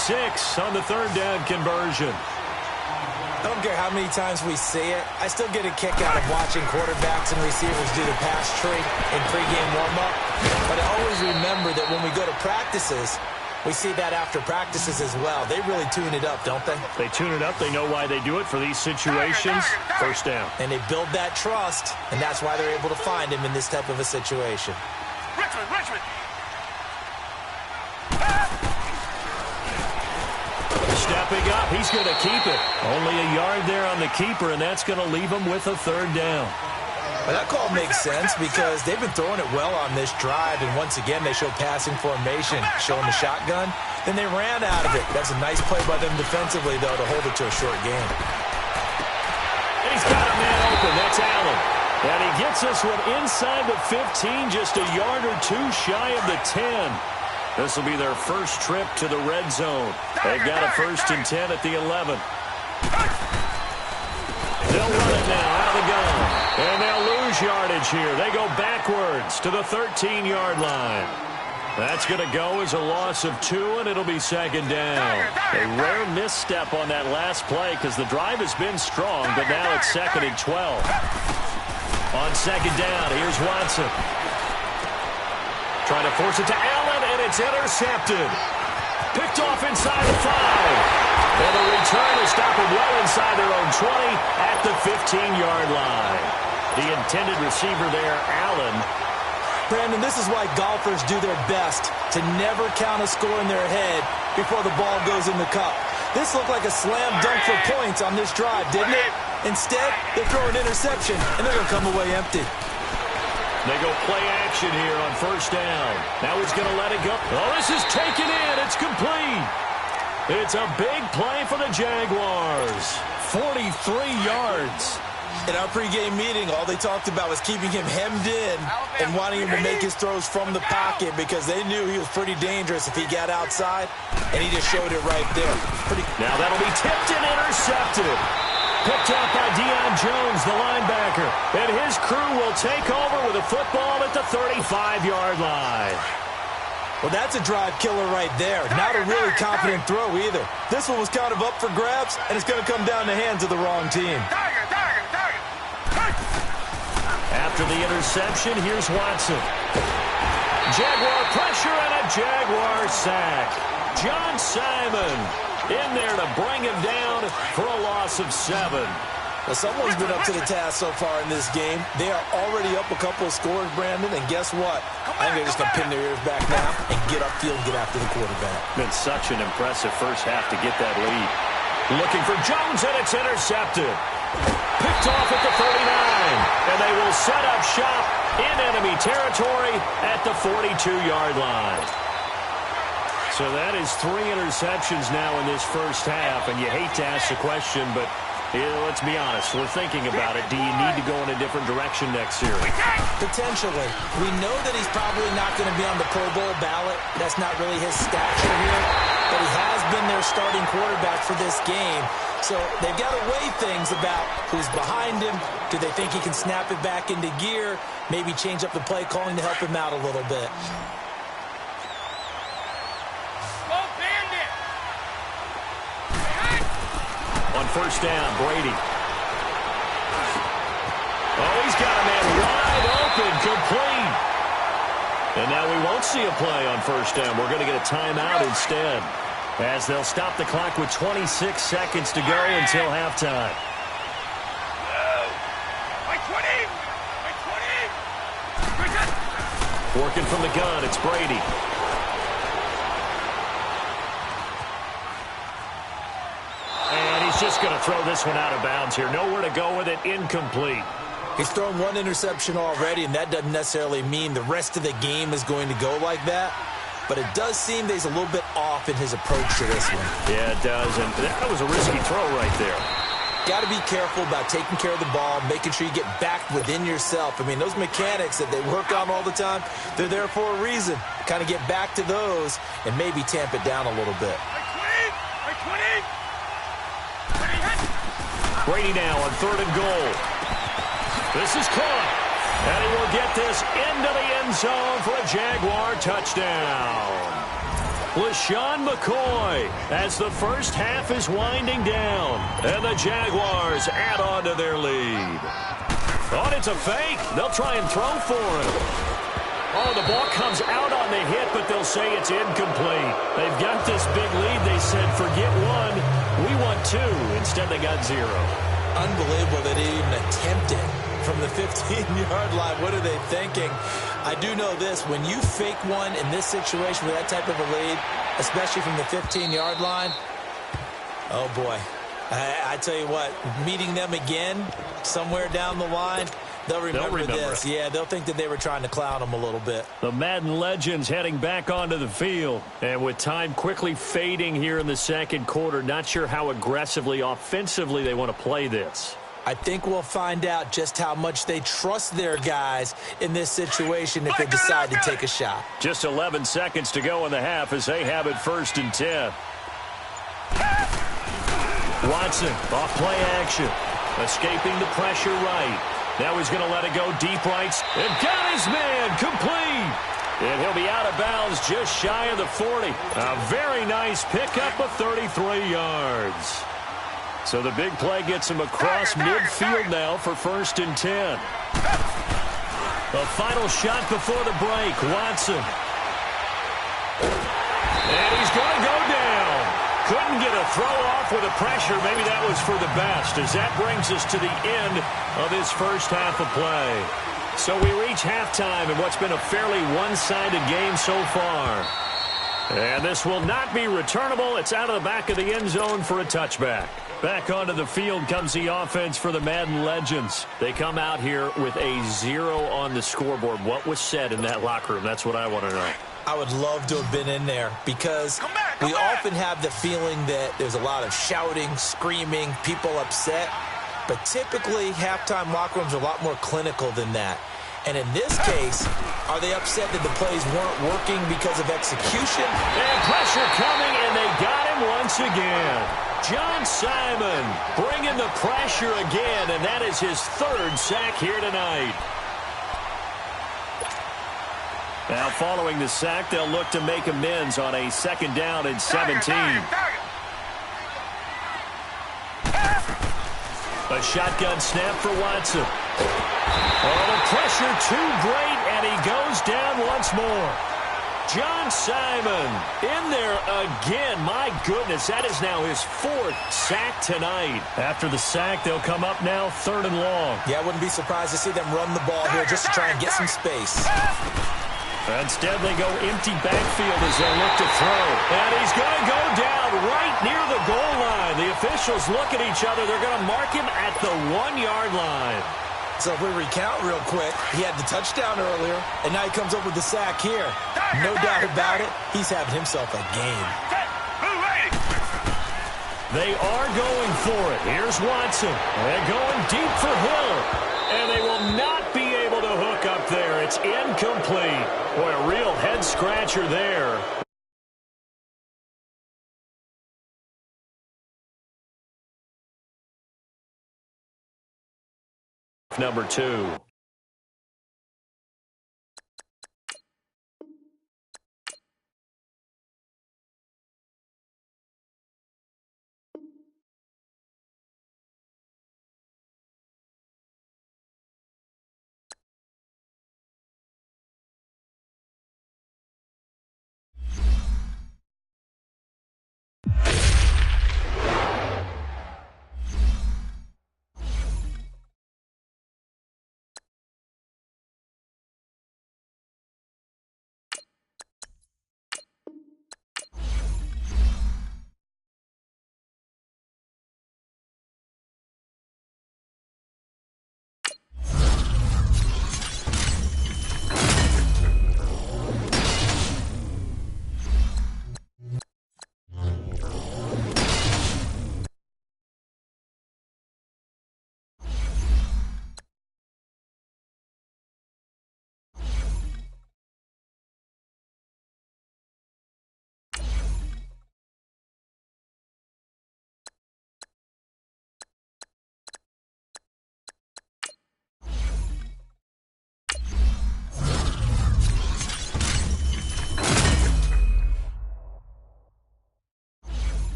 on the third down conversion. I don't care how many times we see it. I still get a kick out of watching quarterbacks and receivers do the pass tree in pregame warm-up. But I always remember that when we go to practices, we see that after practices as well. They really tune it up, don't they? They tune it up. They know why they do it for these situations. First down. And they build that trust, and that's why they're able to find him in this type of a situation. Richmond. Stepping up, he's going to keep it. Only a yard there on the keeper, and that's going to leave him with a third down. Well, that call makes sense because they've been throwing it well on this drive, and once again they show passing formation, showing the shotgun. Then they ran out of it. That's a nice play by them defensively, though, to hold it to a short game. And he's got a man open. That's Allen. And he gets this one inside the 15, just a yard or two shy of the 10. This will be their first trip to the red zone. They've got a 1st and 10 at the 11. They'll run it now out of the gun. And they'll lose yardage here. They go backwards to the 13-yard line. That's going to go as a loss of 2, and it'll be 2nd down. A rare misstep on that last play because the drive has been strong, but now it's 2nd and 12. On 2nd down, here's Watson. Trying to force it to Allen, and it's intercepted. Picked off inside the 5. And the return will stop it well inside their own 20 at the 15-yard line. The intended receiver there, Allen. Brandon, this is why golfers do their best to never count a score in their head before the ball goes in the cup. This looked like a slam dunk for points on this drive, didn't it? Instead, they throw an interception, and they're going to come away empty. They go play action here on first down. Now he's going to let it go. Oh, this is taken in. It's complete. It's a big play for the Jaguars. 43 yards. In our pregame meeting, all they talked about was keeping him hemmed in and wanting him to make his throws from the pocket because they knew he was pretty dangerous if he got outside, and he just showed it right there. Now that'll be tipped and intercepted. Picked up by Deion Jones, the linebacker. And his crew will take over with a football at the 35-yard line. Well, that's a drive killer right there. Not a really confident throw either. This one was kind of up for grabs, and it's going to come down the hands of the wrong team. After the interception, here's Watson. Jaguar pressure and a Jaguar sack. John Simon in there to bring him down for a loss of 7. Well, someone's been up to the task so far in this game. They are already up a couple of scores, Brandon, and guess what? I think they're just going to pin their ears back now and get upfield and get after the quarterback. Been such an impressive first half to get that lead. Looking for Jones, and it's intercepted. Picked off at the 39, and they will set up shop in enemy territory at the 42-yard line. So that is 3 interceptions now in this first half, and you hate to ask the question, but let's be honest, we're thinking about it. Do you need to go in a different direction next year? Potentially. We know that he's probably not going to be on the Pro Bowl ballot. That's not really his stature here, but he has been their starting quarterback for this game. So they've got to weigh things about who's behind him. Do they think he can snap it back into gear? Maybe change up the play calling to help him out a little bit. On first down, Brady. Oh, he's got a man wide open, complete. And now we won't see a play on first down. We're going to get a timeout instead, as they'll stop the clock with 26 seconds to go until halftime. Working from the gun, it's Brady. And he's just going to throw this one out of bounds here. Nowhere to go with it, incomplete. He's thrown 1 interception already, and that doesn't necessarily mean the rest of the game is going to go like that. But it does seem that he's a little bit off in his approach to this one. Yeah, it does, and that was a risky throw right there. Got to be careful about taking care of the ball, making sure you get back within yourself. I mean, those mechanics that they work on all the time, they're there for a reason. Kind of get back to those and maybe tamp it down a little bit. Brady now on 3rd and goal. This is caught. And he will get this into the end zone for a Jaguar touchdown. LaShawn McCoy as the first half is winding down. And the Jaguars add on to their lead. Oh, it's a fake. They'll try and throw for him. Oh, the ball comes out on the hit, but they'll say it's incomplete. They've got this big lead. They said, forget 1. We want 2. Instead, they got 0. Unbelievable that they even attempted from the 15-yard line. What are they thinking? I do know this. When you fake one in this situation with that type of a lead, especially from the 15-yard line, oh, boy. I tell you what, meeting them again somewhere down the line, they'll remember this. Yeah, they'll think that they were trying to clown them a little bit. The Madden legends heading back onto the field. And with time quickly fading here in the second quarter, not sure how aggressively, offensively they want to play this. I think we'll find out just how much they trust their guys in this situation if they decide to take a shot. Just 11 seconds to go in the half as they have it 1st and 10. Watson off play action. Escaping the pressure right. Now he's going to let it go deep right. And got his man complete. And he'll be out of bounds just shy of the 40. A very nice pickup of 33 yards. So the big play gets him across midfield now for 1st and 10. The final shot before the break. Watson. And he's going to go down. Couldn't get a throw off with the pressure. Maybe that was for the best, as that brings us to the end of this first half of play. So we reach halftime in what's been a fairly one-sided game so far. And this will not be returnable. It's out of the back of the end zone for a touchback. Back onto the field comes the offense for the Madden Legends. They come out here with a 0 on the scoreboard. What was said in that locker room? That's what I want to know. I would love to have been in there because we often have the feeling that there's a lot of shouting, screaming, people upset. But typically, halftime locker rooms are a lot more clinical than that. And in this case, are they upset that the plays weren't working because of execution? And pressure coming, and they got him once again. John Simon bringing the pressure again, and that is his 3rd sack here tonight. Now, following the sack, they'll look to make amends on a 2nd down and 17. A shotgun snap for Watson. Oh, the pressure too great, and he goes down once more. John Simon in there again. My goodness, that is now his 4th sack tonight. After the sack, they'll come up now 3rd and long. Yeah, I wouldn't be surprised to see them run the ball here just to try and get some space. Instead, they go empty backfield as they look to throw. And he's going to go down right near the goal line. The officials look at each other. They're going to mark him at the 1-yard line. So if we recount real quick, he had the touchdown earlier, and now he comes up with the sack here. No doubt about it, he's having himself a game. They are going for it. Here's Watson. They're going deep for Hill. And they will not be able to hook up there. It's incomplete. Boy, a real head-scratcher there. Number 2.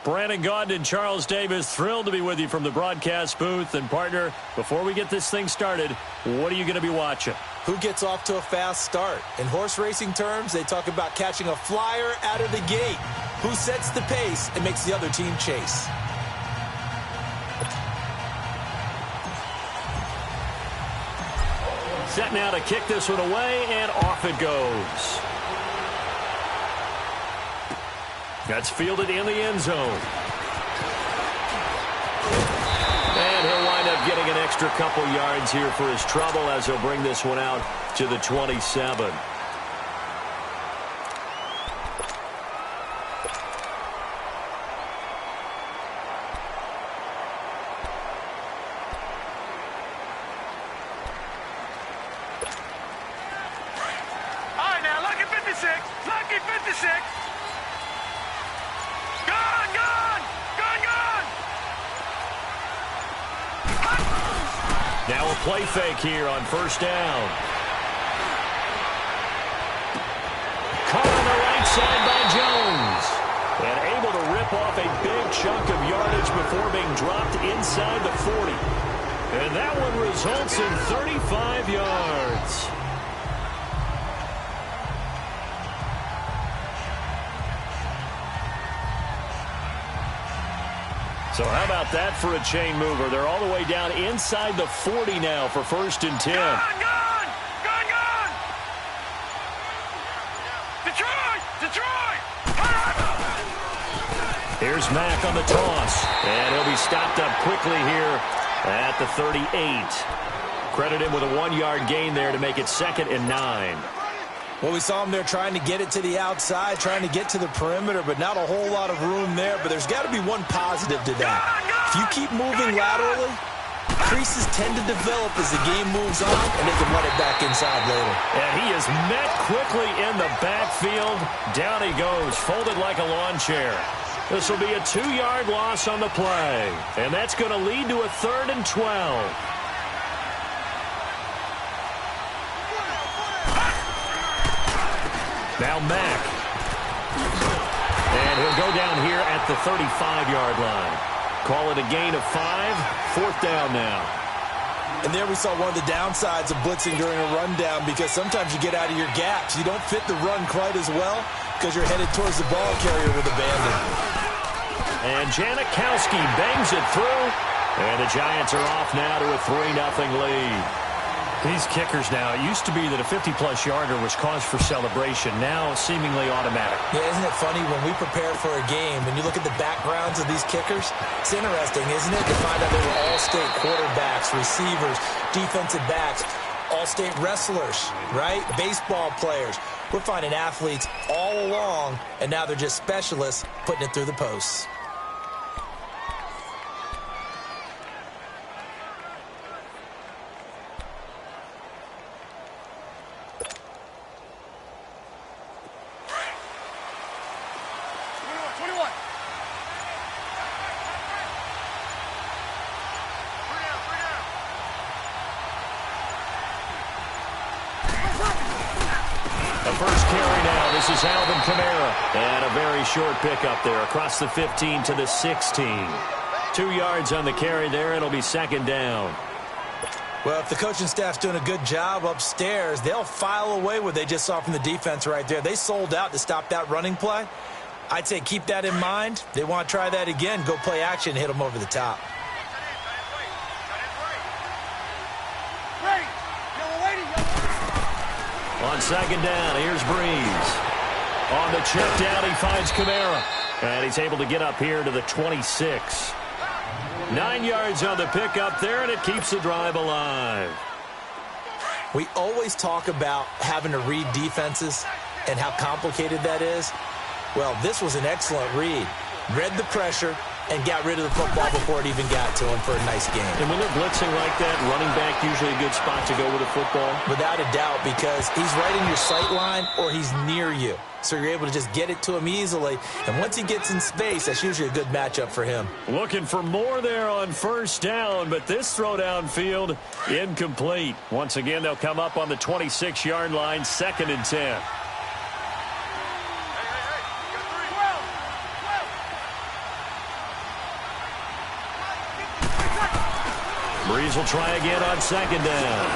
Brandon Gaudin and Charles Davis, thrilled to be with you from the broadcast booth. And, partner, before we get this thing started, what are you going to be watching? Who gets off to a fast start? In horse racing terms, they talk about catching a flyer out of the gate. Who sets the pace and makes the other team chase? Set now to kick this one away, and off it goes. That's fielded in the end zone. And he'll wind up getting an extra couple yards here for his trouble as he'll bring this one out to the 27. All right, now, lucky 56. Lucky 56. Gone, gone, gone, gone. Now a play fake here on first down. Caught on the right side by Jones. And able to rip off a big chunk of yardage before being dropped inside the 40. And that one results in 35 yards. So how about that for a chain mover? They're all the way down inside the 40 now for 1st and 10. Gone, gone, gone, gone. Detroit, Detroit. Here's Mack on the toss. And he'll be stopped up quickly here at the 38. Credit him with a 1-yard gain there to make it 2nd and 9. Well, we saw him there trying to get it to the outside, trying to get to the perimeter, but not a whole lot of room there. But there's got to be one positive to that. If you keep moving laterally, creases tend to develop as the game moves on, and they can run it back inside later. And he is met quickly in the backfield. Down he goes, folded like a lawn chair. This will be a 2-yard loss on the play, and that's going to lead to a 3rd and 12. Now Mack. And he'll go down here at the 35-yard line. Call it a gain of 5. 4th down now. And there we saw one of the downsides of blitzing during a rundown, because sometimes you get out of your gaps. You don't fit the run quite as well because you're headed towards the ball carrier with abandon. And Janikowski bangs it through. And the Giants are off now to a 3-0 lead. These kickers now, it used to be that a 50-plus yarder was cause for celebration. Now, seemingly automatic. Yeah, isn't it funny when we prepare for a game, when you look at the backgrounds of these kickers, it's interesting, isn't it, to find out they were all-state quarterbacks, receivers, defensive backs, all-state wrestlers, right? Baseball players. We're finding athletes all along, and now they're just specialists putting it through the posts. First carry now. This is Alvin Kamara. And a very short pickup there across the 15 to the 16. 2 yards on the carry there. It'll be 2nd down. Well, if the coaching staff's doing a good job upstairs, they'll file away what they just saw from the defense right there. They sold out to stop that running play. I'd say keep that in mind. They want to try that again. Go play action, hit them over the top. On 2nd down, here's Breeze. On the check down, he finds Kamara. And he's able to get up here to the 26. 9 yards on the pickup there, and it keeps the drive alive. We always talk about having to read defenses and how complicated that is. Well, this was an excellent read. Read the pressure and got rid of the football before it even got to him for a nice game. And when they're blitzing like that, running back usually a good spot to go with a football? Without a doubt, because he's right in your sight line or he's near you. So you're able to just get it to him easily. And once he gets in space, that's usually a good matchup for him. Looking for more there on first down, but this throw downfield incomplete. Once again, they'll come up on the 26-yard line, 2nd and 10. Breeze will try again on second down.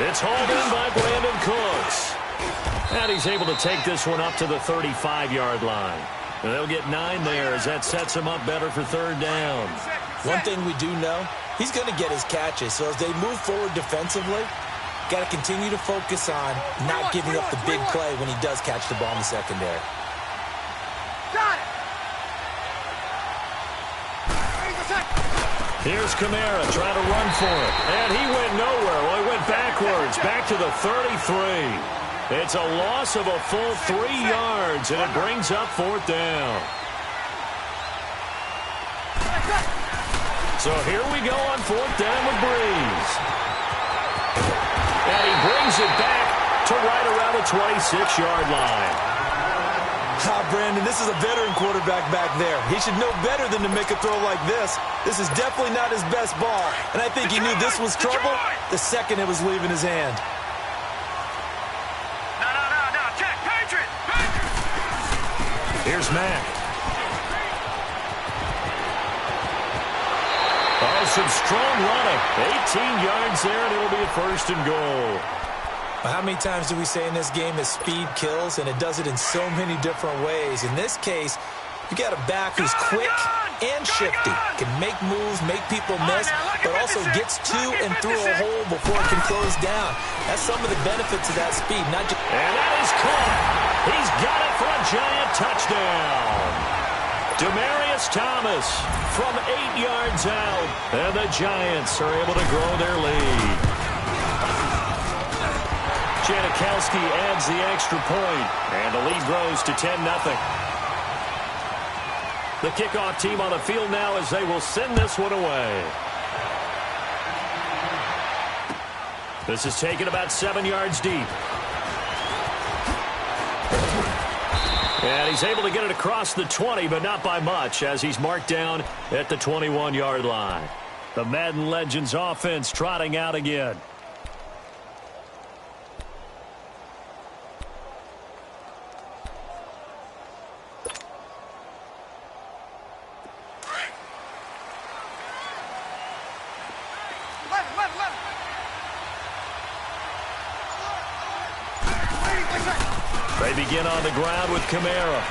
It's hauled in by Brandon Cooks. And he's able to take this one up to the 35-yard line. And they'll get 9 there as that sets him up better for third down. One thing we do know, he's going to get his catches. So as they move forward defensively, got to continue to focus on not giving up the big play when he does catch the ball in the secondary. Got it. Here's Kamara trying to run for it. And he went nowhere. Well, he went backwards, back to the 33. It's a loss of a full 3 yards, and it brings up fourth down. So here we go on fourth down with Breeze. And he brings it back to right around the 26-yard line. Brandon, this is a veteran quarterback back there. He should know better than to make a throw like this. This is definitely not his best ball. And I think he knew this was trouble the second it was leaving his hand. No. Check. Patriot. Here's Mack. Oh, some strong running. 18 yards there, and it'll be a first and goal. How many times do we say in this game that speed kills, and it does it in so many different ways? In this case, you got a back who's quick and shifty, can make moves, make people miss, but also gets to and through a hole before it can close down. That's some of the benefits of that speed. Not just and that is caught. He's got it for a giant touchdown. Demarius Thomas from 8 yards out, and the Giants are able to grow their lead. Janikowski adds the extra point, and the lead grows to 10-0. The kickoff team on the field now as they will send this one away. This is taken about 7 yards deep. And he's able to get it across the 20, but not by much, as he's marked down at the 21-yard line. The Madden Legends offense trotting out again. They begin on the ground with Kamara.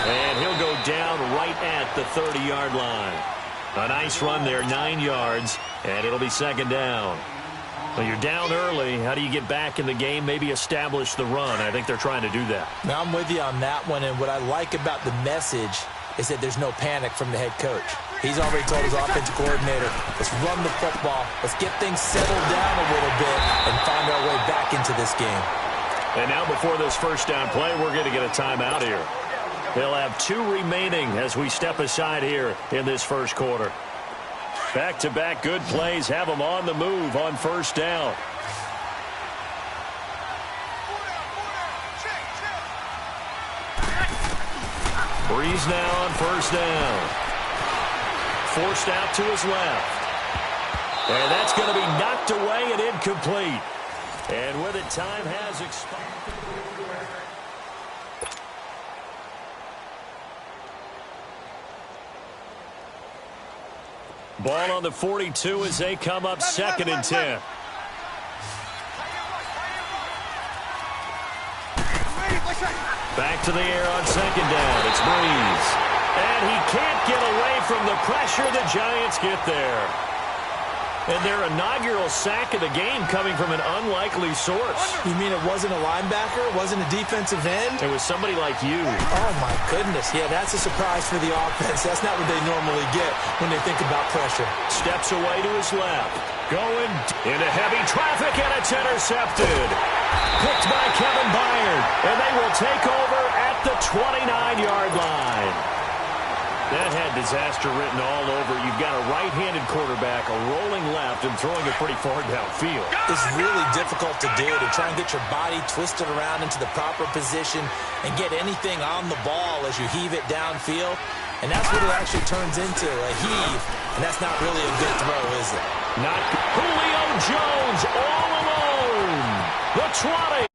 And he'll go down right at the 30-yard line. A nice run there, 9 yards, and it'll be second down. Well, you're down early. How do you get back in the game, maybe establish the run? I think they're trying to do that. Now, I'm with you on that one, and what I like about the message is that there's no panic from the head coach. He's already told his offensive coordinator, let's run the football, let's get things settled down a little bit and find our way back into this game. And now before this first down play, we're going to get a timeout here. They'll have 2 remaining as we step aside here in this first quarter. Back-to-back good plays have them on the move on first down. Breeze now on first down. Forced out to his left. And that's going to be knocked away and incomplete. And with it, time has expired. Ball on the 42 as they come up second and 10. Back to the air on second down. It's Breeze. And he can't get away from the pressure. The Giants get there. And their inaugural sack of the game coming from an unlikely source. You mean it wasn't a linebacker? It wasn't a defensive end? It was somebody like you. Oh, my goodness. Yeah, that's a surprise for the offense. That's not what they normally get when they think about pressure. Steps away to his left. Going into heavy traffic, and it's intercepted. Picked by Kevin Byard. And they will take over at the 29-yard line. That had disaster written all over. You've got a right-handed quarterback, a rolling left, and throwing it pretty far downfield. It's really difficult to do, to try and get your body twisted around into the proper position and get anything on the ball as you heave it downfield. And that's what it actually turns into, a heave. And that's not really a good throw, is it? Not Julio Jones all alone. The 20.